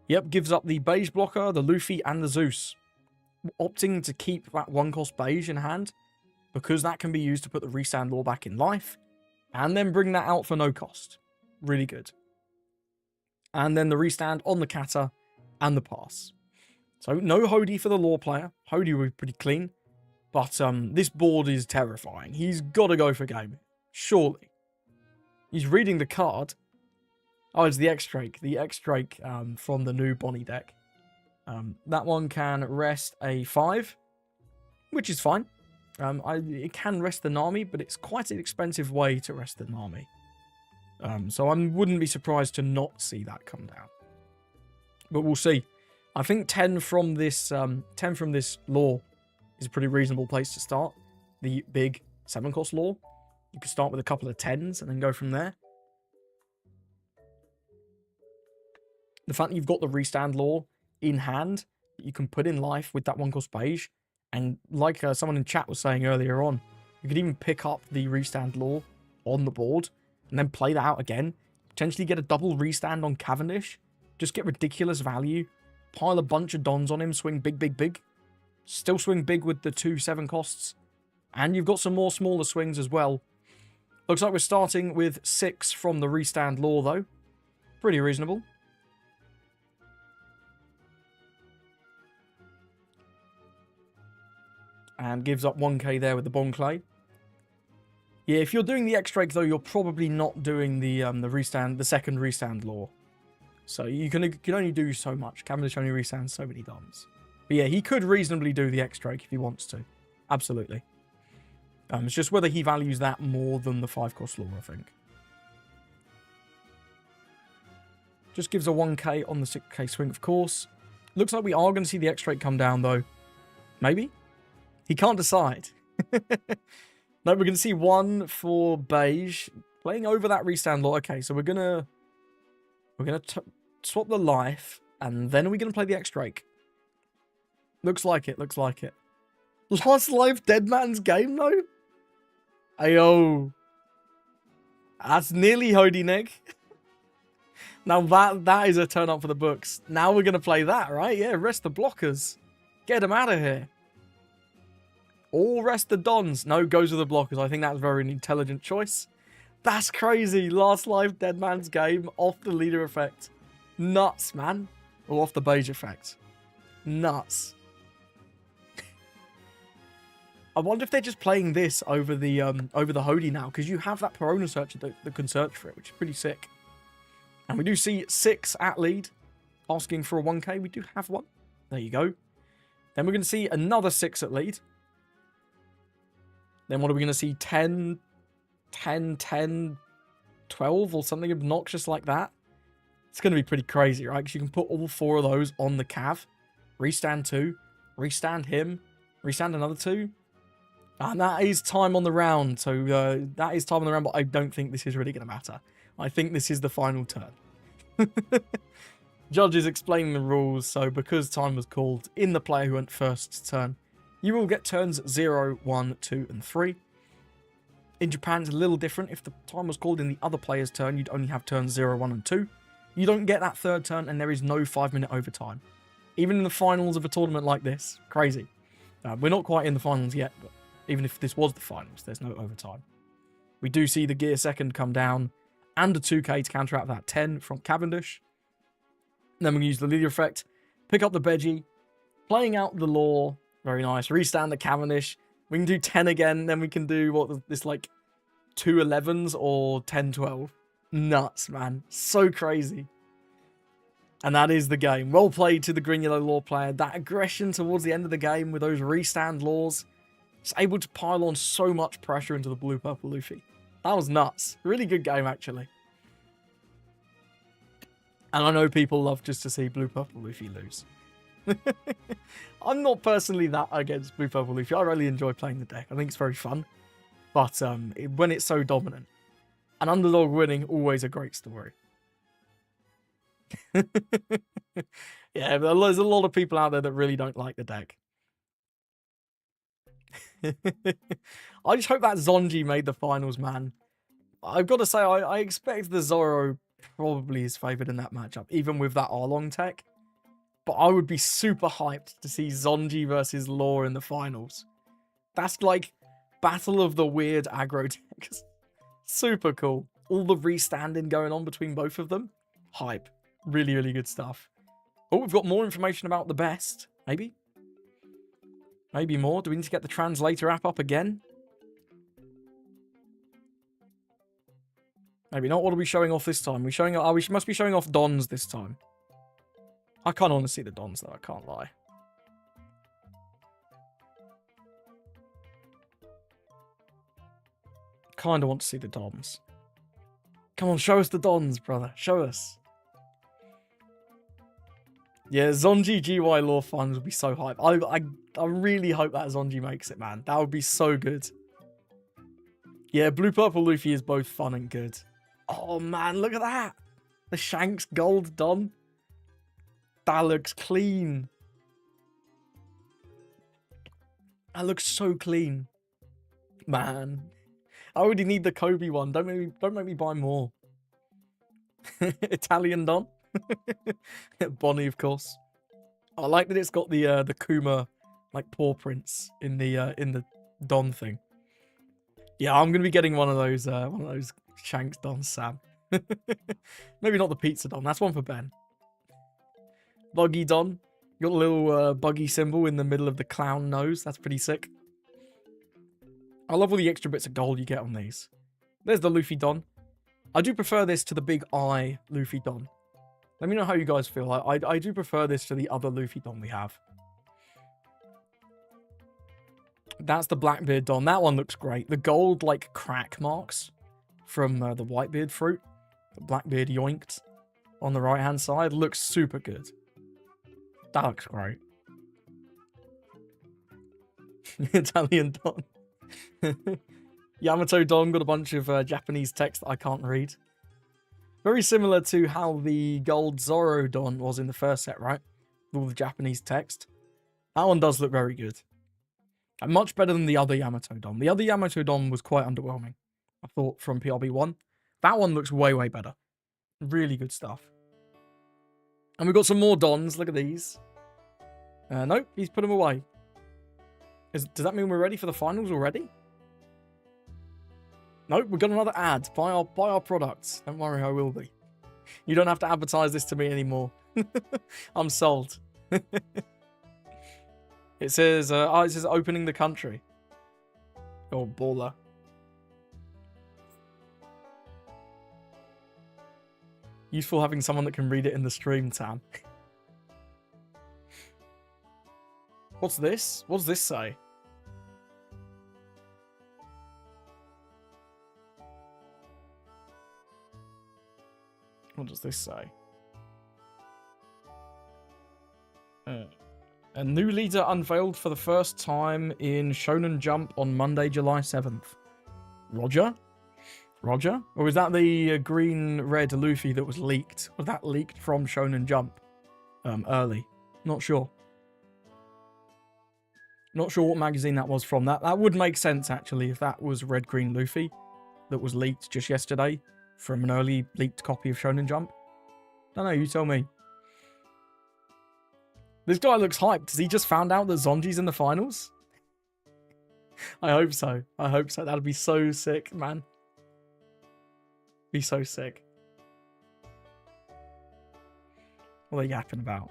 Yep, gives up the beige blocker, the Luffy, and the Zeus. Opting to keep that 1 cost beige in hand. Because that can be used to put the restand lore back in life. And then bring that out for no cost. Really good. And then the restand on the Kata and the pass. So no Hody for the lore player. Hody will be pretty clean. But this board is terrifying. He's got to go for game. Surely. He's reading the card. Oh, it's the X-Drake. The X-Drake from the new Bonnie deck. That one can rest a 5. Which is fine. It can rest the Nami, but it's quite an expensive way to rest the Nami. So I wouldn't be surprised to not see that come down. But we'll see. I think 10 from this lore is a pretty reasonable place to start. The big 7 cost lore. You could start with a couple of 10s and then go from there. The fact that you've got the restand lore in hand that you can put in life with that 1 cost beige. And like someone in chat was saying earlier on, you could even pick up the restand lore on the board and then play that out again. Potentially get a double restand on Cavendish. Just get ridiculous value. Pile a bunch of Dons on him. Swing big, big, big. Still swing big with the 2 7 costs. And you've got some more smaller swings as well. Looks like we're starting with 6 from the restand lore though. Pretty reasonable. And gives up 1k there with the Bon Clay. Yeah, if you're doing the X-Drake though, you're probably not doing the second restand lore. So you can only do so much. Cavendish only restands so many Dons. But yeah, he could reasonably do the X-Drake if he wants to. Absolutely. It's just whether he values that more than the 5 cost lore, I think. Just gives a 1k on the 6k swing, of course. Looks like we are going to see the X-Drake come down though. Maybe? He can't decide. No, we're going to see 1 for beige. Playing over that restand lore. Okay, so we're going to swap the life. And then we're going to play the X-Drake. Looks like it, looks like it. Last life dead man's game, though? Ayo. That's nearly Hody Nick. Now that is a turn up for the books. Now we're going to play that, right? Yeah, rest the blockers. Get them out of here. All rest the Dons. No, goes with the blockers. I think that's very an intelligent choice. That's crazy. Last life dead man's game off the leader effect. Nuts, man. Or off the beige effect. Nuts. I wonder if they're just playing this over the Hody now, because you have that Perona searcher that can search for it, which is pretty sick. And we do see 6 at lead asking for a 1k. We do have one. There you go. Then we're going to see another 6 at lead. Then what are we going to see? 10, 10, 10, 12 or something obnoxious like that. It's going to be pretty crazy, right? Because you can put all 4 of those on the Cav. Restand 2. Restand him. Restand another 2. And that is time on the round. So that is time on the round, but I don't think this is really going to matter. I think this is the final turn. Judges explaining the rules. So because time was called in the player who went first turn, you will get turns 0, 1, 2, and 3. In Japan, it's a little different. If the time was called in the other player's turn, you'd only have turns 0, 1, and 2. You don't get that third turn, and there is no 5-minute overtime. Even in the finals of a tournament like this. Crazy. We're not quite in the finals yet, but even if this was the finals, there's no overtime. We do see the gear second come down, and a 2k to counteract that 10 from Cavendish. And then we can use the leader effect, pick up the Beji, playing out the law. Very nice. Restand the Cavendish. We can do 10 again, then we can do, what, this like 2 11s or 10 12. Nuts, man. So crazy. And that is the game. Well played to the green yellow law player. That aggression towards the end of the game with those restand laws. It's able to pile on so much pressure into the blue purple Luffy. That was nuts. Really good game, actually. And I know people love just to see blue purple Luffy lose. I'm not personally that against blue purple Luffy. I really enjoy playing the deck. I think it's very fun. But when it's so dominant, an underdog winning, always a great story. Yeah, but there's a lot of people out there that really don't like the deck. I just hope that Sanji made the finals, man. I've got to say, I expect the Zoro probably is favoured in that matchup, even with that Arlong tech. But I would be super hyped to see Sanji versus Law in the finals. That's like Battle of the Weird aggro decks. Super cool. All the restanding going on between both of them. Hype. Really, really good stuff. Oh, we've got more information about the best. Maybe? Maybe more. Do we need to get the translator app up again? Maybe not. What are we showing off this time? We must be showing off Dons this time. I kind of want to see the Dons, though. I can't lie. Kind of want to see the Dons. Come on, show us the Dons, brother. Show us. Yeah, Sanji GY Law Funds would be so hype. I really hope that Sanji makes it, man. That would be so good. Yeah, Blue Purple Luffy is both fun and good. Oh, man, look at that. The Shanks Gold Don. That looks clean. That looks so clean. Man. I already need the Kobe one. Don't make me buy more. Italian Don. Bonnie, of course. I like that it's got the Kuma like paw prints in the Don thing. Yeah, I'm gonna be getting one of those Shanks Don Sam. Maybe not the pizza Don. That's one for Ben. Buggy Don. You got a little buggy symbol in the middle of the clown nose. That's pretty sick. I love all the extra bits of gold you get on these. There's the Luffy Don. I do prefer this to the big eye Luffy Don. Let me know how you guys feel. I do prefer this to the other Luffy Don we have. That's the Blackbeard Don. That one looks great. The gold, like, crack marks from the Whitebeard fruit. The Blackbeard yoinked on the right-hand side. Looks super good. That looks great. Italian Don. Yamato Don got a bunch of Japanese text that I can't read. Very similar to how the gold Zoro Don was in the first set, right? With all the Japanese text. That one does look very good. And much better than the other Yamato Don. The other Yamato Don was quite underwhelming, I thought, from PRB1. That one looks way, way better. Really good stuff. And we've got some more Dons. Look at these. Nope, he's put them away. Does that mean we're ready for the finals already? Nope, we've got another ad. Buy our products. Don't worry, I will be. You don't have to advertise this to me anymore. I'm sold. It says, it says opening the country. Oh, baller. Useful having someone that can read it in the stream, Tam. What's this? What does this say? What does this say? A new leader unveiled for the first time in Shonen Jump on Monday, July 7th. Roger? Roger? Or is that the green-red Luffy that was leaked? Was that leaked from Shonen Jump? Early. Not sure. Not sure what magazine that was from. That would make sense, actually, if that was red-green Luffy that was leaked just yesterday from an early leaked copy of Shonen Jump. Don't know, you tell me. This guy looks hyped. Has he just found out that Sanji's in the finals? I hope so. I hope so. That'd be so sick, man. Be so sick. What are they yapping about?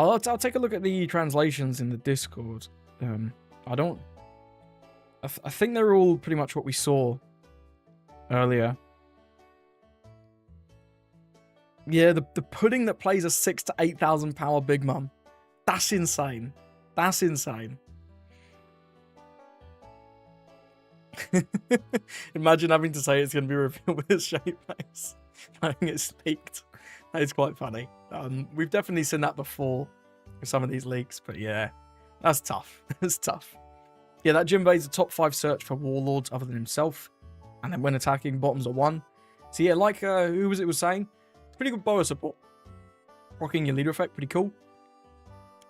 I'll take a look at the translations in the Discord. I think they're all pretty much what we saw earlier. Yeah, the pudding that plays a 6,000 to 8,000 power Big Mum. That's insane. That's insane. Imagine having to say it's going to be revealed with a shape face. I think it's leaked. That is quite funny. We've definitely seen that before with some of these leaks, but yeah, that's tough. That's tough. Yeah, that Jinbei's a top 5 search for warlords other than himself, and then when attacking, bottoms are 1. So yeah, like who was saying? Pretty good boa support. Rocking your leader effect, pretty cool.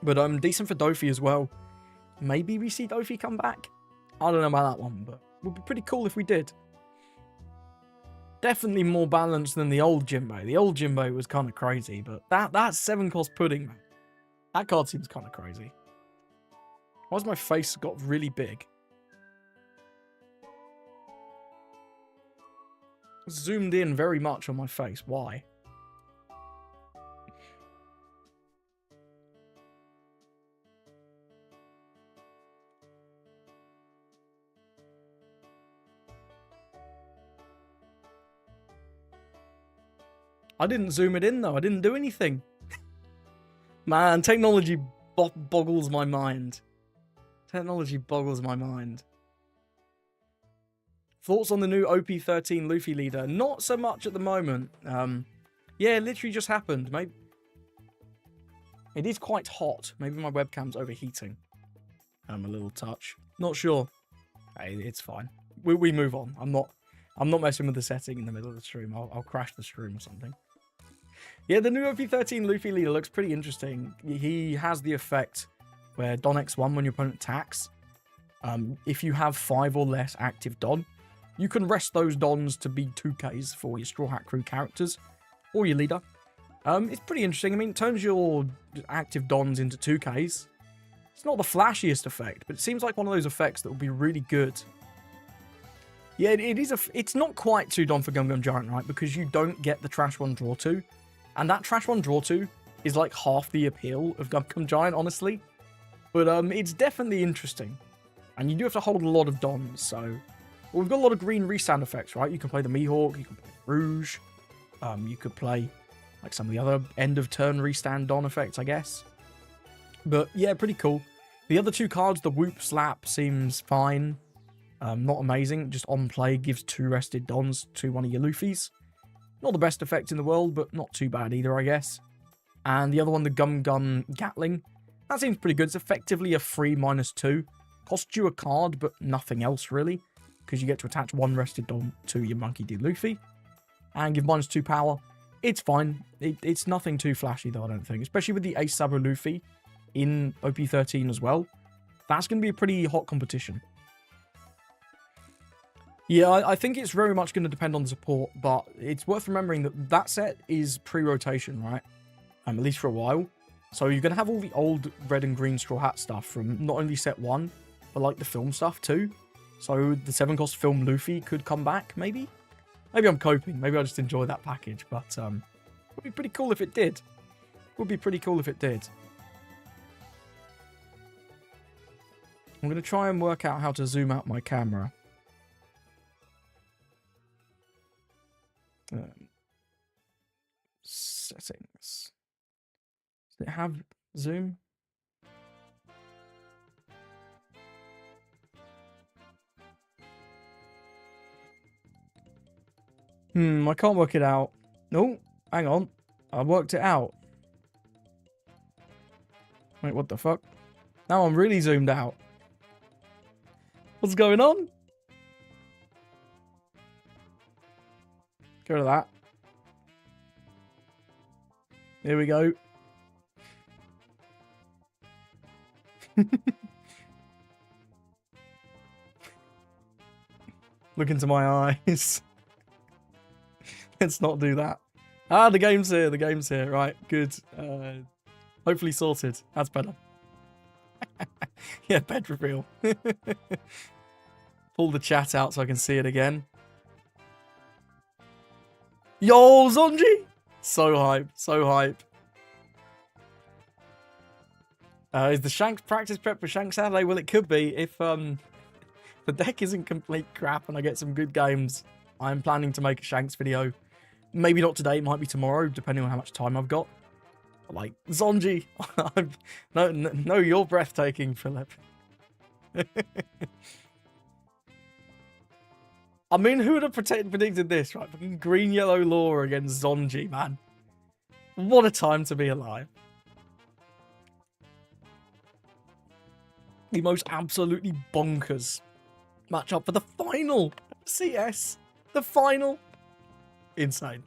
But decent for Dofi as well. Maybe we see Dofi come back? I don't know about that one, but it would be pretty cool if we did. Definitely more balanced than the old Jinbei. The old Jinbei was kind of crazy, but that 7-cost pudding, man. That card seems kind of crazy. Why's my face got really big? Zoomed in very much on my face. Why? I didn't zoom it in, though. I didn't do anything. Man, technology boggles my mind. Technology boggles my mind. Thoughts on the new OP13 Luffy leader? Not so much at the moment. Yeah, it literally just happened. Maybe it is quite hot. Maybe my webcam's overheating. A little touch. Not sure. Hey, it's fine. We move on. I'm not messing with the setting in the middle of the stream. I'll crash the stream or something. Yeah, the new OP13 Luffy leader looks pretty interesting. He has the effect where Don X1, when your opponent attacks, if you have 5 or less active Don, you can rest those Dons to be 2Ks for your Straw Hat Crew characters or your leader. It's pretty interesting. I mean, it turns your active Dons into 2Ks. It's not the flashiest effect, but it seems like one of those effects that would be really good. Yeah, it's not quite 2 Don for Gum Gum Giant, right? Because you don't get the Trash 1 Draw 2. And that Trash 1 Draw 2 is like half the appeal of Gum Gum Giant, honestly. But it's definitely interesting. And you do have to hold a lot of Dons, so... Well, we've got a lot of green restand effects, right? You can play the Mihawk, you can play Rouge. You could play like some of the other end-of-turn restand Don effects, I guess. But yeah, pretty cool. The other 2 cards, the Whoop Slap seems fine. Not amazing, just on play gives 2 rested Dons to one of your Luffys. Not the best effect in the world, but not too bad either, I guess. And the other one, the Gum Gum Gatling. That seems pretty good. It's effectively a free -2. Costs you a card, but nothing else really. Because you get to attach 1 rested Don to your Monkey D. Luffy. And give -2 power. It's fine. It's nothing too flashy though, I don't think. Especially with the Ace Sabo Luffy in OP13 as well. That's going to be a pretty hot competition. Yeah, I think it's very much going to depend on the support, but it's worth remembering that that set is pre-rotation, right? At least for a while. So you're going to have all the old red and green Straw Hat stuff from not only set 1, but like the film stuff too. So the 7-cost film Luffy could come back, maybe? Maybe I'm coping. Maybe I just enjoy that package. But it would be pretty cool if it did. Would be pretty cool if it did. I'm going to try and work out how to zoom out my camera. Settings. Does it have zoom? I can't work it out. No, hang on. I worked it out. Wait, what the fuck? Now I'm really zoomed out. What's going on? Go to that. Here we go. Look into my eyes. Let's not do that. Ah, the game's here. The game's here. Right, good. Hopefully sorted. That's better. Yeah, bed reveal. Pull the chat out so I can see it again. Yo, Sanji! So hype. So hype. Is the Shanks practice prep for Shanks Saturday? Well, it could be. If the deck isn't complete crap and I get some good games, I'm planning to make a Shanks video. Maybe not today, it might be tomorrow, depending on how much time I've got. Like, Sanji, no, you're breathtaking, Philip. I mean, who would have predicted this, right? Fucking green, yellow law against Sanji, man. What a time to be alive. The most absolutely bonkers matchup for the final CS. The final. Insane.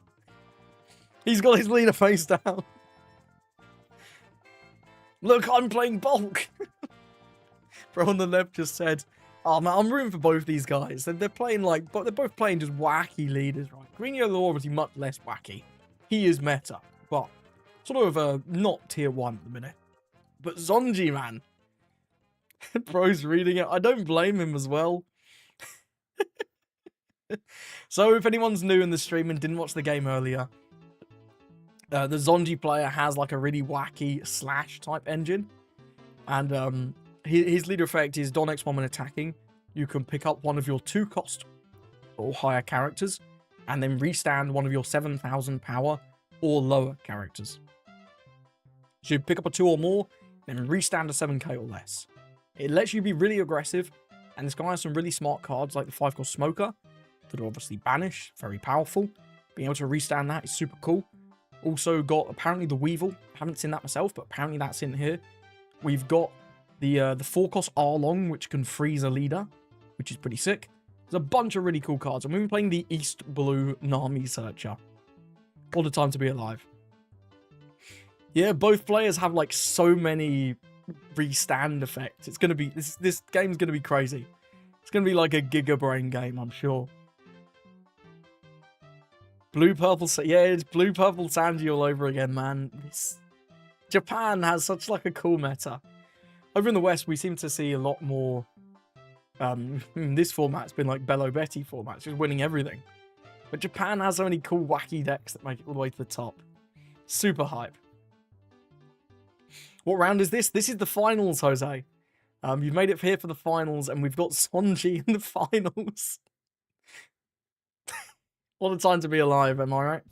He's got his leader face down. Look, I'm playing bulk. Bro on the left just said, oh man, I'm rooting for both these guys. They're playing like, but they're both playing just wacky leaders, right? Green Yellow obviously much less wacky. He is meta, but sort of not tier 1 at the minute. But Sanji, man. Bro's reading it. I don't blame him as well. So if anyone's new in the stream and didn't watch the game earlier, the Sanji player has like a really wacky slash type engine. And his leader effect is Don X1 when attacking. You can pick up one of your 2-cost or higher characters and then restand one of your 7,000 power or lower characters. So you pick up a 2 or more, then restand a 7k or less. It lets you be really aggressive, and this guy has some really smart cards like the 5-cost Smoker that are obviously banish, very powerful. Being able to restand that is super cool. Also got apparently the Weevil. Haven't seen that myself, but apparently that's in here. We've got the 4-cost Arlong, which can freeze a leader, which is pretty sick. There's a bunch of really cool cards. I'm even playing the East Blue Nami Searcher. What a time to be alive. Yeah, both players have like so many restand effects. It's gonna be this game's gonna be crazy. It's gonna be like a Giga Brain game, I'm sure. Blue purple, yeah, it's blue purple Sanji all over again, man. Japan has such like a cool meta. Over in the West, we seem to see a lot more. This format's been like Bello Betty format, just winning everything. But Japan has so many cool wacky decks that make it all the way to the top. Super hype. What round is this? This is the finals, Jose. You've made it here for the finals, and we've got Sanji in the finals. What a time to be alive, am I right?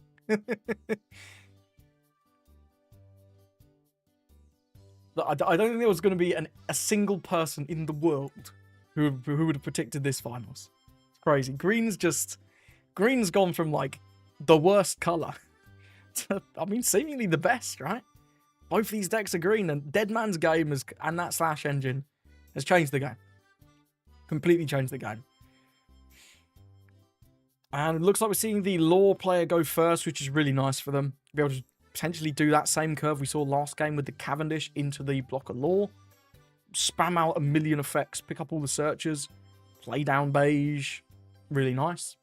I don't think there was going to be a single person in the world who would have predicted this finals. It's crazy. Green's gone from like the worst color to, I mean, seemingly the best, right? Both these decks are green, and Dead Man's Game and that slash engine has changed the game. Completely changed the game. And it looks like we're seeing the Law player go first, which is really nice for them. Be able to potentially do that same curve we saw last game with the Cavendish into the block of Law. Spam out a million effects, pick up all the searches, play down beige. Really nice.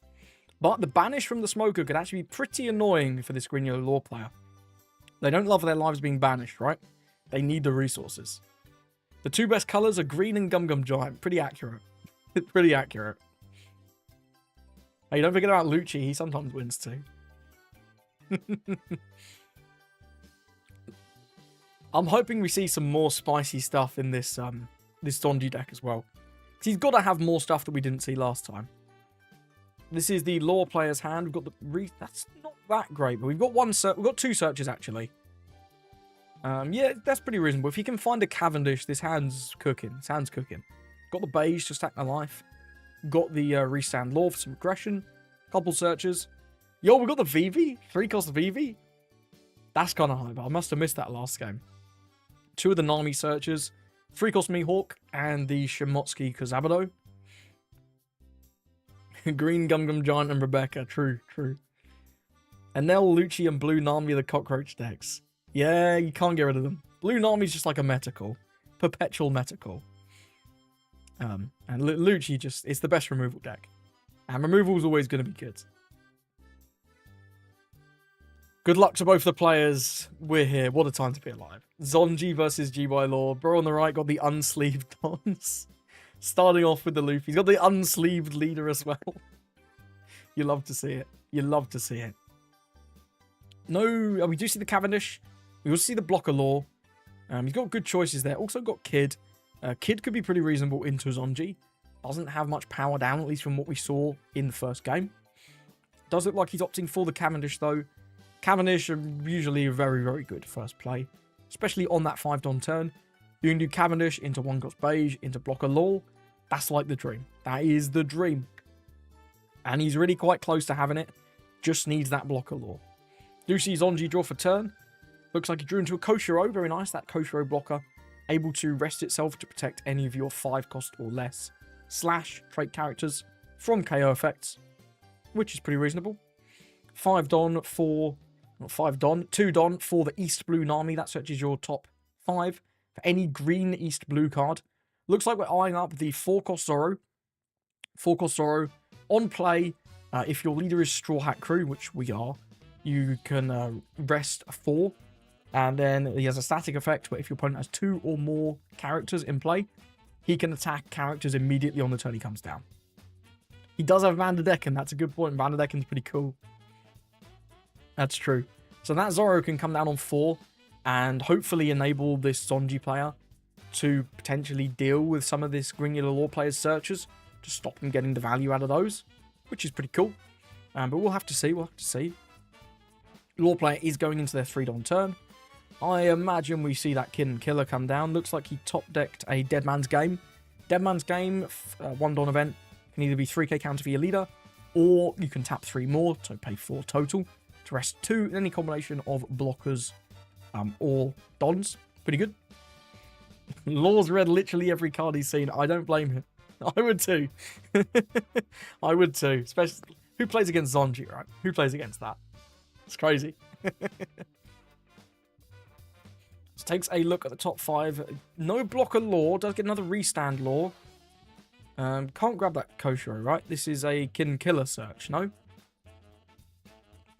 But the banish from the Smoker could actually be pretty annoying for this green yellow Law player. They don't love their lives being banished, right? They need the resources. The two best colours are green and Gum Gum Giant. Pretty accurate. Pretty accurate. Hey, don't forget about Lucci. He sometimes wins too. I'm hoping we see some more spicy stuff in this this Sanji deck as well. Because he's got to have more stuff that we didn't see last time. This is the Law player's hand. We've got the that's not that great, but we've got we've got 2 searches actually. Yeah, that's pretty reasonable. If you can find a Cavendish, this hand's cooking. This hand's cooking. Got the beige to stack the life. Got the restand Law for some aggression. Couple searches. Yo, we got the Vivi. 3-cost Vivi. That's kind of high, but I must have missed that last game. 2 of the Nami searches. 3-cost Mihawk and the Shimotsuki Kozabado. Green Gum Gum Giant and Rebecca. True, true. Enel, Lucci, and Blue Nami are the cockroach decks. Yeah, you can't get rid of them. Blue Nami's just like a metacal. Perpetual metacal. And Lucci just, it's the best removal deck. And removal's always going to be good. Good luck to both the players. We're here. What a time to be alive. Sanji versus G-By Law. Bro on the right got the unsleeved dons. Starting off with the Luffy. He's got the unsleeved leader as well. You love to see it. You love to see it. No, we do see the Cavendish. We also see the Blocker Law. He's got good choices there. Also got Kid. Kid could be pretty reasonable into Sanji. Doesn't have much power down, at least from what we saw in the first game. Does look like he's opting for the Cavendish, though. Cavendish are usually a very, very good first play. Especially on that 5-don turn. You can do Cavendish into 1-cost Beige, into Blocker Law. That's like the dream. That is the dream. And he's really quite close to having it. Just needs that Blocker Law. Do see Sanji draw for turn. Looks like he drew into a Koshiro. Very nice, that Koshiro blocker. Able to rest itself to protect any of your 5-cost or less / trait characters from KO effects, which is pretty reasonable. 5-don for, not 5-don, 2-don for the East Blue Nami. That searches your top 5 for any green East Blue card. Looks like we're eyeing up the 4-cost Zoro. 4-cost Zoro on play. If your leader is Straw Hat Crew, which we are, you can rest 4. And then he has a static effect where if your opponent has 2 or more characters in play, he can attack characters immediately on the turn he comes down. He does have Vanderdecken, that's a good point. Vanderdecken's pretty cool. That's true. So that Zoro can come down on 4 and hopefully enable this Sanji player to potentially deal with some of this Gringular Law player's searches to stop him getting the value out of those, which is pretty cool. But we'll have to see, Law player is going into their 3-don turn. I imagine we see that Kid and Killer come down. Looks like he top-decked a Dead Man's Game. Dead Man's Game, 1-don event, can either be 3k counter for your leader, or you can tap 3 more, so pay 4 total, to rest 2 in any combination of blockers or dons. Pretty good. Law's read literally every card he's seen. I don't blame him. I would too. I would too. Especially, who plays against Sanji, right? Who plays against that? It's crazy. Takes a look at the top 5. No Blocker Law. Does get another Restand Law. Can't grab that Koshiro, right? This is a Kid and Killer search, no?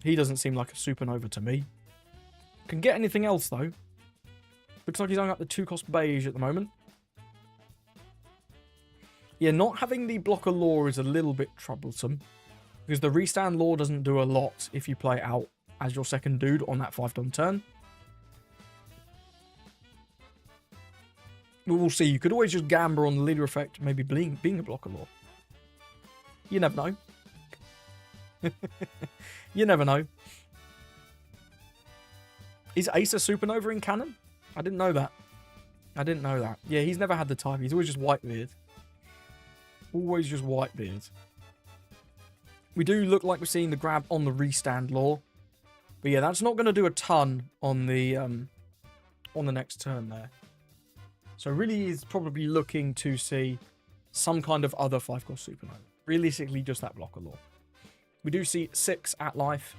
He doesn't seem like a supernova to me. Can get anything else, though. Looks like he's only up the 2-cost Beige at the moment. Yeah, not having the Blocker Law is a little bit troublesome. Because the Restand Law doesn't do a lot if you play it out as your second dude on that 5-don turn. But we'll see. You could always just gamble on the leader effect, maybe being a Blocker Law. You never know. You never know. Is Ace a supernova in canon? I didn't know that. Yeah, he's never had the type. He's always just Whitebeard. Always just Whitebeard. We do look like we're seeing the grab on the Restand Law. But yeah, that's not going to do a ton on the next turn there. So really he's probably looking to see some kind of other 5-cost supernova. Realistically, just that Blocker Law. We do see 6 at life.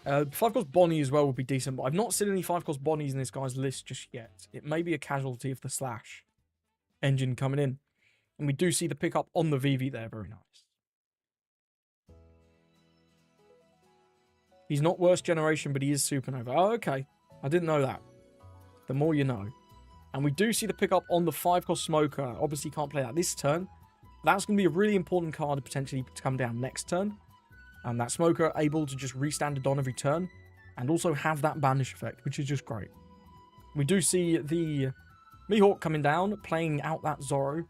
5-cost Bonnie as well would be decent, but I've not seen any 5-cost Bonnies in this guy's list just yet. It may be a casualty of the slash engine coming in. And we do see the pickup on the Vivi there. Very nice. He's not worst generation, but he is supernova. Oh, okay. I didn't know that. The more you know. And we do see the pickup on the 5-cost Smoker. Obviously, can't play that this turn. That's going to be a really important card potentially to come down next turn. And that Smoker able to just restand a Don every turn. And also have that banish effect, which is just great. We do see the Mihawk coming down, playing out that Zoro.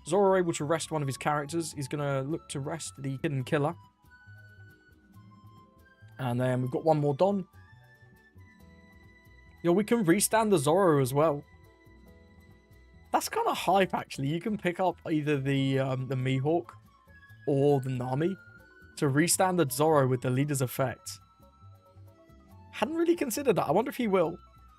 Zoro able to rest one of his characters. He's going to look to rest the Hidden Killer. And then we've got one more Don. Yo, we can restand the Zoro as well. That's kind of hype, actually. You can pick up either the Mihawk or the Nami to restand the Zoro with the leader's effect. Hadn't really considered that. I wonder if he will.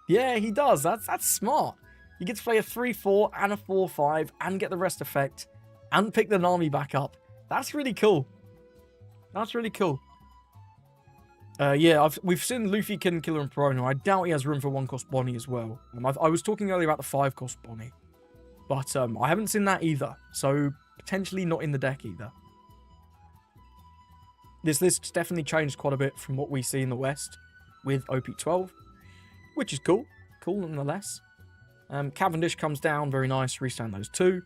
Yeah, he does. That's smart. You get to play a 3-4 and a 4-5 and get the rest effect and pick the Nami back up. That's really cool. That's really cool. Yeah, we've seen Luffy, Kid Killer, and Piranha. I doubt he has room for 1-cost Bonnie as well. I was talking earlier about the 5-cost Bonnie. But I haven't seen that either. So, potentially not in the deck either. This list's definitely changed quite a bit from what we see in the West with OP12. Which is cool. Cool nonetheless. Cavendish comes down. Very nice. Restand those two.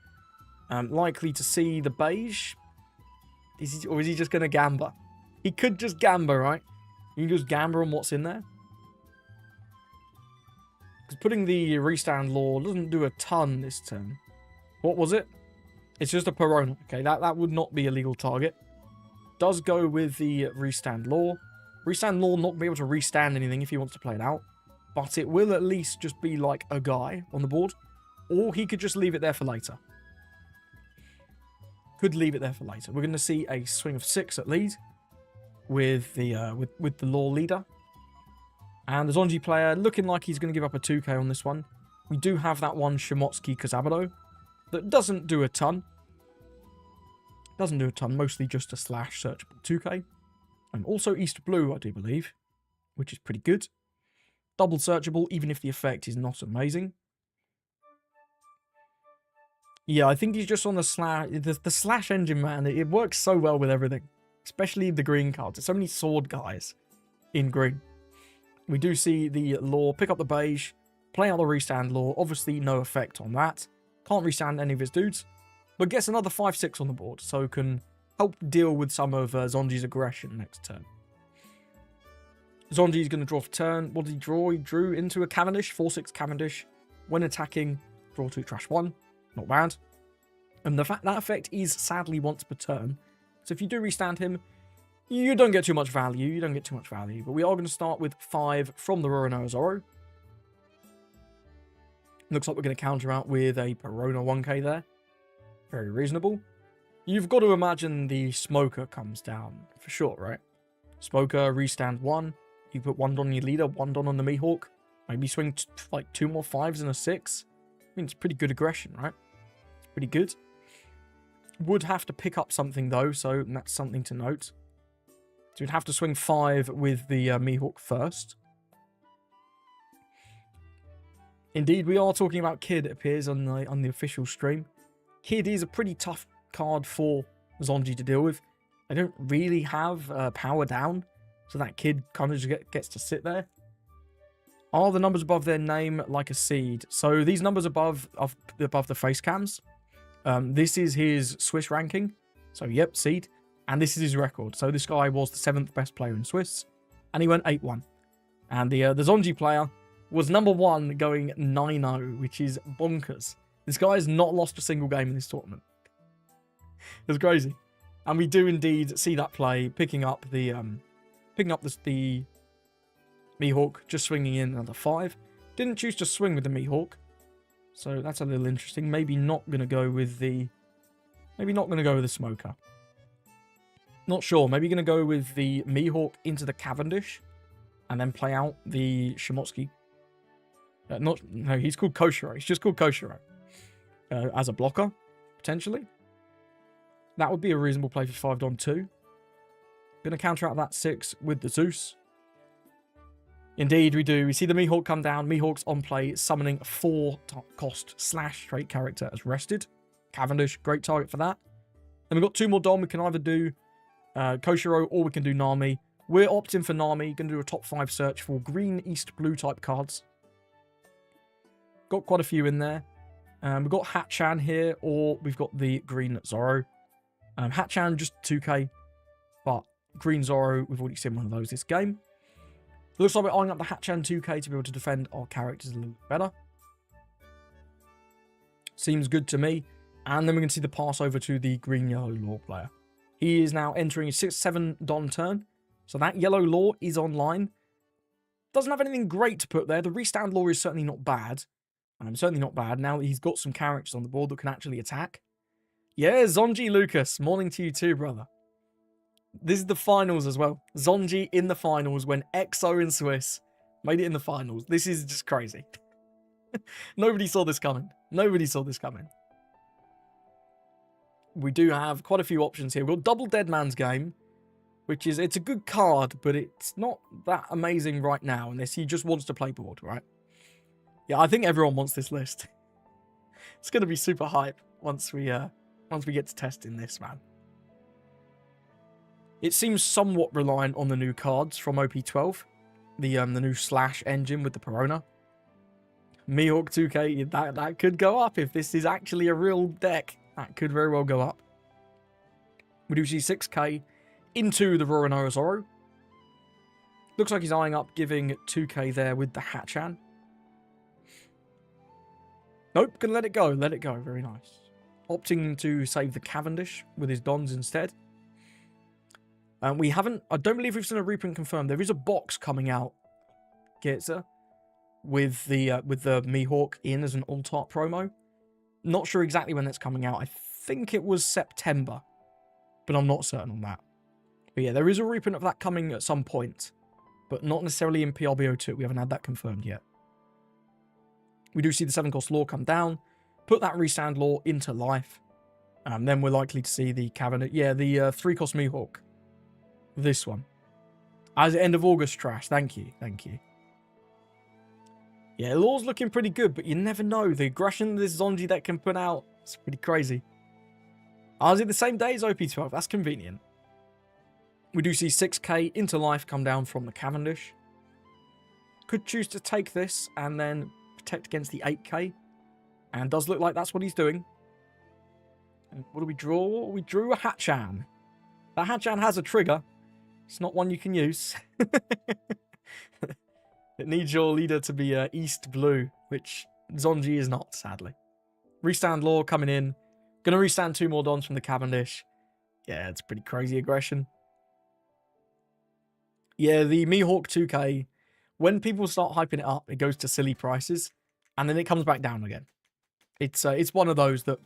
Likely to see the beige. Or is he just going to gamba? He could just gamba, right? You can just gamba on what's in there. Because putting the restand law doesn't do a ton this turn. What was it? It's just a Piranha. Okay, that would not be a legal target. Does go with the restand law. Restand law not be able to restand anything if he wants to play it out. But it will at least just be like a guy on the board. Or he could just leave it there for later. Could leave it there for later. We're going to see a swing of 6 at lead. With the law leader. And the Sanji player looking like he's going to give up a 2k on this one. We do have that one Shimotsuki Kazabado that doesn't do a ton. Doesn't do a ton, mostly just a slash searchable 2k. And also East Blue, I do believe, which is pretty good. Double searchable, even if the effect is not amazing. Yeah, I think he's just on the slash engine, man. It works so well with everything. Especially the green cards. There's so many sword guys in green. We do see the law pick up the beige, play out the restand law. Obviously, no effect on that. Can't restand any of his dudes. But gets another 5-6 on the board. So can help deal with some of Zonji's aggression next turn. Zonji's going to draw for turn. What did he draw? He drew into a Cavendish. 4-6 Cavendish. When attacking, draw 2, trash 1. Not bad. And the fact that effect is sadly once per turn. So if you do restand him, you don't get too much value. You don't get too much value. But we are going to start with 5 from the Roronoa Zoro. Looks like we're going to counter out with a Piranha 1k there. Very reasonable. You've got to imagine the Smoker comes down for sure, right? Smoker, restand 1. You put 1 on your leader, 1 on the Mihawk. Maybe swing like 2 more 5s and a 6. I mean, it's pretty good aggression, right? It's pretty good. Would have to pick up something though, so that's something to note. So you'd have to swing 5 with the Mihawk first. Indeed, we are talking about Kid, it appears, on the official stream. Kid is a pretty tough card for Sanji to deal with. They don't really have power down, so that Kid kind of just gets to sit there. Are the numbers above their name like a seed? So these numbers above the face cams. This is his Swiss ranking. So, yep, seed. And this is his record. So, this guy was the 7th best player in Swiss. And he went 8-1. And the Sanji player was number 1 going 9-0, which is bonkers. This guy has not lost a single game in this tournament. It's crazy. And we do indeed see that play, picking up the Mihawk, just swinging in another 5. Didn't choose to swing with the Mihawk. So that's a little interesting. Maybe not going to go with the Smoker. Not sure. Maybe going to go with the Mihawk into the Cavendish. And then play out the Shimotsuki. No, he's called Koshiro. He's just called Koshiro. As a blocker, potentially. That would be a reasonable play for 5 Don 2. Going to counter out that 6 with the Zeus. Indeed, we do. We see the Mihawk come down. Mihawk's on play, summoning 4-cost slash trait character as rested. Cavendish, great target for that. Then we've got 2 more Dom. We can either do Koshiro or we can do Nami. We're opting for Nami. Going to do a top 5 search for green, east, blue type cards. Got quite a few in there. We've got Hatchan here, or we've got the green Zoro. Hatchan just 2k, but green Zoro, we've already seen one of those this game. Looks like we're eyeing up the Hatchan 2k to be able to defend our characters a little bit better. Seems good to me. And then we can see the pass over to the green yellow law player. He is now entering a 6-7 Don turn. So that yellow law is online. Doesn't have anything great to put there. The restand law is certainly not bad. Certainly not bad. Now that he's got some characters on the board that can actually attack. Yeah, Sanji Lucas. Morning to you too, brother. This is the finals as well. Sanji in the finals when EXO and Swiss made it in the finals. This is just crazy. Nobody saw this coming. Nobody saw this coming. We do have quite a few options here. We've got Double Dead Man's Game, which is, it's a good card, but it's not that amazing right now, unless he just wants to play board, right? Yeah, I think everyone wants this list. It's going to be super hype once we get to testing this, man. It seems somewhat reliant on the new cards from OP12, the new slash engine with the Perona. Mihawk 2k, that could go up if this is actually a real deck. That could very well go up. We do see 6k into the Roronoa Zoro. Looks like he's eyeing up giving 2k there with the Hatchan. Nope, gonna let it go. Let it go. Very nice. Opting to save the Cavendish with his Dons instead. We haven't... I don't believe we've seen a reprint confirmed. There is a box coming out, Getzer, with the Mihawk in as an alt-art promo. Not sure exactly when that's coming out. I think it was September, but I'm not certain on that. But yeah, there is a reprint of that coming at some point, but not necessarily in PRBO2. We haven't had that confirmed yet. We do see the 7-cost law come down, put that restand law into life, and then we're likely to see the cabinet. Yeah, the 3-cost Mihawk. This one. As end of August trash. Thank you. Thank you. Yeah, law's looking pretty good, but you never know. The aggression this Sanji deck can put out, it's pretty crazy. Is it the same day as OP12? That's convenient. We do see 6k into life come down from the Cavendish. Could choose to take this and then protect against the 8k. And does look like that's what he's doing. And what do we draw? We drew a Hatchan. That Hatchan has a trigger. It's not one you can use. It needs your leader to be East Blue, which Sanji is not, sadly. Restand Law coming in. Gonna restand 2 more Dons from the Cavendish. Yeah, it's pretty crazy aggression. Yeah, the Mihawk 2k, when people start hyping it up, it goes to silly prices, and then it comes back down again. It's one of those that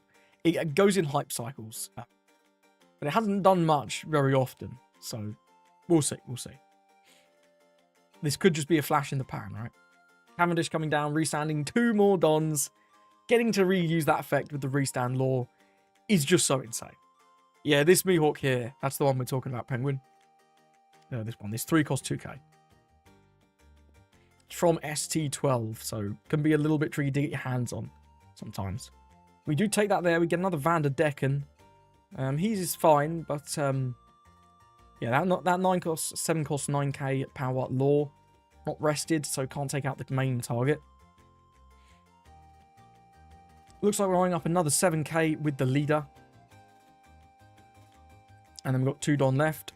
it goes in hype cycles, but it hasn't done much very often, so we'll see, we'll see. This could just be a flash in the pan, right? Cavendish coming down, restanding 2 more Dons, getting to reuse that effect with the restand law is just so insane. Yeah, this Mihawk here, that's the one we're talking about, Penguin. No, this one, this 3 cost 2k. It's from ST12, so can be a little bit tricky to get your hands on sometimes. We do take that there, we get another Vander Decken. He's fine, but yeah, that 9 cost, 7 cost 9k power law. Not rested, so can't take out the main target. Looks like we're eyeing up another 7k with the leader. And then we've got 2 Don left.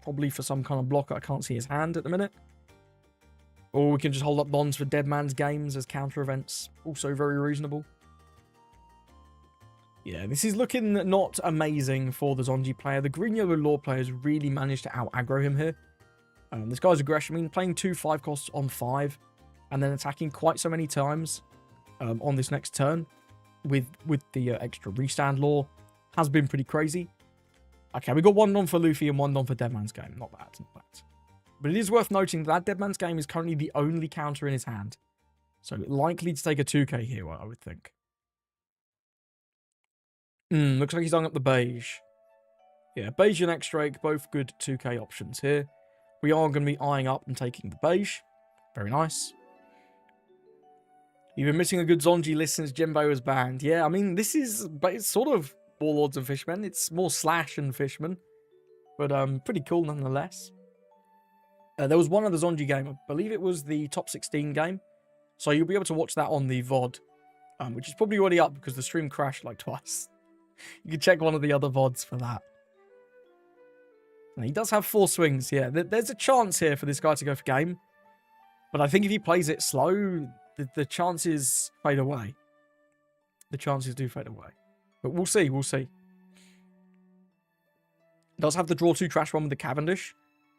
Probably for some kind of blocker. I can't see his hand at the minute. Or we can just hold up Dons for Dead Man's Games as counter events. Also very reasonable. Yeah, this is looking not amazing for the Sanji player. The green yellow law players really managed to out aggro him here. This guy's aggression, I mean, playing 2 5 costs on 5 and then attacking quite so many times on this next turn with the extra restand law has been pretty crazy. Okay, we got 1 Don for Luffy and 1 Don for Dead Man's Game. Not bad, not bad. But it is worth noting that Dead Man's Game is currently the only counter in his hand. So likely to take a 2k here, I would think. Looks like he's done up the beige. Yeah, beige and X-Drake, both good 2k options here. We are going to be eyeing up and taking the beige. Very nice. You've been missing a good Sanji list since Jimbo was banned. Yeah, I mean, this is it's sort of Warlords and Fishmen. It's more Slash and Fishmen. But pretty cool nonetheless. There was one other Sanji game. I believe it was the top 16 game. So you'll be able to watch that on the VOD which is probably already up because the stream crashed like twice. You can check one of the other VODs for that. And he does have 4 swings, yeah. There's a chance here for this guy to go for game. But I think if he plays it slow, the chances fade away. The chances do fade away. But we'll see, we'll see. Does have the draw 2 trash one with the Cavendish,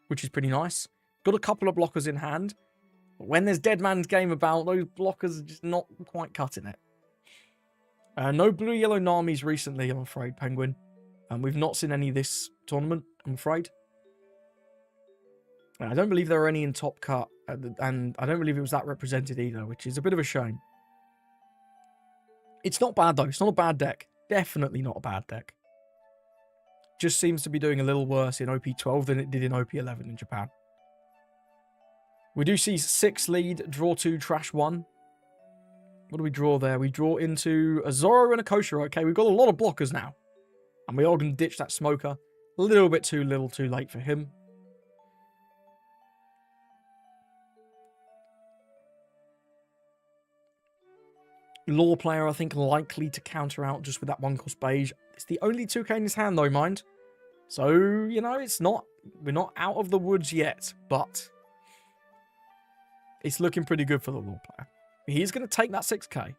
which is pretty nice. Got a couple of blockers in hand. But when there's Dead Man's Game about, those blockers are just not quite cutting it. No blue-yellow Namis recently, I'm afraid, Penguin. And we've not seen any this tournament, I'm afraid. I don't believe there are any in Top Cut, and I don't believe it was that represented either, which is a bit of a shame. It's not bad, though. It's not a bad deck. Definitely not a bad deck. Just seems to be doing a little worse in OP12 than it did in OP11 in Japan. We do see 6 lead, draw 2, trash 1. What do we draw there? We draw into a Zoro and a Koshiro. Okay, we've got a lot of blockers now. And we are going to ditch that Smoker. A little bit too little too late for him. Law player, I think, likely to counter out just with that 1-cost beige. It's the only 2k in his hand, though, mind. So, you know, it's not... We're not out of the woods yet, but... It's looking pretty good for the law player. He's going to take that 6k.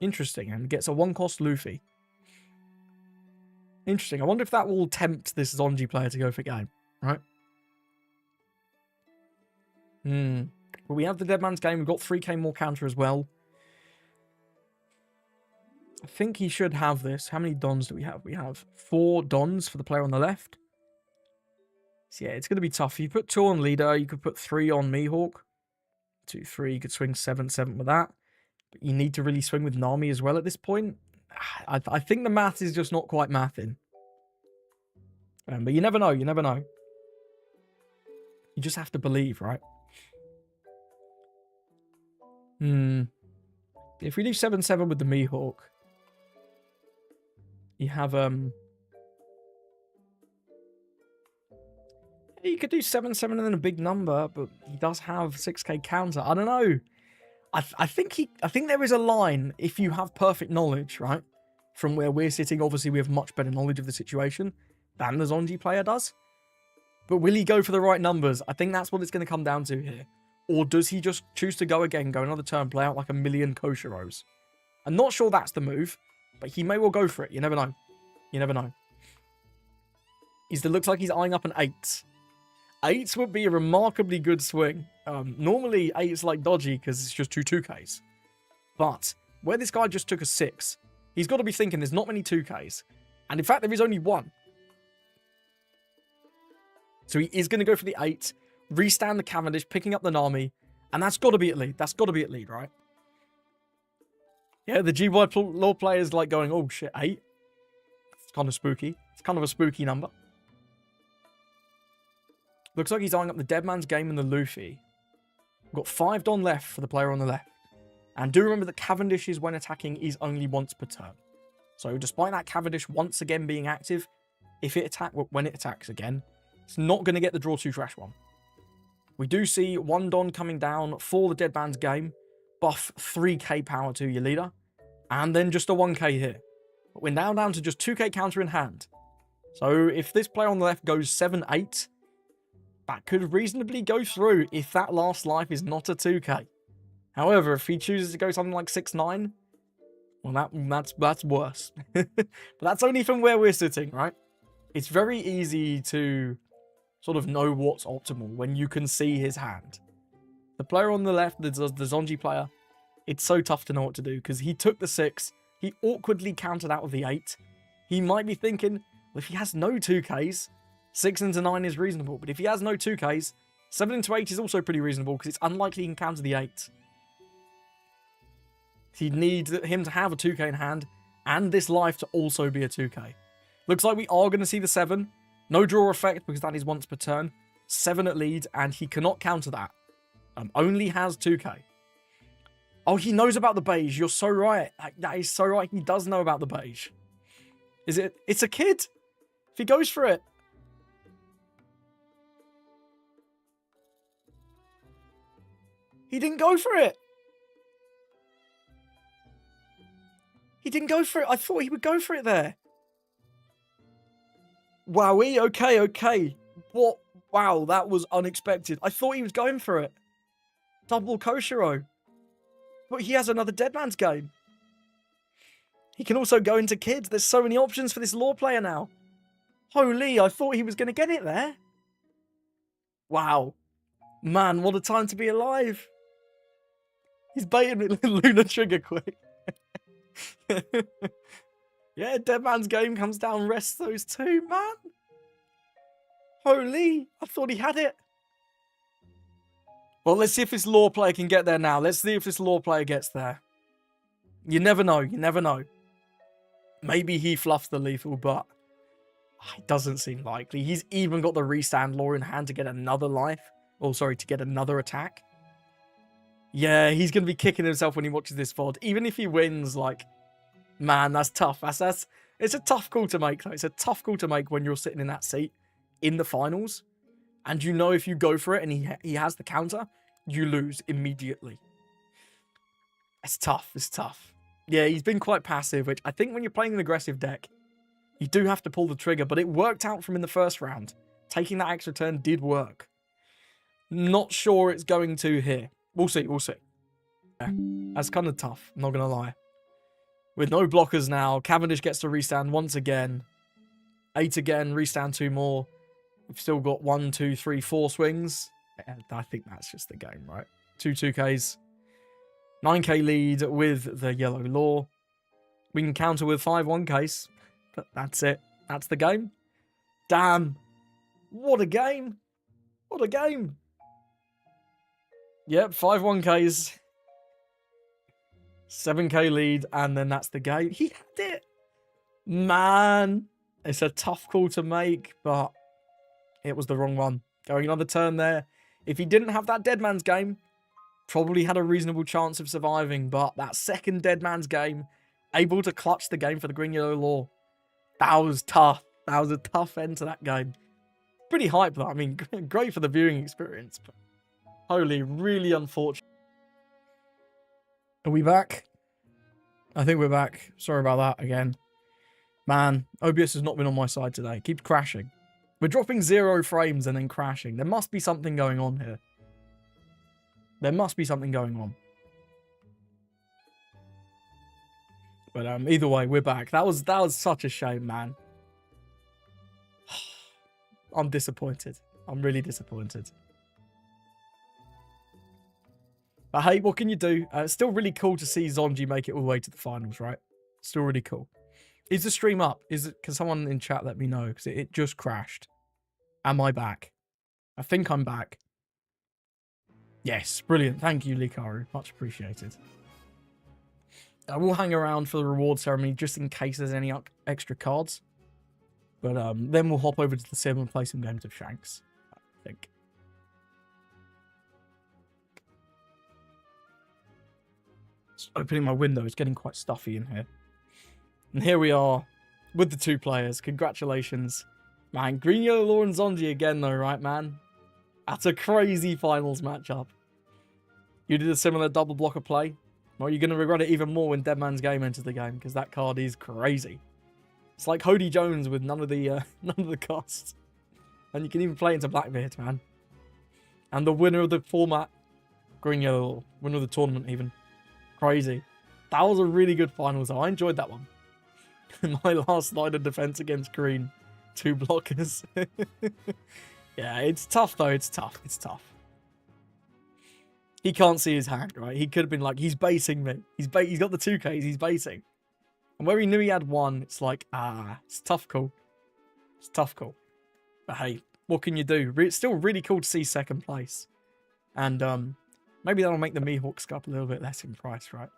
Interesting, and gets a 1-cost Luffy. Interesting. I wonder if that will tempt this Sanji player to go for game, right? Well, we have the Dead Man's Game. We've got 3k more counter as well. I think he should have this. How many Dons do we have? We have 4 Dons for the player on the left. So yeah, it's going to be tough. If you put 2 on leader, you could put 3 on Mihawk. 2, 3. You could swing 7, 7 with that. But you need to really swing with Nami as well at this point. I think the math is just not quite mathing. But you never know. You never know. You just have to believe, right? If we do 7, 7 with the Mihawk, you have you could do 7, 7 and then a big number, but he does have 6k counter. I don't know. I think there is a line if you have perfect knowledge, right? From where we're sitting, obviously we have much better knowledge of the situation than the Sanji player does. But will he go for the right numbers? I think that's what it's going to come down to here. Or does he just choose to go again, go another turn, play out like a million Koshiros? I'm not sure that's the move, but he may well go for it. You never know. You never know. Looks like he's eyeing up an 8. 8 would be a remarkably good swing. Normally, 8's like dodgy because it's just 2 2Ks. But where this guy just took a 6, he's got to be thinking there's not many 2Ks. And in fact, there is only 1. So he is going to go for the 8, restand the Cavendish, picking up the Nami, and that's got to be at lead. That's got to be at lead, right? Yeah, the GY law player's like going, oh shit, 8? It's kind of spooky. It's kind of a spooky number. Looks like he's eyeing up the Dead Man's Game and the Luffy. We've got 5 Don left for the player on the left. And do remember that Cavendish's when attacking is only once per turn. So despite that Cavendish once again being active, when it attacks again, it's not going to get the draw 2 trash one. We do see 1 Don coming down for the Dead Man's Game. Buff 3k power to your leader. And then just a 1k here. But we're now down to just 2k counter in hand. So if this player on the left goes 7-8, that could reasonably go through if that last life is not a 2k. However, if he chooses to go something like 6-9, well, that's worse. But that's only from where we're sitting, right? It's very easy to sort of know what's optimal when you can see his hand. The player on the left, the Sanji player, it's so tough to know what to do because he took the 6, he awkwardly countered out of the 8. He might be thinking, well, if he has no 2Ks, 6 into 9 is reasonable. But if he has no 2Ks, 7 into 8 is also pretty reasonable because it's unlikely he can counter the 8. He'd need him to have a 2k in hand and this life to also be a 2k. Looks like we are going to see the 7. No draw effect because that is once per turn. 7 at lead and he cannot counter that. Only has 2k. Oh, he knows about the beige. You're so right. That is so right. He does know about the beige. It's a kid. If he goes for it. He didn't go for it. He didn't go for it. I thought he would go for it there. Wowie. Okay, okay. What? Wow, that was unexpected. I thought he was going for it. Double Koshiro. But he has another Dead Man's Game. He can also go into kids. There's so many options for this lore player now. Holy, I thought he was going to get it there. Wow. Man, what a time to be alive. He's baiting me. Luna trigger quick. Yeah, Dead Man's Game comes down, rests those two, man. Holy, I thought he had it. Well, let's see if this lore player can get there now. Let's see if this lore player gets there. You never know. You never know. Maybe he fluffs the lethal, but it doesn't seem likely. He's even got the restand lore in hand to get another life. Oh, sorry, to get another attack. Yeah, he's going to be kicking himself when he watches this VOD. Even if he wins, like, man, that's tough. It's a tough call to make, though. It's a tough call to make when you're sitting in that seat in the finals. And you know if you go for it and he has the counter, you lose immediately. It's tough. It's tough. Yeah, he's been quite passive, which I think when you're playing an aggressive deck, you do have to pull the trigger, but it worked out for him in the first round. Taking that extra turn did work. Not sure it's going to here. We'll see, we'll see. Yeah, that's kind of tough, I'm not going to lie. With no blockers now, Cavendish gets to restand once again. 8 again, restand 2 more. We've still got 1, 2, 3, 4 swings. Yeah, I think that's just the game, right? 2 2Ks. 9k lead with the yellow lore. We can counter with 5 1Ks. But that's it. That's the game. Damn. What a game. What a game. Yep, 5 1Ks. 7k lead, and then that's the game. He had it. Man. It's a tough call to make, but it was the wrong one. Going another turn there. If he didn't have that Dead Man's Game, probably had a reasonable chance of surviving, but that second Dead Man's Game, able to clutch the game for the green yellow lore. That was tough. That was a tough end to that game. Pretty hype, though. I mean, great for the viewing experience, but holy, really unfortunate. Are we back? I think we're back. Sorry about that again. Man, OBS has not been on my side today. Keeps crashing. We're dropping 0 frames and then crashing. There must be something going on here. There must be something going on. But either way, we're back. That was such a shame, man. I'm disappointed. I'm really disappointed. But hey, what can you do? It's still really cool to see Sanji make it all the way to the finals, right? Still really cool. Is the stream up? Can someone in chat let me know? Because it just crashed. Am I back? I think I'm back. Yes, brilliant. Thank you, Likaru. Much appreciated. I will hang around for the reward ceremony just in case there's any extra cards. But then we'll hop over to the sim and play some games of Shanks, I think. Just opening my window. It's getting quite stuffy in here. And here we are with the 2 players. Congratulations. Man, green, yellow, lore and Sanji again though, right, man? That's a crazy finals matchup. You did a similar double blocker play. Well, you're going to regret it even more when Dead Man's Game enters the game, because that card is crazy. It's like Hody Jones with none of the costs. And you can even play into Blackbeard, man. And the winner of the format, green, yellow, winner of the tournament even. Crazy. That was a really good finals, though. I enjoyed that one. My last line of defense against green. 2 blockers. Yeah, it's tough, though. It's tough. It's tough. He can't see his hand, right? He could have been like, he's basing me. He's got the 2Ks, he's basing. And where he knew he had 1, it's like, it's tough call. It's tough call. But hey, what can you do? It's still really cool to see 2nd place. And maybe that'll make the Mihawks Cup a little bit less in price, right?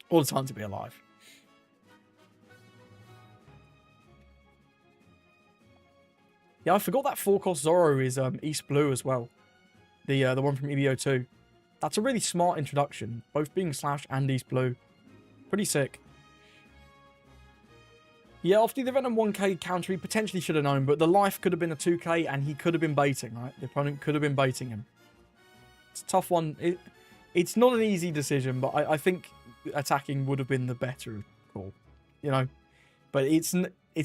All the time to be alive. Yeah, I forgot that 4-cost Zoro is East Blue as well. The one from EBO2. That's a really smart introduction. Both being Slash and East Blue. Pretty sick. Yeah, after the Venom 1k counter, he potentially should have known, but the life could have been a 2k and he could have been baiting, right? The opponent could have been baiting him. It's a tough one. It's not an easy decision, but I think attacking would have been the better call, you know. But it's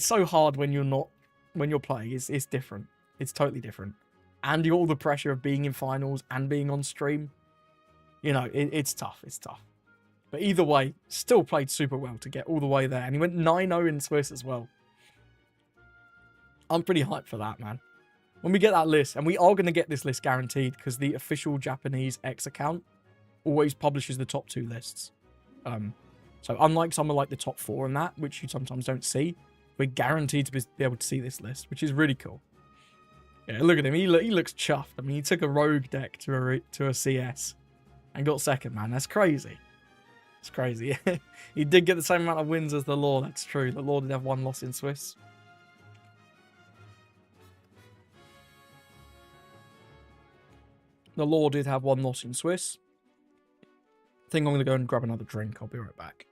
so hard when you're playing. It's different. It's totally different, and you got all the pressure of being in finals and being on stream. You know, it's tough. It's tough. But either way, still played super well to get all the way there, and he went 9-0 in Swiss as well. I'm pretty hyped for that, man. When we get that list, and we are going to get this list guaranteed because the official Japanese X account always publishes the top 2 lists. So unlike some of like the top 4 and that, which you sometimes don't see, we're guaranteed to be able to see this list, which is really cool. Yeah, look at him. He looks chuffed. I mean, he took a rogue deck to a CS and got second, man. That's crazy. It's crazy. He did get the same amount of wins as the Law. That's true. The Law did have 1 loss in Swiss. The Law did have 1 loss in Swiss. I think I'm going to go and grab another drink. I'll be right back.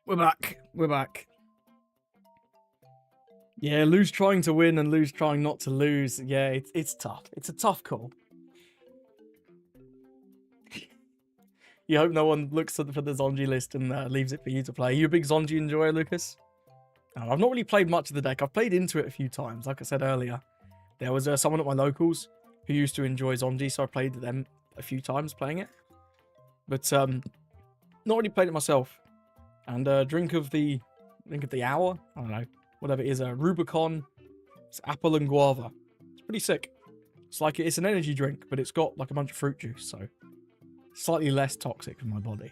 We're back. We're back. Yeah, lose trying to win and lose trying not to lose. Yeah, it's tough. It's a tough call. You hope no one looks for the Zonji list and leaves it for you to play. Are you a big Zonji enjoyer, Lucas? I've not really played much of the deck. I've played into it a few times. Like I said earlier, there was someone at my locals who used to enjoy Zonji, so I played them a few times playing it. But not really played it myself. And drink of the hour, I don't know, whatever it is, Rubicon, it's apple and guava. It's pretty sick. It's like it's an energy drink, but it's got like a bunch of fruit juice, so slightly less toxic for my body.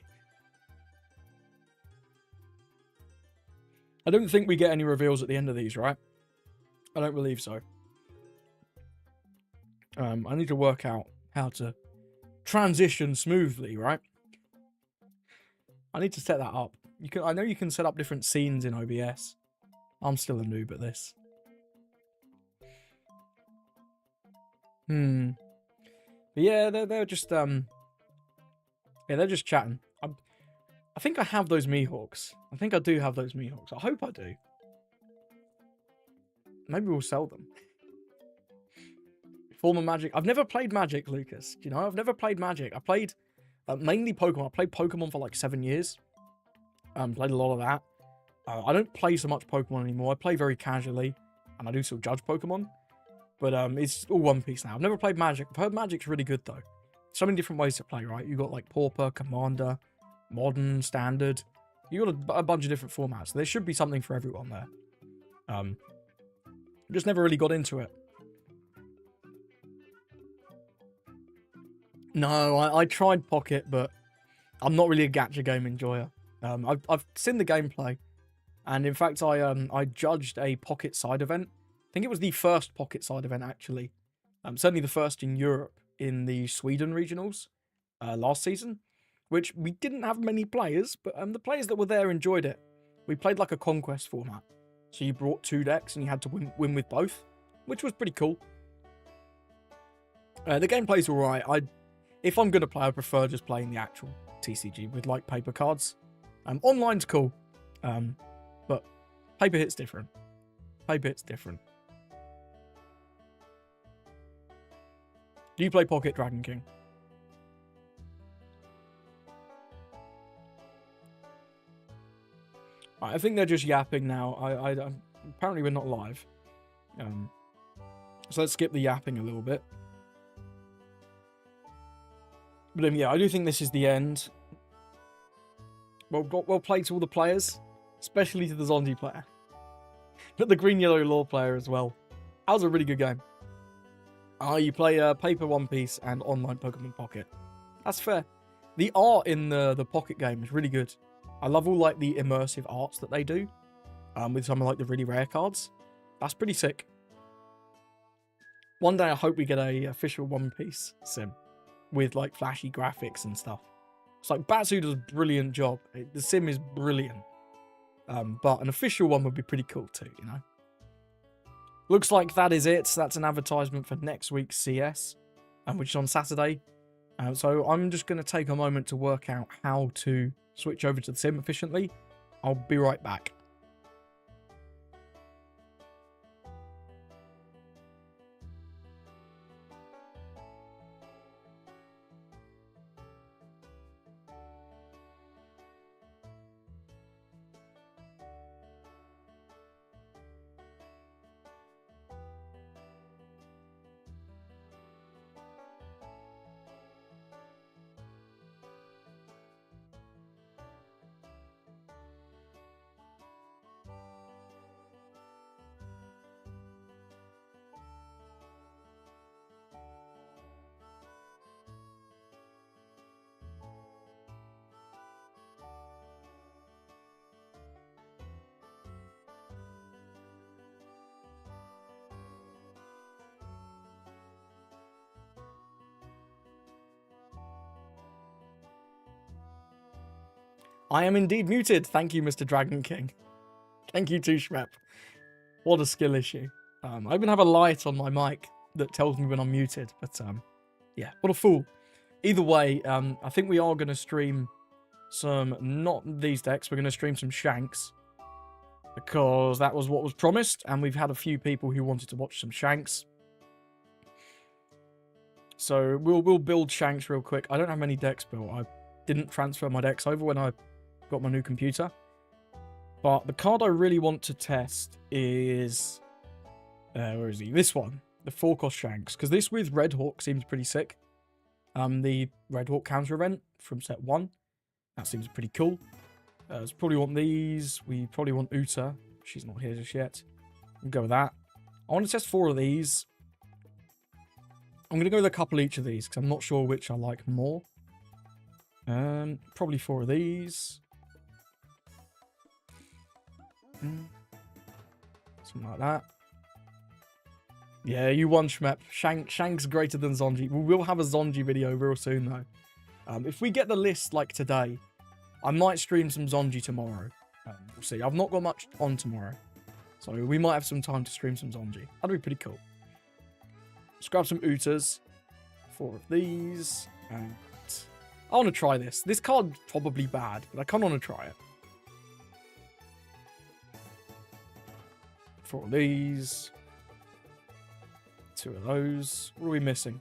I don't think we get any reveals at the end of these, right? I don't believe so. I need to work out how to transition smoothly, right? I need to set that up. I know you can set up different scenes in OBS. I'm still a noob at this. But yeah, they're just they're just chatting. I think I have those Mihawks. I think I do have those Mihawks. I hope I do. Maybe we'll sell them. Form of Magic. I've never played Magic, Lucas. You know, I've never played Magic. I played mainly Pokemon. I played Pokemon for like 7 years. Played a lot of that. I don't play so much Pokemon anymore. I play very casually, and I do still judge Pokemon. But it's all One Piece now. I've never played Magic. I've heard Magic's really good though. So many different ways to play, right? You got like Pauper, Commander, Modern, Standard. You got a bunch of different formats. There should be something for everyone there. Just never really got into it. No, I tried Pocket, but I'm not really a gacha game enjoyer. I've seen the gameplay, and in fact, I judged a Pocket side event. I think it was the first Pocket side event actually. Certainly the first in Europe in the Sweden regionals last season, which we didn't have many players, but the players that were there enjoyed it. We played like a conquest format, so you brought 2 decks and you had to win with both, which was pretty cool. The gameplay's alright. If I'm gonna play, I prefer just playing the actual TCG with like paper cards. Online's cool, but paper hit's different. Paper hit's different. Do you play Pocket Dragon King? I think they're just yapping now. Apparently we're not live. So let's skip the yapping a little bit. But yeah, I do think this is the end. Well played to all the players, especially to the Sanji player. But the green yellow law player as well. That was a really good game. You play Paper One Piece and online Pokemon Pocket. That's fair. The art in the Pocket game is really good. I love all like the immersive arts that they do. With some of like the really rare cards. That's pretty sick. One day I hope we get a official One Piece sim with like flashy graphics and stuff. It's like Batsu does a brilliant job. The sim is brilliant. But an official one would be pretty cool too, you know. Looks like that is it. So that's an advertisement for next week's CS, which is on Saturday. So I'm just going to take a moment to work out how to switch over to the sim efficiently. I'll be right back. I am indeed muted. Thank you, Mr. Dragon King. Thank you too, Shmep. What a skill issue. I even have a light on my mic that tells me when I'm muted. But yeah, what a fool. Either way, I think we are going to stream some, not these decks, we're going to stream some Shanks. Because that was what was promised. And we've had a few people who wanted to watch some Shanks. So we'll build Shanks real quick. I don't have many decks built. I didn't transfer my decks over when I got my new computer. But the card I really want to test is... where is he? This one. The 4-cost Shanks. Because this with Red Hawk seems pretty sick. The Red Hawk counter event from set 1. That seems pretty cool. So probably want these. We probably want Uta. She's not here just yet. We'll go with that. I want to test 4 of these. I'm going to go with a couple each of these. Because I'm not sure which I like more. Probably 4 of these. Something like that. Yeah, you won, Shmep. Shanks greater than Sanji. We will have a Sanji video real soon, though. If we get the list, like, today, I might stream some Sanji tomorrow. We'll see. I've not got much on tomorrow. So we might have some time to stream some Sanji. That'd be pretty cool. Let's grab some Utas. 4 of these. And I want to try this. This card's probably bad, but I kind of want to try it. 4 of these. 2 of those. What are we missing?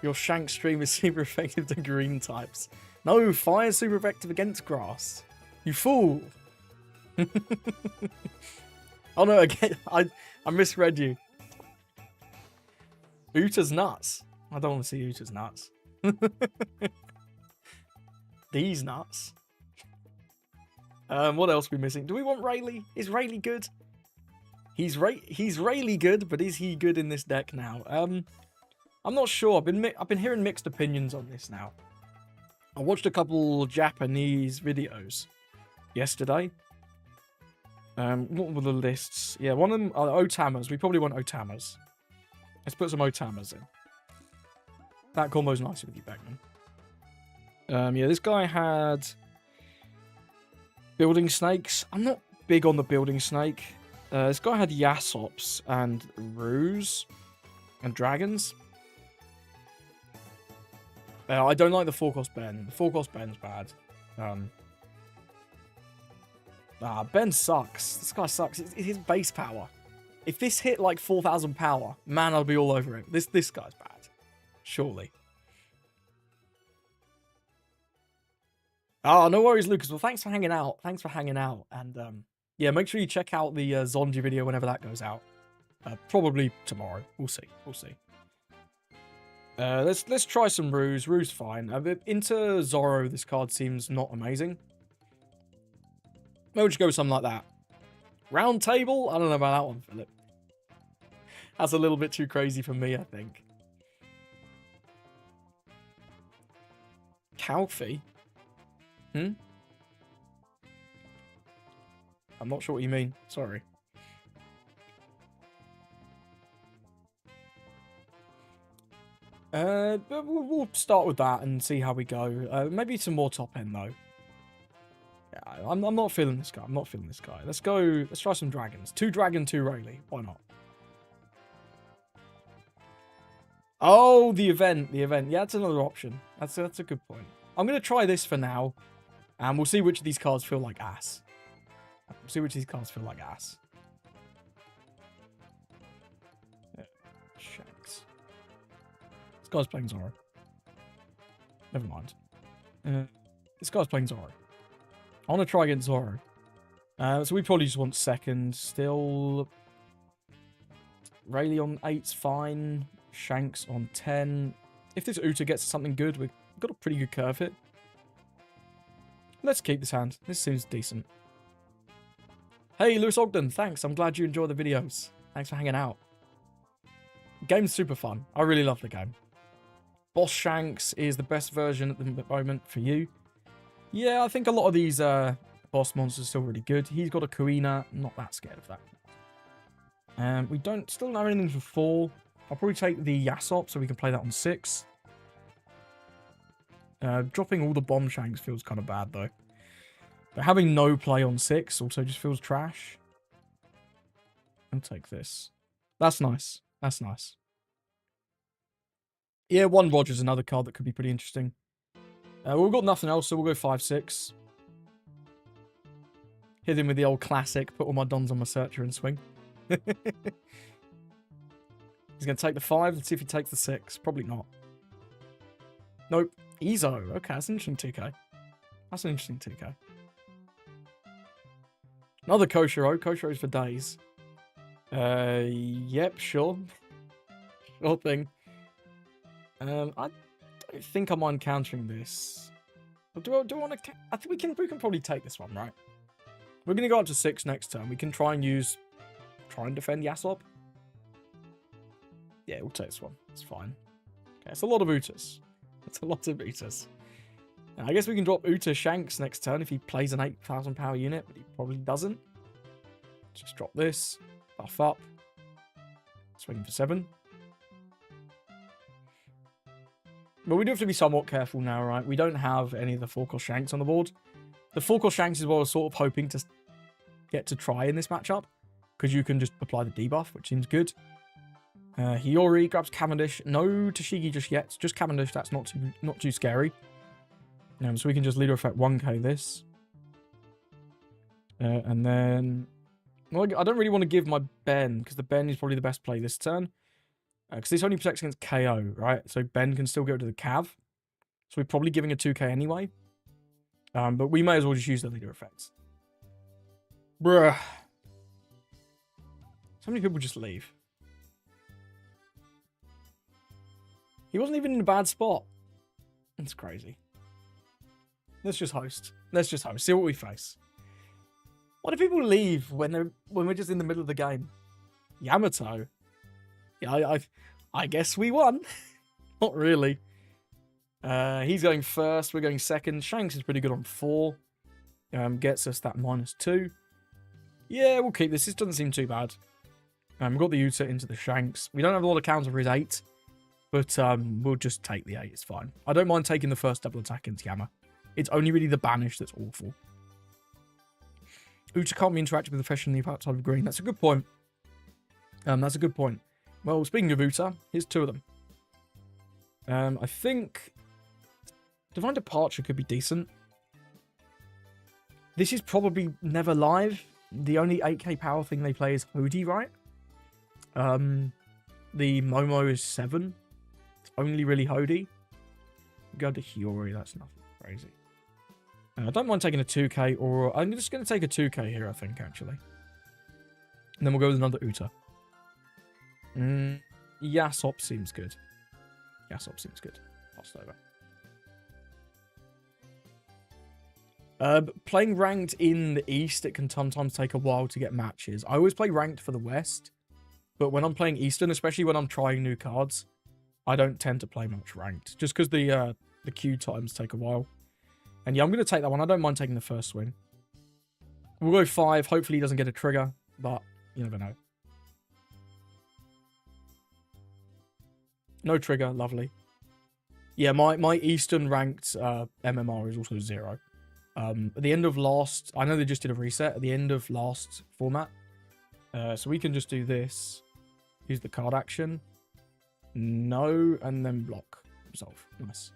Your Shank stream is super effective to green types. No, fire is super effective against grass. You fool. Oh no, again, I misread you. Uta's nuts. I don't want to see Uta's nuts. These nuts. What else are we missing? Do we want Rayleigh? Is Rayleigh good? He's Rayleigh good, but is he good in this deck now? I'm not sure. I've been hearing mixed opinions on this now. I watched a couple Japanese videos yesterday. What were the lists? Yeah, one of them are Otamas. We probably want Otamas. Let's put some Otamas in. That combo's nice with you, Bagman. Yeah, this guy had building snakes. I'm not big on the building snake. This guy had Yasops and Ruse and dragons. I don't like the 4-cost Ben. The 4-cost Ben's bad. Ben sucks. This guy sucks. It's his base power. If this hit like 4,000 power, man, I'll be all over it. This guy's bad. Surely. Oh, no worries, Lucas. Well, thanks for hanging out. Thanks for hanging out. And yeah, make sure you check out the Zonji video whenever that goes out. Probably tomorrow. We'll see. We'll see. Let's try some Ruse. Ruse fine. Into Zoro, this card seems not amazing. Maybe we'll just go with something like that. Round Table? I don't know about that one, Philip. That's a little bit too crazy for me, I think. Calfee? I'm not sure what you mean. Sorry. But we'll start with that and see how we go. Maybe some more top end, though. Yeah, I'm not feeling this guy. I'm not feeling this guy. Let's go. Let's try some dragons. 2 dragon, 2 Rayleigh. Why not? Oh, the event. The event. Yeah, that's another option. That's a good point. I'm going to try this for now. And we'll see which of these cards feel like ass. We'll see which of these cards feel like ass. Yeah. Shanks. This guy's playing Zoro. Never mind. This guy's playing Zoro. I want to try against Zoro. So we probably just want second. Still. Rayleigh on 8's fine. Shanks on 10. If this Uta gets something good, we've got a pretty good curve hit. Let's keep this hand. This seems decent. Hey, Lewis Ogden, thanks. I'm glad you enjoy the videos. Thanks for hanging out. Game's super fun. I really love the game. Boss Shanks is the best version at the moment for you. Yeah, I think a lot of these boss monsters are still really good. He's got a Kuina. Not that scared of that. We still don't have anything for 4. I'll probably take the Yasop so we can play that on 6. Dropping all the bomb Shanks feels kind of bad, though. But having no play on 6 also just feels trash. I'll take this. That's nice. That's nice. Yeah, 1 Roger's another card that could be pretty interesting. We've got nothing else, so we'll go 5-6. Hit him with the old classic, put all my dons on my searcher and swing. He's going to take the 5. Let's see if he takes the 6. Probably not. Nope. Ezo. Okay, that's an interesting 2K. That's an interesting 2K. Another Koshiro. Koshiro's for days. Yep, sure. Sure thing. I don't think I'm encountering this. Do I want to... I think we can probably take this one, right? We're going to go up to 6 next turn. We can try and defend Yasop. Yeah, we'll take this one. It's fine. Okay, it's a lot of Utas. It's a lot of Utas. I guess we can drop Uta Shanks next turn if he plays an 8,000 power unit, but he probably doesn't. Just drop this. Buff up. Swing for 7. But we do have to be somewhat careful now, right? We don't have any of the 4-cost Shanks on the board. The 4-cost Shanks is what I was sort of hoping to get to try in this matchup, because you can just apply the debuff, which seems good. Hiyori grabs Cavendish. No Tashigi just yet. Just Cavendish. That's not too scary. So we can just leader effect 1k this. And then... Well, I don't really want to give my Ben, because the Ben is probably the best play this turn. Because this only protects against KO, right? So Ben can still go to the Cav. So we're probably giving a 2k anyway. But we may as well just use the leader effects. Bruh. So many people just leave. He wasn't even in a bad spot. That's crazy. Let's just host. Let's just host. See what we face. Why do people leave when we're just in the middle of the game? Yamato. Yeah, I guess we won. Not really. He's going first. We're going second. Shanks is pretty good on 4. Gets us that -2. Yeah, we'll keep this. This doesn't seem too bad. We've got the Uta into the Shanks. We don't have a lot of counter for his 8. But we'll just take the 8. It's fine. I don't mind taking the first double attack into Yama. It's only really the banish that's awful. Uta can't be interacted with the fish in the outside of green. That's a good point. That's a good point. Well, speaking of Uta, here's 2 of them. I think Divine Departure could be decent. This is probably never live. The only 8k power thing they play is Hodi, right? The Momo is 7. It's only really Hodi. Go to Hiyori, that's nothing crazy. I don't mind taking a 2k, or I'm just going to take a 2k here, I think, actually. And then we'll go with another Uta. Yasop seems good. Yasop seems good. Passed over. Playing ranked in the East, it can sometimes take a while to get matches. I always play ranked for the West, but when I'm playing Eastern, especially when I'm trying new cards, I don't tend to play much ranked, just because the queue times take a while. And yeah, I'm going to take that one. I don't mind taking the first swing. We'll go 5. Hopefully he doesn't get a trigger, but you never know. No trigger, lovely. Yeah, my Eastern ranked MMR is also 0. At the end of last, I know they just did a reset at the end of last format. So we can just do this. Use the card action. No, and then block. Resolve. Nice.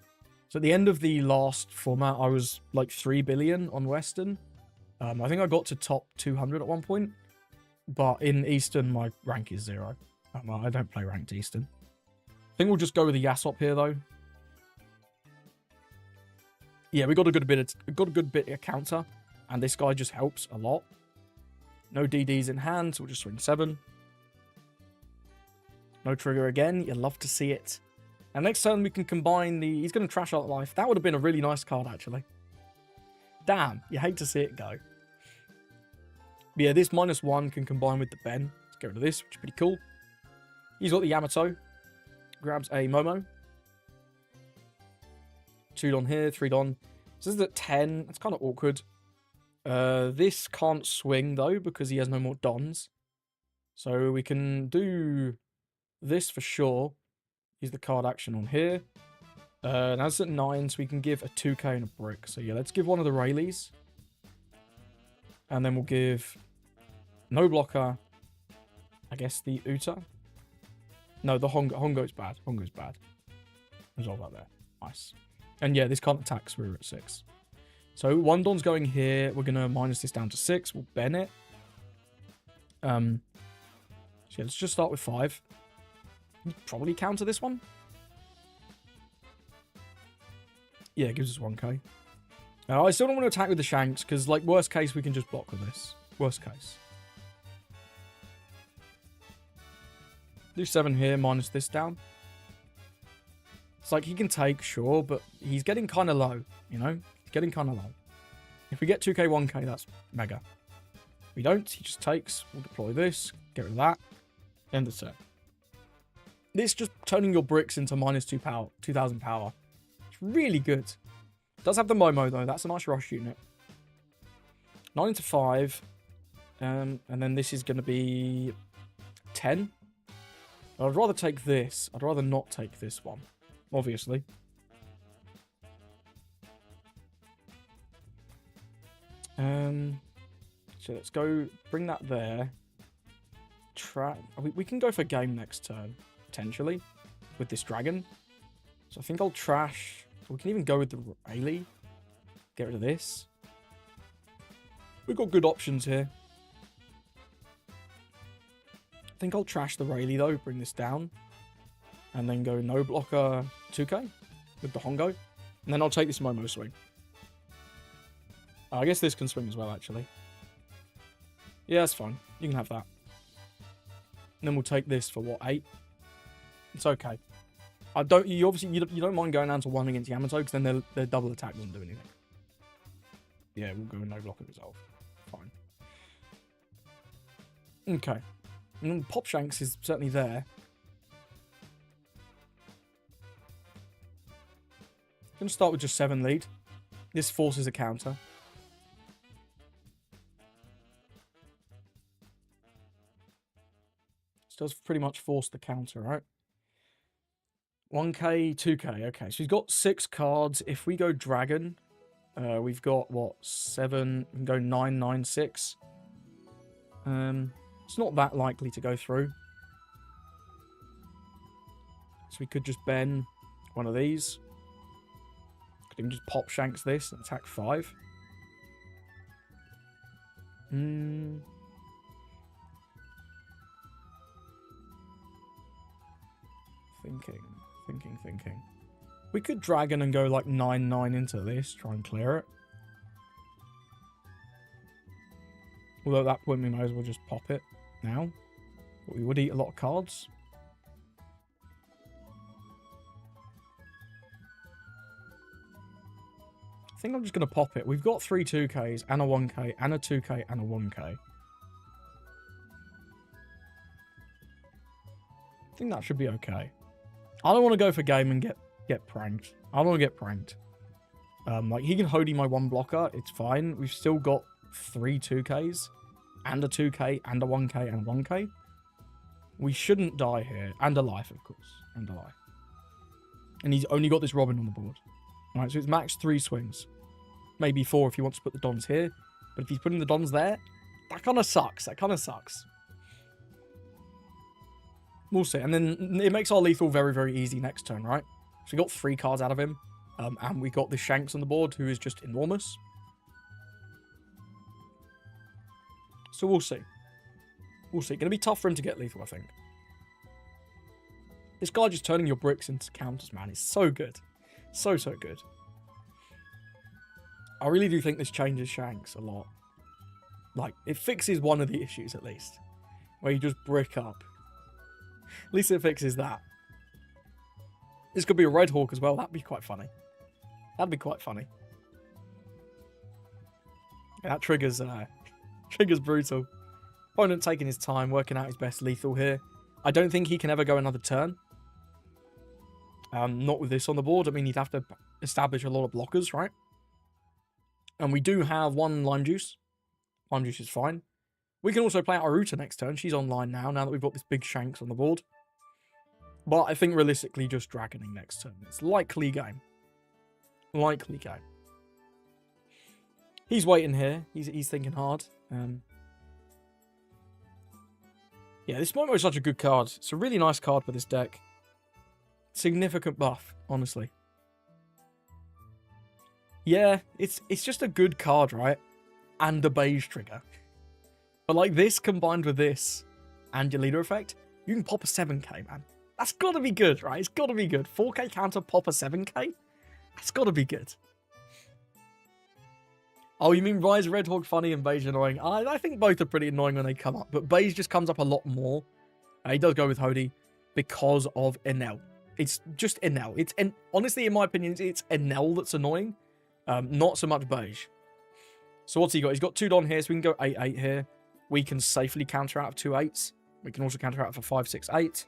So at the end of the last format, I was like 3 billion on Western. I think I got to top 200 at one point. But in Eastern, my rank is 0. I don't play ranked Eastern. I think we'll just go with the Yasop here, though. Yeah, we got a good bit of counter, and this guy just helps a lot. No DDs in hand, so we'll just swing 7. No trigger again. You love to see it. And next turn we can combine the... He's going to trash out life. That would have been a really nice card, actually. Damn, you hate to see it go. But yeah, this -1 can combine with the Ben. Let's get rid of this, which is pretty cool. He's got the Yamato. Grabs a Momo. 2 Don here, 3 Don. So this is at 10. That's kind of awkward. This can't swing, though, because he has no more Dons. So we can do this for sure. Use the card action on here. Now it's at 9, so we can give a 2k and a brick. So yeah, let's give one of the Rayleighs. And then we'll give no blocker. I guess the Uta. No, the Hongo's bad. Hongo's bad. Resolve that there. Nice. And yeah, this can't attack, so we're at 6. So 1 Don's going here. We're going to minus this down to 6. We'll Ben it. So yeah, let's just start with 5. Probably counter this one. Yeah, it gives us 1k. I still don't want to attack with the Shanks, because, like, worst case, we can just block with this. Worst case. Do 7 here, minus this down. It's like, he can take, sure, but he's getting kind of low, you know? He's getting kind of low. If we get 2k, 1k, that's mega. If we don't, he just takes. We'll deploy this, get rid of that. End of turn. This just turning your bricks into -2 power, 2000 power. It's really good. It does have the Momo, though. That's a nice rush unit. 9 into 5. And then this is going to be 10. I'd rather take this. I'd rather not take this one, obviously. So let's go bring that there. We can go for game next turn, potentially, with this dragon. So I think I'll trash. We can even go with the Rayleigh. Get rid of this. We've got good options here. I think I'll trash the Rayleigh, though, bring this down. And then go no blocker 2k with the Hongo. And then I'll take this Momo swing. I guess this can swing as well, actually. Yeah, that's fine. You can have that. And then we'll take this for, what, 8? It's okay. You obviously don't mind going down to 1 against Yamato, because then their double attack doesn't do anything. Yeah, we'll go no blocker resolve. Fine. Okay. And Pop Shanks is certainly there. I'm going to start with just 7 lead. This forces a counter. This does pretty much force the counter, right? 1k, 2k. Okay, so he's got 6 cards. If we go Dragon, we've got, what, 7? We can go 9, 9, 6. It's not that likely to go through. So we could just Ben one of these. Could even just Pop Shanks this and attack 5. Thinking. We could Dragon and go like 9, 9 into this. Try and clear it. Although at that point we might as well just pop it now. But we would eat a lot of cards. I think I'm just going to pop it. We've got 3 2Ks and a 1K and a 2K and a 1K. I think that should be okay. I don't want to go for game and get pranked. I don't want to get pranked. Like, he can Hody my 1 blocker. It's fine. We've still got 3 2Ks and a 2K and a 1K and a 1K. We shouldn't die here. And a life, of course. And a life. And he's only got this Robin on the board. Alright, so it's max 3 swings. Maybe 4 if he wants to put the Dons here. But if he's putting the Dons there, that kind of sucks. That kind of sucks. We'll see. And then it makes our lethal very, very easy next turn, right? So we got 3 cards out of him. And we got the Shanks on the board, who is just enormous. So we'll see. We'll see. Going to be tough for him to get lethal, I think. This guy just turning your bricks into counters, man, is so good. So, so good. I really do think this changes Shanks a lot. Like, it fixes one of the issues, at least. Where you just brick up. At least it fixes that. This could be a Red Hawk as well. That'd be quite funny. That'd be quite funny. Yeah, that triggers brutal. Opponent taking his time, working out his best lethal here. I don't think he can ever go another turn. Not with this on the board. I mean, he'd have to establish a lot of blockers, right? And we do have 1 Lime Juice. Lime Juice is fine. We can also play out Aruta next turn. She's online now that we've got this big Shanks on the board. But I think realistically just Dragoning next turn. It's likely game. Likely game. He's waiting here. He's thinking hard. Yeah, this Momo is such a good card. It's a really nice card for this deck. Significant buff, honestly. Yeah, it's just a good card, right? And a beige trigger. But like this combined with this and your leader effect, you can pop a 7k, man. That's got to be good, right? It's got to be good. 4k counter, pop a 7k? That's got to be good. Oh, you mean Rise Red Hawk funny and beige annoying? I think both are pretty annoying when they come up, but beige just comes up a lot more. He does go with Hody because of Enel. It's just Enel. Honestly, in my opinion, it's Enel that's annoying, not so much beige. So what's he got? He's got 2 Don here, so we can go 8-8 here. We can safely counter out of 2 8s. We can also counter out for 5, 6, 8.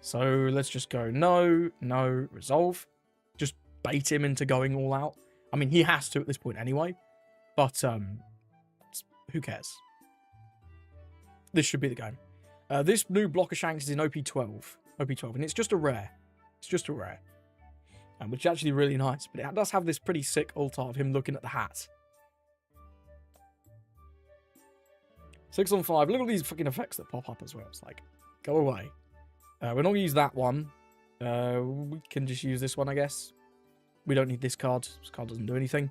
So let's just go no, resolve. Just bait him into going all out. I mean, he has to at this point anyway. But, who cares? This should be the game. This new blocker Shanks is in OP12. OP12, and it's just a rare. It's just a rare. Which is actually really nice. But it does have this pretty sick ult art of him looking at the hat. 6 on 5. Look at all these fucking effects that pop up as well. It's like, go away. We're not going to use that one. We can just use this one, I guess. We don't need this card. This card doesn't do anything.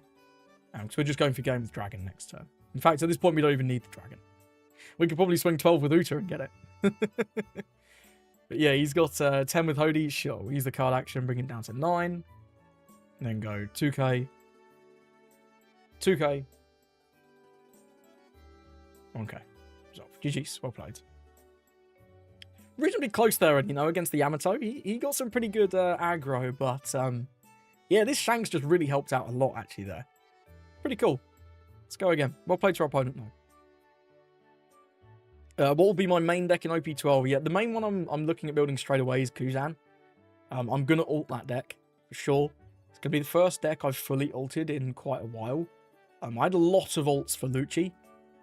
Because we're just going for game with Dragon next turn. In fact, at this point, we don't even need the Dragon. We could probably swing 12 with Uta and get it. But yeah, he's got 10 with Hody. Sure, we'll use the card action, bring it down to 9. And then go 2k. 2k. 1k. Resolve. GG's. Well played. Reasonably close there, against the Yamato. He got some pretty good aggro, but yeah, this Shanks just really helped out a lot, actually, there. Pretty cool. Let's go again. Well played to our opponent now. What will be my main deck in OP12? Yeah, the main one I'm looking at building straight away is Kuzan. I'm going to ult that deck, for sure. It's going to be the first deck I've fully ulted in quite a while. I had a lot of ults for Lucci.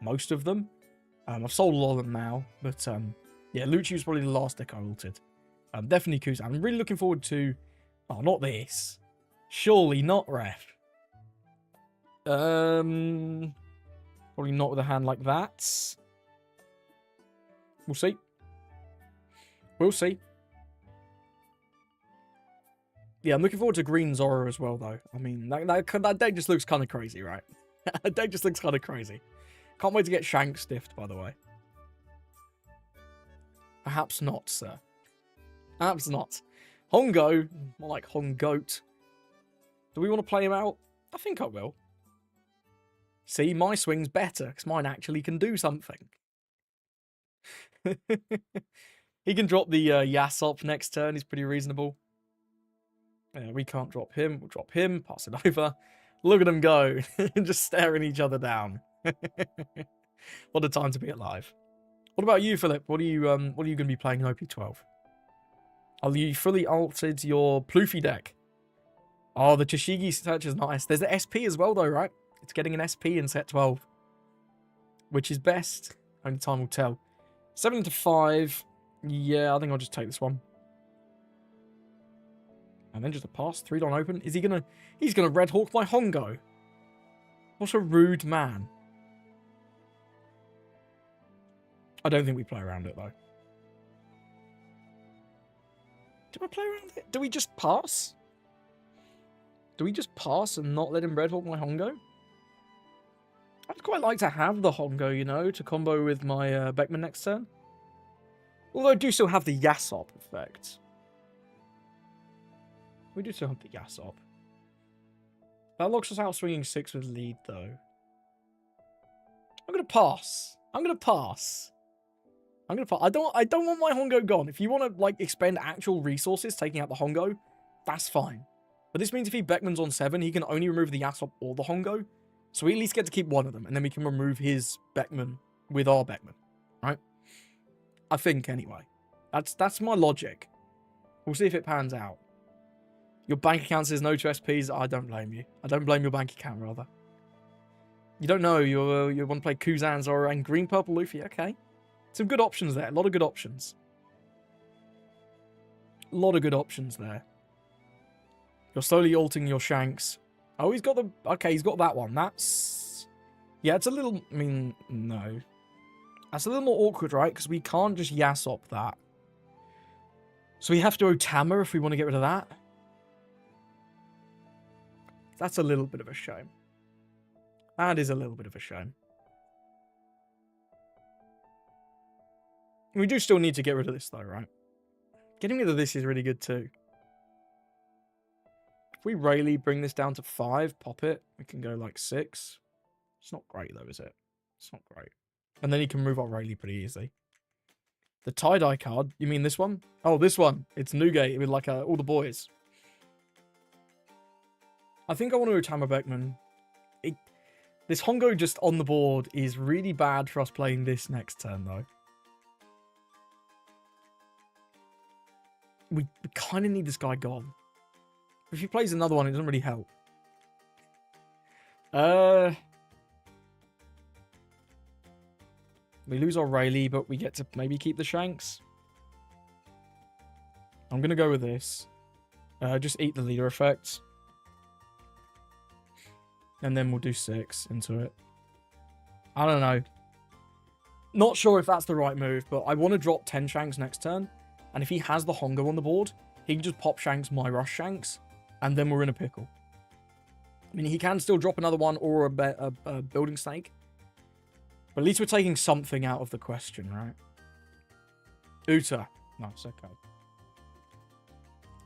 Most of them. I've sold a lot of them now. But, yeah, Lucci was probably the last deck I ulted. Definitely Kuzan. I'm really looking forward to... Oh, not this. Surely not Ref. Probably not with a hand like that. We'll see. We'll see. Yeah, I'm looking forward to Green Zoro as well, though. I mean, that deck just looks kind of crazy, right? That deck just looks kind of crazy. Can't wait to get Shanks stiffed, by the way. Perhaps not, sir. Perhaps not. Hongo, more like Hongoat. Do we want to play him out? I think I will. See, my swing's better, because mine actually can do something. He can drop the Yasop next turn, he's pretty reasonable. We can't drop him, we'll drop him, pass it over. Look at them go, just staring each other down. What a time to be alive. What about you, Philip? What are you going to be playing in OP12? Are you fully altered your Pluffy deck? Oh, the Tashigi search is nice. There's the SP as well, though, right? It's getting an SP in set 12. Which is best. Only time will tell. 7 to 5. Yeah, I think I'll just take this one. And then just a pass. 3 don open. Is he gonna... He's gonna Red Hawk my Hongo. What a rude man. I don't think we play around it, though. Do I play around it? Do we just pass? Do we just pass and not let him Red Hawk my Hongo? I'd quite like to have the Hongo, you know, to combo with my Beckman next turn. Although I do still have the Yasop effect. We do still have the Yasop. That locks us out swinging 6 with lead, though. I'm going to pass. I'm going to pass. I'm going to pass. I don't want my Hongo gone. If you want to, like, expend actual resources taking out the Hongo, that's fine. But this means if he Beckman's on 7, he can only remove the Yasop or the Hongo. So we at least get to keep one of them, and then we can remove his Beckman with our Beckman, right? I think, anyway. That's my logic. We'll see if it pans out. Your bank account says no to SPs. I don't blame you. I don't blame your bank account, rather. You don't know. You want to play Kuzan, Zoro, and Green Purple Luffy. Okay. Some good options there. A lot of good options. A lot of good options there. You're slowly altering your Shanks. Oh, he's got the... Okay, he's got that one. That's... Yeah, it's a little... I mean, no. That's a little more awkward, right? Because we can't just Yasop that. So we have to Otama if we want to get rid of that. That's a little bit of a shame. That is a little bit of a shame. We do still need to get rid of this, though, right? Getting rid of this is really good, too. If we Rayleigh bring this down to 5, pop it, we can go like 6. It's not great, though, is it? It's not great. And then you can move our Rayleigh pretty easily. The tie-dye card, you mean this one? Oh, this one. It's Newgate with like all the boys. I think I want to Otama Beckman. This Hongo just on the board is really bad for us playing this next turn, though. We kind of need this guy gone. If he plays another one, it doesn't really help. We lose our Rayleigh, but we get to maybe keep the Shanks. I'm going to go with this. Just eat the leader effect. And then we'll do 6 into it. I don't know. Not sure if that's the right move, but I want to drop 10 Shanks next turn. And if he has the Hongo on the board, he can just pop Shanks, my Rush Shanks, and then we're in a pickle. I mean, he can still drop another one or a Building Snake. But at least we're taking something out of the question, right? Uta. Nice, okay.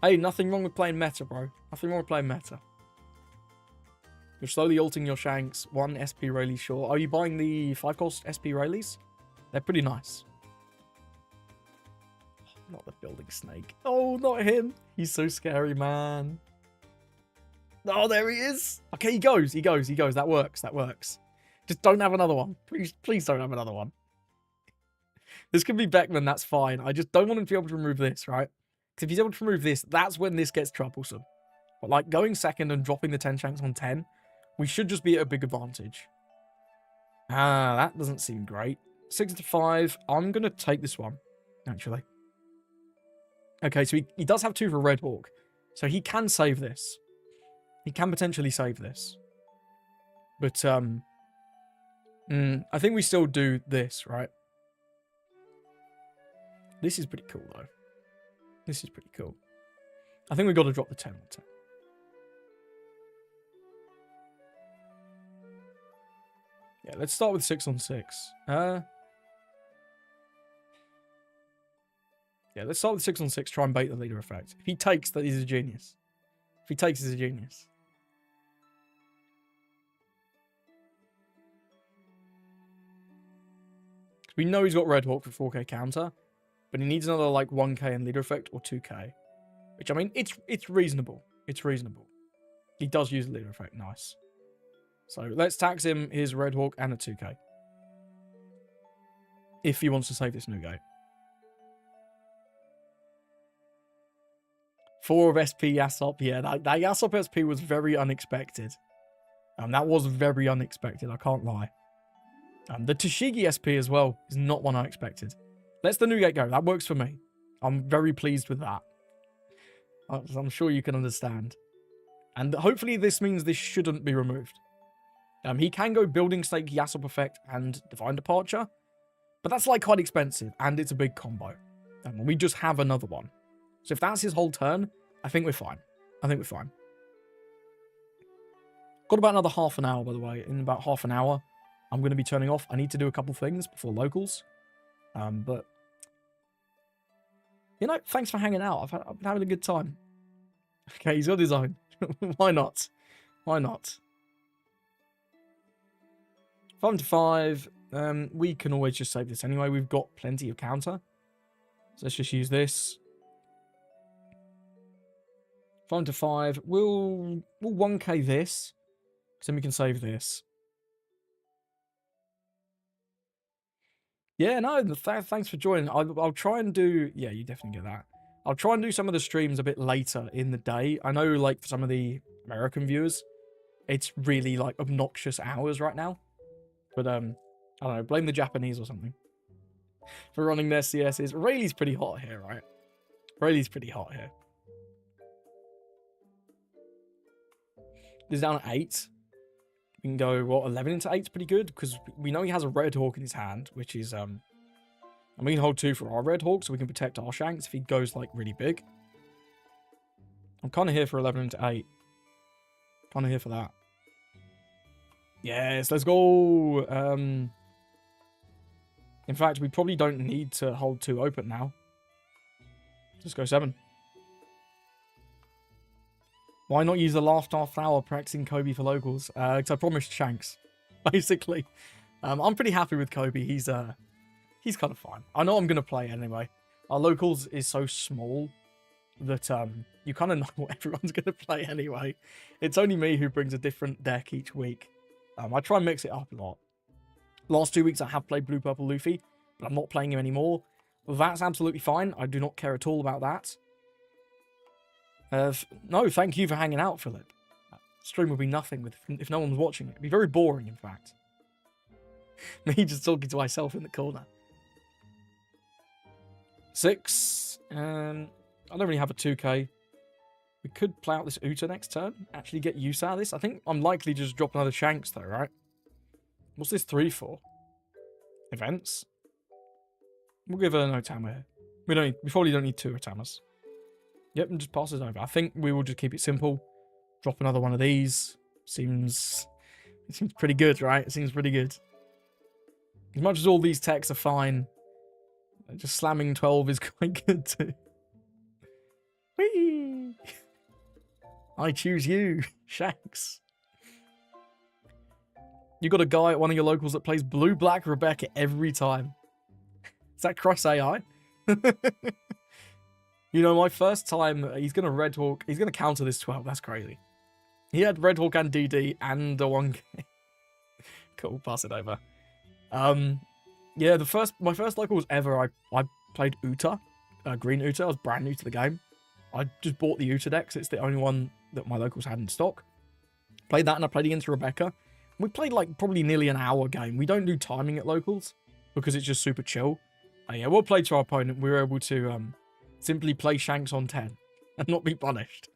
Hey, nothing wrong with playing meta, bro. Nothing wrong with playing meta. You're slowly ulting your Shanks. 1 SP Rayleigh, sure. Are you buying the 5-cost SP Rayleighs? They're pretty nice. Not the Building Snake. Oh, not him. He's so scary, man. Oh, there he is. Okay, he goes. He goes. He goes. That works. That works. Just don't have another one. Please don't have another one. This could be Beckman. That's fine. I just don't want him to be able to remove this, right? Because if he's able to remove this, that's when this gets troublesome. But like going second and dropping the 10 Shanks on 10, we should just be at a big advantage. Ah, that doesn't seem great. 6 to 5. I'm going to take this one, actually. Okay, so he does have 2 for Red Hawk. So he can save this. He can potentially save this. But, I think we still do this, right? This is pretty cool, though. This is pretty cool. I think we've got to drop the 10 on 10. Yeah, let's start with 6 on 6. Yeah, let's start with 6 on 6, try and bait the leader effect. If he takes, that he's a genius. If he takes, he's a genius. We know he's got Red Hawk for 4k counter, but he needs another like 1k in leader effect or 2k. Which, I mean, it's reasonable. It's reasonable. He does use leader effect. Nice. So let's tax him his Red Hawk and a 2k. If he wants to save this new gate. 4 of SP Yasop. Yeah, that Yasop SP was very unexpected. That was very unexpected, I can't lie. The Tashigi SP as well is not one I expected. Let's the new gate go. That works for me. I'm very pleased with that. I'm sure you can understand. And hopefully this means this shouldn't be removed. He can go Building Stake, Yasop Effect, and Divine Departure. But that's like quite expensive, and it's a big combo. We just have another one. So if that's his whole turn, I think we're fine. I think we're fine. Got about another half an hour, by the way. In about half an hour, I'm going to be turning off. I need to do a couple things before locals. But, you know, thanks for hanging out. I've been having a good time. Okay, he's got his own. Why not? Why not? 5 to 5. We can always just save this anyway. We've got plenty of counter. So let's just use this. 5 to 5. We'll 1k this. So then we can save this. Yeah, no, thanks for joining. I'll try and do... Yeah, you definitely get that. I'll try and do some of the streams a bit later in the day. I know, like, for some of the American viewers, it's really, like, obnoxious hours right now. But, I don't know, blame the Japanese or something for running their CSs. Rayleigh's pretty hot here, right? Rayleigh's pretty hot here. This is down at 8. We can go, what, 11 into 8 is pretty good, because we know he has a Red Hawk in his hand, which is, and we can hold 2 for our Red Hawk, so we can protect our Shanks if he goes, like, really big. I'm kind of here for 11 into 8. Kind of here for that. Yes, let's go! In fact, we probably don't need to hold 2 open now. Let's go 7. Why not use the last half hour practicing Kobe for locals? Because I promised Shanks, basically. I'm pretty happy with Kobe. He's kind of fine. I know I'm going to play anyway. Our locals is so small that you kind of know what everyone's going to play anyway. It's only me who brings a different deck each week. I try and mix it up a lot. Last 2 weeks I have played Blue Purple Luffy, but I'm not playing him anymore. That's absolutely fine. I do not care at all about that. No, thank you for hanging out, Philip. Stream would be nothing if no one's watching it. It'd be very boring, in fact. Me just talking to myself in the corner. 6. I don't really have a 2k. We could play out this Uta next turn. Actually get use out of this. I think I'm likely to just drop another Shanks, though, right? What's this 3 for? Events? We'll give her an Otama here. We probably don't need 2 Otamas. Yep, and just pass it over. I think we will just keep it simple. Drop another one of these. It seems pretty good, right? It seems pretty good. As much as all these techs are fine, just slamming 12 is quite good too. Whee! I choose you, Shanks. You got a guy at one of your locals that plays Blue Black Rebecca every time. Is that cross AI? You know, my first time, he's going to Red Hawk. He's going to counter this 12. That's crazy. He had Red Hawk and DD and a 1k. Cool, pass it over. Yeah, my first locals ever, I played Uta. Green Uta. I was brand new to the game. I just bought the Uta deck, so it's the only one that my locals had in stock. Played that and I played against Rebecca. We played like probably nearly an hour game. We don't do timing at locals because it's just super chill. Yeah, well played to our opponent. We were able to simply play Shanks on 10 and not be punished.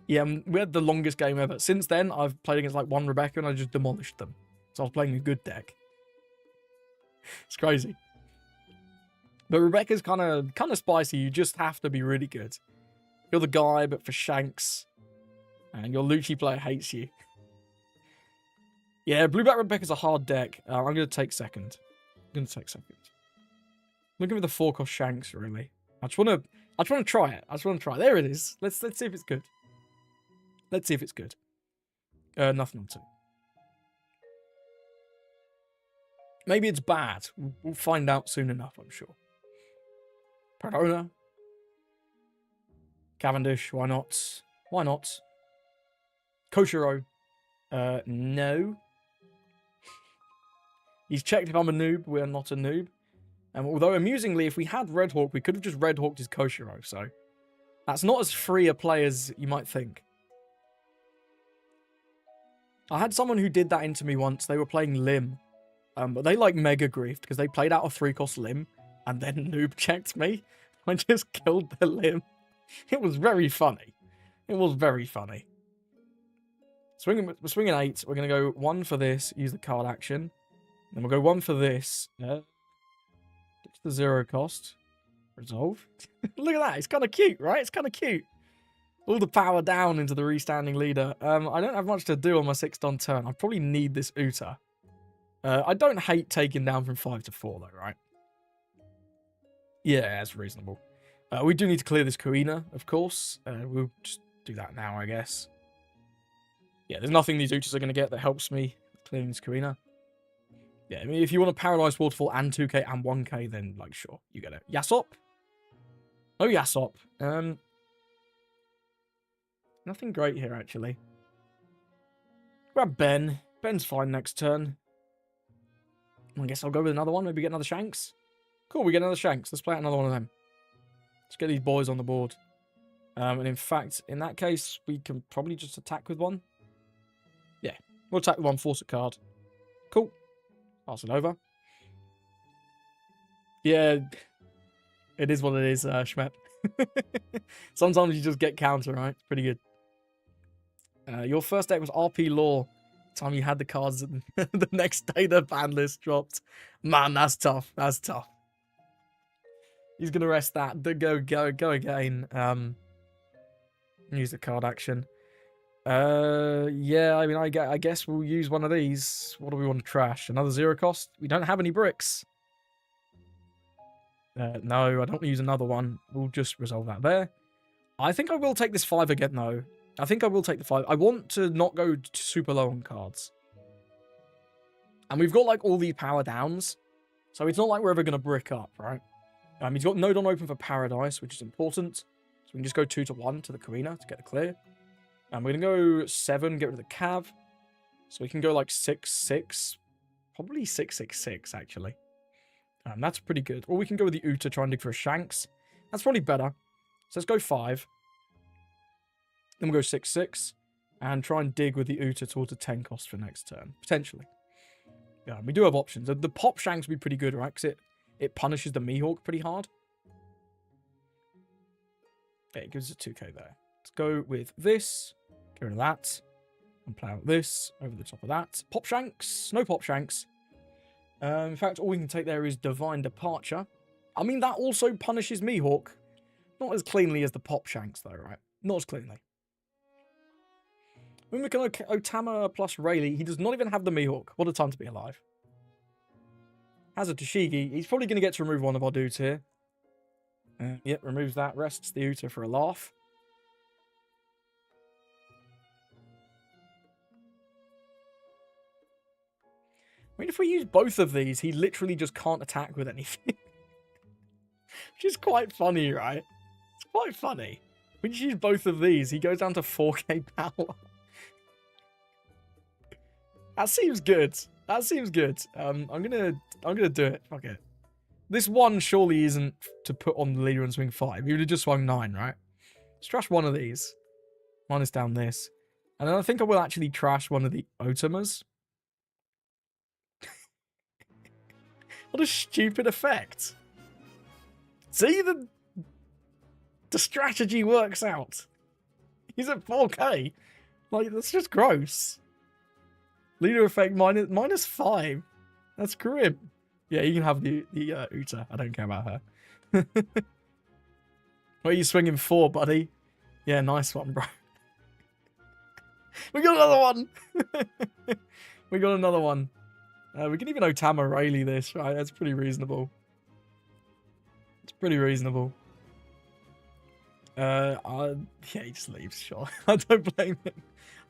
Yeah, we had the longest game ever. Since then, I've played against like one Rebecca and I just demolished them. So I was playing a good deck. It's crazy. But Rebecca's kind of spicy. You just have to be really good. You're the guy, but for Shanks. And your Lucci player hates you. Yeah, Blue Black Rebecca's a hard deck. I'm going to take second. I'm looking for the 4-cost Shanks, really. I just want to try it. There it is. Let's see if it's good. Let's see if it's good. Nothing on 2. Maybe it's bad. We'll find out soon enough, I'm sure. Perdona. Cavendish, why not? Why not? Koshiro. No. He's checked if I'm a noob. We're not a noob. And although, amusingly, if we had Red Hawk, we could have just Red Hawked his Koshiro, so... That's not as free a play as you might think. I had someone who did that into me once. They were playing Lim. But they, like, mega griefed, because they played out a 3-cost Lim, and then noob checked me. I just killed the Lim. It was very funny. It was very funny. We're swinging 8. We're going to go 1 for this, use the card action. Then we'll go 1 for this. Ditch the 0 cost. Resolve. Look at that. It's kind of cute, right? It's kind of cute. All the power down into the restanding leader. I don't have much to do on my 6th turn. I probably need this Uta. I don't hate taking down from 5 to 4, though, right? Yeah, that's reasonable. We do need to clear this Kuina, of course. We'll just do that now, I guess. Yeah, there's nothing these Utas are going to get that helps me clearing this Kuina. Yeah, I mean, if you want a Paradise Waterfall and 2k and 1k, then, like, sure, you get it. Yasop? Oh, Yasop. Nothing great here, actually. Grab Ben. Ben's fine next turn. I guess I'll go with another one. Maybe get another Shanks. Cool, we get another Shanks. Let's play out another one of them. Let's get these boys on the board. And in fact, in that case, we can probably just attack with one. Yeah, we'll attack with one, force a card. Cool. Pass it over. Yeah, it is what it is, Schmep. Sometimes you just get counter, right? It's pretty good. Your first deck was RP Law. Time you had the cards the next day the ban list dropped. Man, that's tough. That's tough. He's gonna rest that. Go again. Use the card action. Yeah, I mean, I guess we'll use one of these. What do we want to trash? Another 0 cost? We don't have any bricks. No, I don't want to use another one. We'll just resolve that there. I think I will take this 5 again, though. I think I will take the 5. I want to not go super low on cards. And we've got, like, all these power downs. So it's not like we're ever going to brick up, right? He's got Node on open for Paradise, which is important. So we can just go 2 to 1 to the Kuina to get the clear. And we're going to go 7, get rid of the Cav. So we can go, like, 6-6. Probably 6-6-6, actually. That's pretty good. Or we can go with the Uta, try and dig for a Shanks. That's probably better. So let's go 5. Then we'll go 6-6. And try and dig with the Uta towards a 10 cost for next turn. Potentially. Yeah, we do have options. The pop Shanks would be pretty good, right? Because it punishes the Mihawk pretty hard. Yeah, it gives us a 2k there. Let's go with this. Get rid of that. And play out this. Over the top of that. Pop Shanks. No pop Shanks. In fact, all we can take there is Divine Departure. I mean, that also punishes Mihawk. Not as cleanly as the Pop Shanks, though, right? Not as cleanly. When we can Otama plus Rayleigh, he does not even have the Mihawk. What a time to be alive. Has a Toshigi. He's probably going to get to remove one of our dudes here. Yep, removes that. Rests the Uta for a laugh. I mean, if we use both of these, he literally just can't attack with anything. Which is quite funny, right? It's quite funny. When you use both of these, he goes down to 4k power. That seems good. That seems good. I'm gonna do it. Fuck it. This one surely isn't to put on the leader and swing 5. He would have just swung 9, right? Let's trash one of these. Minus down this. And then I think I will actually trash one of the Otamas. What a stupid effect. See, the strategy works out. He's at 4k. Like, that's just gross. Leader effect minus 5. That's grim. Yeah, you can have the Uta. I don't care about her. Where are you swinging 4, buddy? Yeah, nice one, bro. We got another one. We got another one. We can even Otama Rayleigh this, right? That's pretty reasonable. It's pretty reasonable. Yeah, he just leaves, sure. I don't blame him.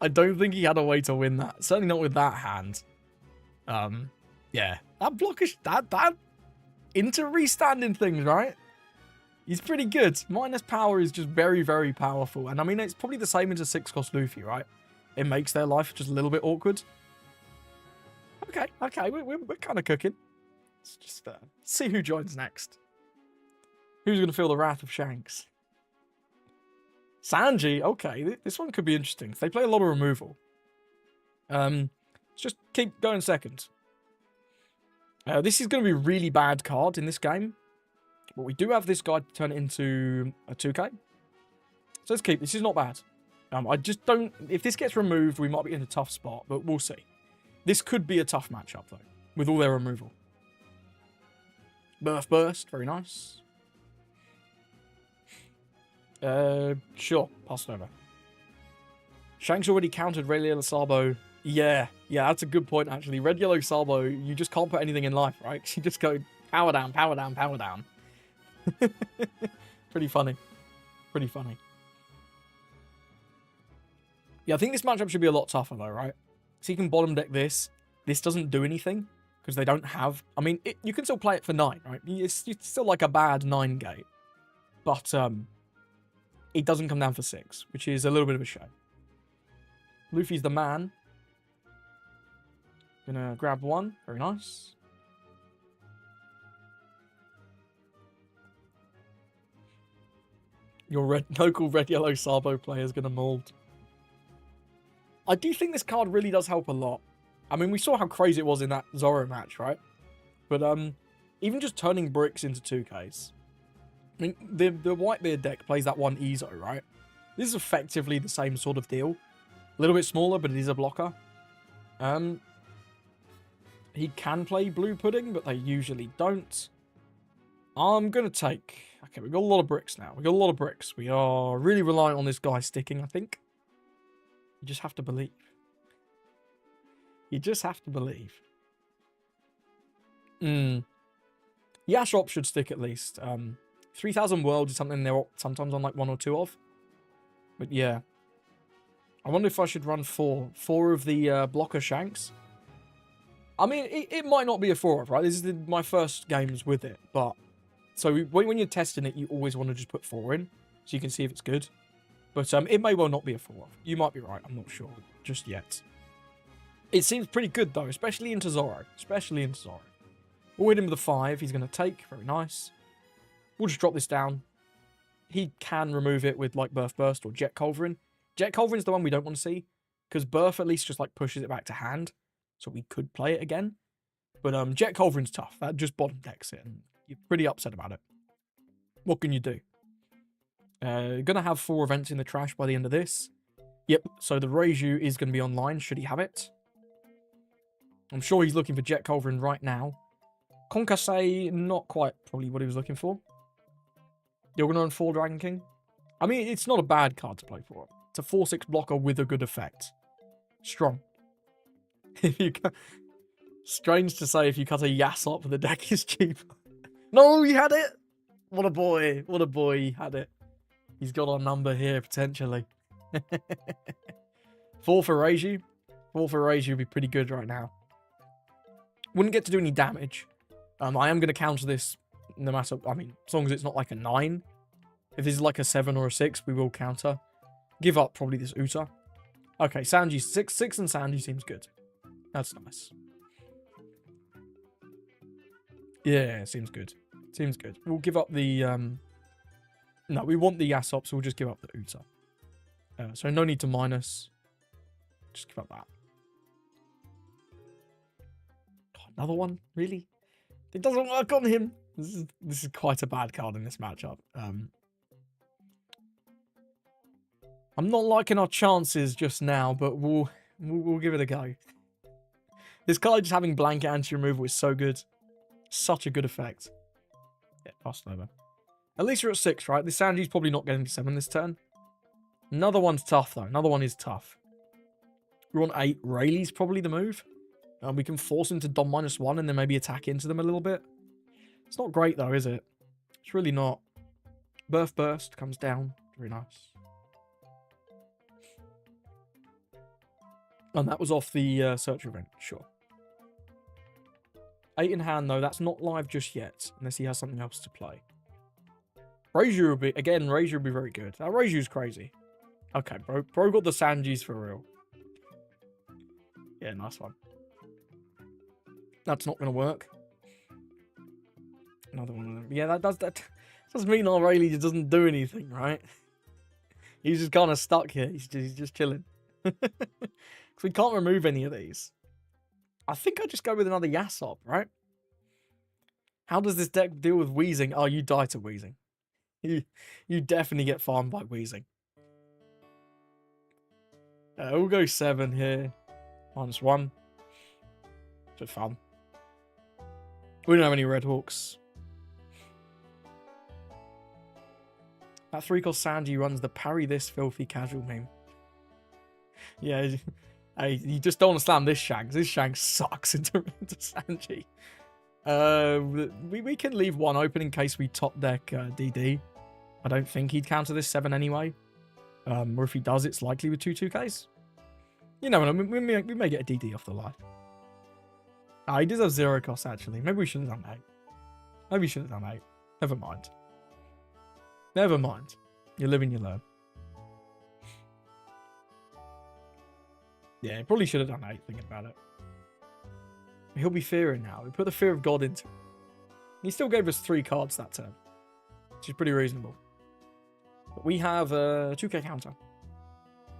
I don't think he had a way to win that. Certainly not with that hand. Yeah, That block is that into restanding things, right? He's pretty good. Minus power is just very, very powerful. And I mean, it's probably the same as a 6-cost Luffy, right? It makes their life just a little bit awkward. Okay, we're kind of cooking. Let's just see who joins next. Who's going to feel the wrath of Shanks? Sanji, okay, this one could be interesting. They play a lot of removal. Let's just keep going second. This is going to be a really bad card in this game. But we do have this guy to turn it into a 2k. So let's keep. This is not bad. I just don't... If this gets removed, we might be in a tough spot. But we'll see. This could be a tough matchup, though. With all their removal. Burst. Very nice. Sure. Pass it over. Shanks already countered Red Yellow Sabo. Yeah, that's a good point, actually. Red Yellow Sabo, you just can't put anything in life, right? You just go power down, power down, power down. Pretty funny. Yeah, I think this matchup should be a lot tougher, though, right? So you can bottom deck this. This doesn't do anything, because they don't have... I mean, you can still play it for 9, right? It's still like a bad 9 gate. But, it doesn't come down for 6, which is a little bit of a shame. Luffy's the man. Gonna grab one. Very nice. Your local red yellow Sabo player is gonna mold. I do think this card really does help a lot. I mean, we saw how crazy it was in that Zoro match, right? But even just turning bricks into 2Ks. I mean, the Whitebeard deck plays that one Ezo, right? This is effectively the same sort of deal. A little bit smaller, but it is a blocker. He can play Blue Pudding, but they usually don't. I'm going to take... Okay, we've got a lot of bricks now. We've got a lot of bricks. We are really reliant on this guy sticking, I think. You just have to believe. You just have to believe. Yashop should stick at least. 3,000 Worlds is something they're sometimes on like 1 or 2 of. But yeah. I wonder if I should run 4. 4 of the blocker Shanks. I mean, it might not be a 4 of, right? This is my first games with it. But so when you're testing it, you always want to just put 4 in. So you can see if it's good. But it may well not be a 4 of. You might be right. I'm not sure just yet. It seems pretty good, though. Especially into Zoro. We'll hit him with a 5. He's going to take. Very nice. We'll just drop this down. He can remove it with, like, Birth Burst or Jet Culverin. Jet Culverin's the one we don't want to see. Because Birth at least just, like, pushes it back to hand. So we could play it again. But Jet Culverin's tough. That just bottom decks it. And you're pretty upset about it. What can you do? Gonna have 4 events in the trash by the end of this. Yep, so the Reiju is going to be online, should he have it. I'm sure he's looking for Jet Culverin right now. Konkasei, not quite probably what he was looking for. You're going to run 4 Dragon King? I mean, it's not a bad card to play for. It's a 4/6 blocker with a good effect. Strong. Strange to say if you cut a Yasop, the deck is cheaper. No, he had it! What a boy. What a boy, he had it. He's got our number here, potentially. 4 for Reiju. 4 for Reiju would be pretty good right now. Wouldn't get to do any damage. I am going to counter this no matter... I mean, as long as it's not like a 9. If this is like a 7 or a 6, we will counter. Give up probably this Uta. Okay, Sanji 6 and Sanji seems good. That's nice. Yeah, seems good. Seems good. We'll give up the... No, we want the Yasop, so we'll just give up the Uta. So no need to minus. Just give up that. God, another one? Really? It doesn't work on him. This is quite a bad card in this matchup. I'm not liking our chances just now, but we'll give it a go. This card just having blanket anti-removal is so good. Such a good effect. Yeah, pass it over. At least you're at 6, right? This Sanji's probably not getting to 7 this turn. Another one's tough, though. Another one is tough. We're on 8. Rayleigh's probably the move. We can force him to Dom -1 and then maybe attack into them a little bit. It's not great, though, is it? It's really not. Birth Burst comes down. Very nice. And that was off the search event. Sure. 8 in hand, though. That's not live just yet, unless he has something else to play. Reiju will be, again, Reiju will be very good. Reiju's crazy. Okay, bro got the Sanjis for real. Yeah, nice one. That's not going to work. Another one of them. Yeah, that doesn't mean Aurelia just doesn't do anything, right? He's just kind of stuck here. He's just chilling. Because we can't remove any of these. I think I just go with another Yasop, right? How does this deck deal with wheezing? Oh, you die to wheezing. You definitely get farmed by wheezing. We'll go 7 here. -1. Just fun. We don't have any Red Hawks. That 3-cost Sanji runs the parry this filthy casual meme. Yeah, hey, you just don't want to slam this Shanks. This Shanks sucks into Sanji. We can leave 1 open in case we top deck DD. I don't think he'd counter this 7 anyway. Or if he does, it's likely with 2-2Ks. You know, we may get a DD off the life. He does have 0 cost, actually. Maybe we shouldn't have done 8. Maybe we shouldn't have done 8. Never mind. Never mind. You live and you learn. Yeah, probably should have done 8, thinking about it. He'll be fearing now. We put the fear of God into him. He still gave us 3 cards that turn, which is pretty reasonable. But we have a 2k counter.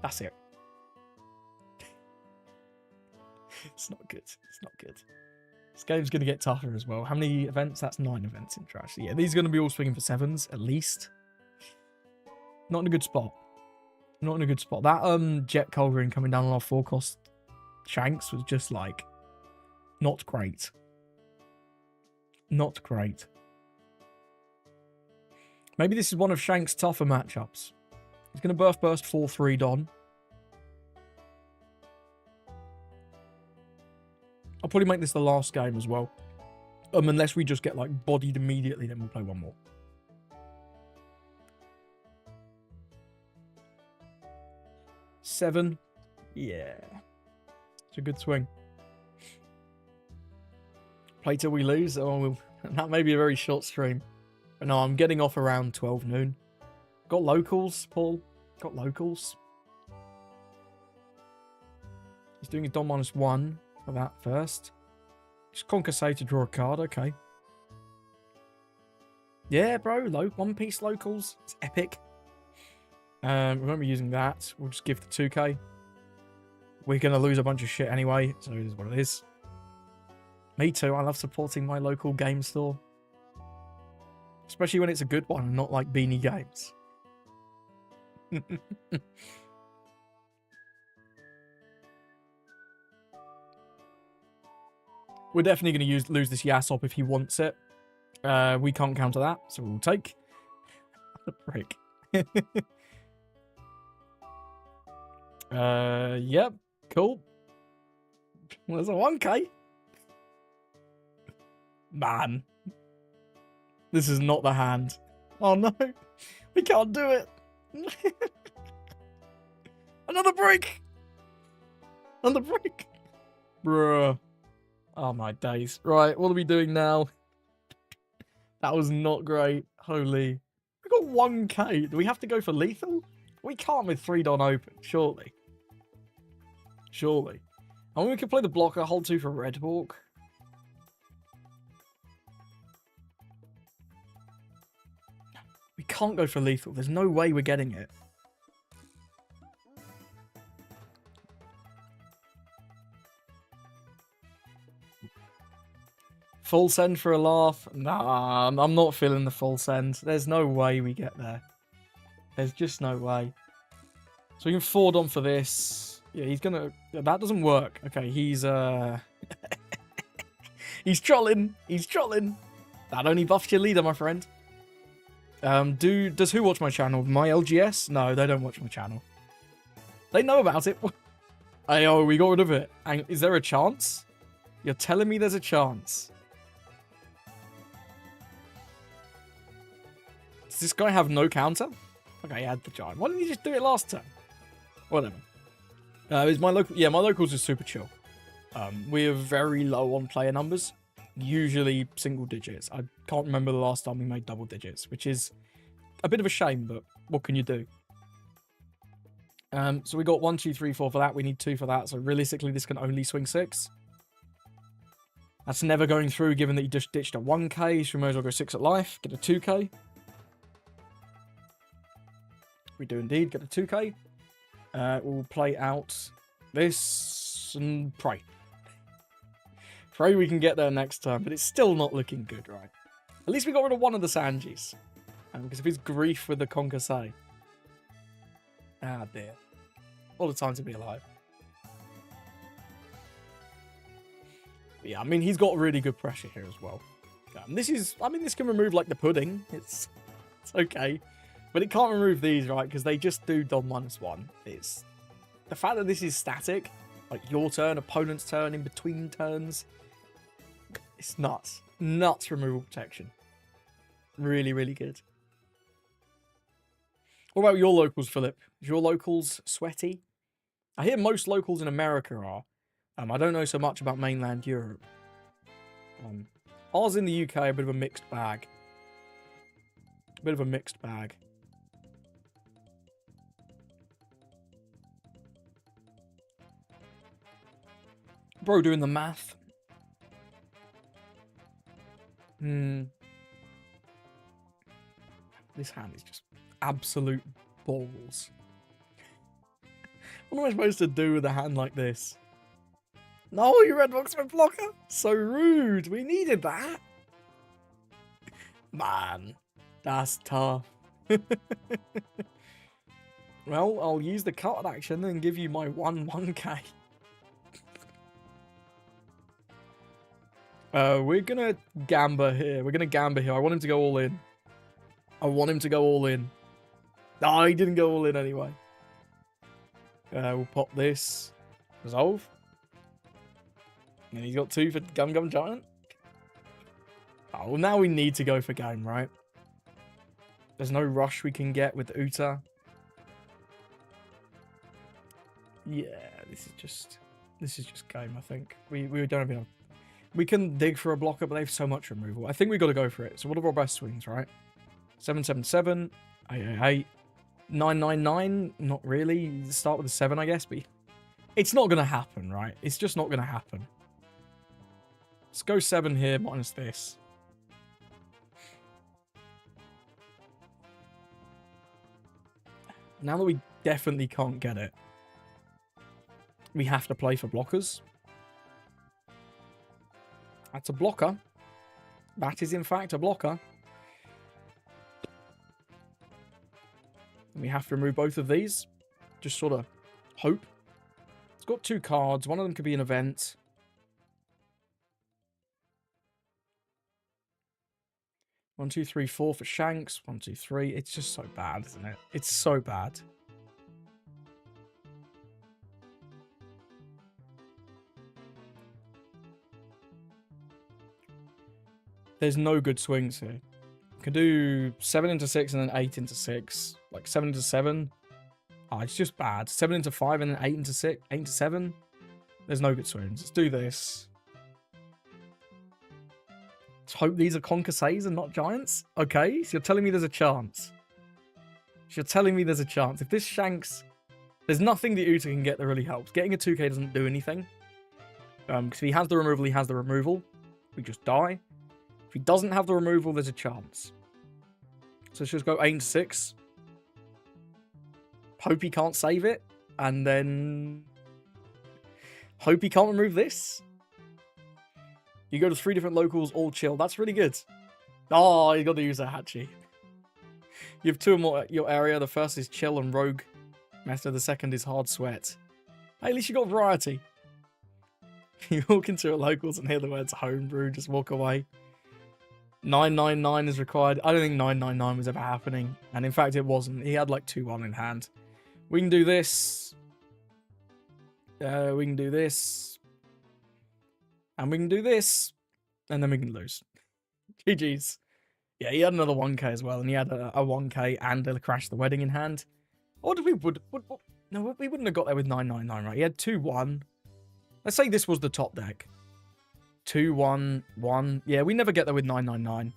That's it. It's not good. It's not good. This game's going to get tougher as well. How many events? That's 9 events in trash. Yeah, these are going to be all swinging for 7s, at least. Not in a good spot. Not in a good spot. That Jet Culverin coming down on our 4-cost Shanks was just like not great. Not great. Maybe this is one of Shanks' tougher matchups. He's going to burst 4-3 Don. I'll probably make this the last game as well. Unless we just get like bodied immediately, then we'll play 1 more. Seven. Yeah. It's a good swing. Play till we lose. Oh, that may be a very short stream. But no, I'm getting off around 12 noon. Got locals, Paul. Got locals. He's doing a Don -1 for that first. Just concassate to draw a card. Okay. Yeah, bro. 1 piece locals. It's epic. We won't be using that. We'll just give the 2k. We're going to lose a bunch of shit anyway, so it is what it is. Me too. I love supporting my local game store. Especially when it's a good one and not like Beanie Games. We're definitely going to lose this Yasop if he wants it. We can't counter that, so we'll take. The prick. Yep, cool. Well, there's a 1k. Man. This is not the hand. Oh no. We can't do it. Another break. Another break. Bruh. Oh my days. Right, what are we doing now? That was not great. Holy. We got 1k. Do we have to go for lethal? We can't with 3 Don open, surely. Surely. I mean, we could play the blocker, hold 2 for Red Hawk. We can't go for lethal. There's no way we're getting it. Full send for a laugh? Nah, I'm not feeling the full send. There's no way we get there. There's just no way. So we can 4 Don for this. Yeah, he's gonna... That doesn't work. Okay, he's he's trolling. He's trolling. That only buffs your leader, my friend. Does who watch my channel? My LGS? No, they don't watch my channel. They know about it. Hey, oh, we got rid of it. Is there a chance? You're telling me there's a chance? Does this guy have no counter? Okay, he had the giant. Why didn't he just do it last time? Whatever. Is my local? Yeah, my locals are super chill. We are very low on player numbers. usually single digits. I can't remember the last time we made double digits, which is a bit of a shame, but what can you do? So we got 1, 2, 3, 4 for that. We need 2 for that. So realistically, this can only swing 6. That's never going through, given that you just ditched a 1k. So we may as well go 6 at life. Get a 2k. We do indeed get a 2k. We'll play out this and pray. Pray we can get there next time, but it's still not looking good, right? At least we got rid of one of the Sanjis. Because of his grief with the Konkasei. Ah, dear. All the time to be alive. But yeah, I mean, he's got really good pressure here as well. This is, I mean, this can remove, like, the pudding. It's okay. But it can't remove these, right? Because they just do Dom -1. It's the fact that this is static, like your turn, opponent's turn, in between turns. It's nuts. Nuts removal protection. Really, really good. What about your locals, Philip? Is your locals sweaty? I hear most locals in America are. I don't know so much about mainland Europe. Ours in the UK, a bit of a mixed bag. A bit of a mixed bag. Bro doing the math. This hand is just absolute balls. What am I supposed to do with a hand like this? No, you red box red blocker. So rude. We needed that. Man, that's tough. Well, I'll use the cut action and give you my 1k. We're gonna gamba here. We're gonna gamba here. I want him to go all in. I want him to go all in. No, he didn't go all in anyway. We'll pop this. Resolve. And he's got 2 for Gum Gum Giant. Oh, well, now we need to go for game, right? There's no rush we can get with Uta. Yeah, this is just game, I think. We don't have enough. We can dig for a blocker, but they have so much removal. I think we got to go for it. So what are our best swings, right? 777, 888, 999. Not really. Start with a 7, I guess, but it's not going to happen, right? It's just not going to happen. Let's go 7 here minus this. Now that we definitely can't get it, we have to play for blockers. That's a blocker. That is, in fact, a blocker. And we have to remove both of these. Just sort of hope. It's got 2 cards. One of them could be an event. One, 2, 3, 4 for Shanks. 1, 2, 3. It's just so bad, isn't it? It's so bad. There's no good swings here. You can do 7 into 6 and then 8 into 6. Like 7 into 7. Oh, it's just bad. 7 into 5 and then 8 into 6. 8 into 7. There's no good swings. Let's do this. Let's hope these are Concaseis and not Giants. Okay, so you're telling me there's a chance. You're telling me there's a chance. If this Shanks... There's nothing the Uta can get that really helps. Getting a 2k doesn't do anything. Because if he has the removal, he has the removal. We just die. If he doesn't have the removal, there's a chance. So let's just go 8 into 6. Hope he can't save it. And then... hope he can't remove this. You go to 3 different locals, all chill. That's really good. Oh, you got to use a Hachi. You have 2 or more at your area. The first is chill and rogue method. The second is hard sweat. Hey, at least you got variety. You walk into a locals and hear the words homebrew, just walk away. 999 is required. I don't think 999 was ever happening. And in fact, it wasn't. He had like 2-1 in hand. We can do this. We can do this. And we can do this. And then we can lose. GG's. Yeah, he had another 1k as well. And he had a 1k and a Crash the Wedding in hand. Or did we... No, we wouldn't have got there with 999, right? He had 2-1. Let's say this was the top deck. 2, 1, 1. Yeah, we never get there with 999.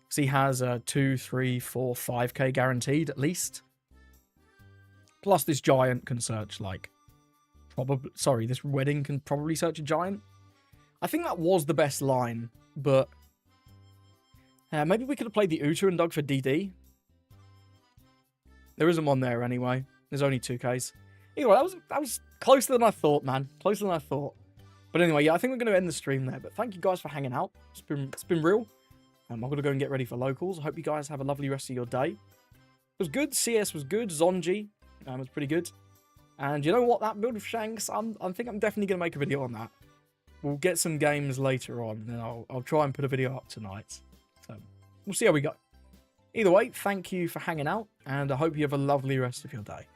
Because he has a 2, 3, 4, 5k guaranteed at least. Plus this giant can search like... Probably... Sorry, this wedding can probably search a giant. I think that was the best line, but... maybe we could have played the Uta and dug for DD. There isn't one there anyway. There's only 2Ks. Anyway, that was closer than I thought, man. Closer than I thought. But anyway, yeah, I think we're going to end the stream there. But thank you guys for hanging out. It's been real. I'm going to go and get ready for locals. I hope you guys have a lovely rest of your day. It was good. CS was good. Zonji was pretty good. And you know what? That build of Shanks, I think I'm definitely going to make a video on that. We'll get some games later on. And I'll try and put a video up tonight. So we'll see how we go. Either way, thank you for hanging out. And I hope you have a lovely rest of your day.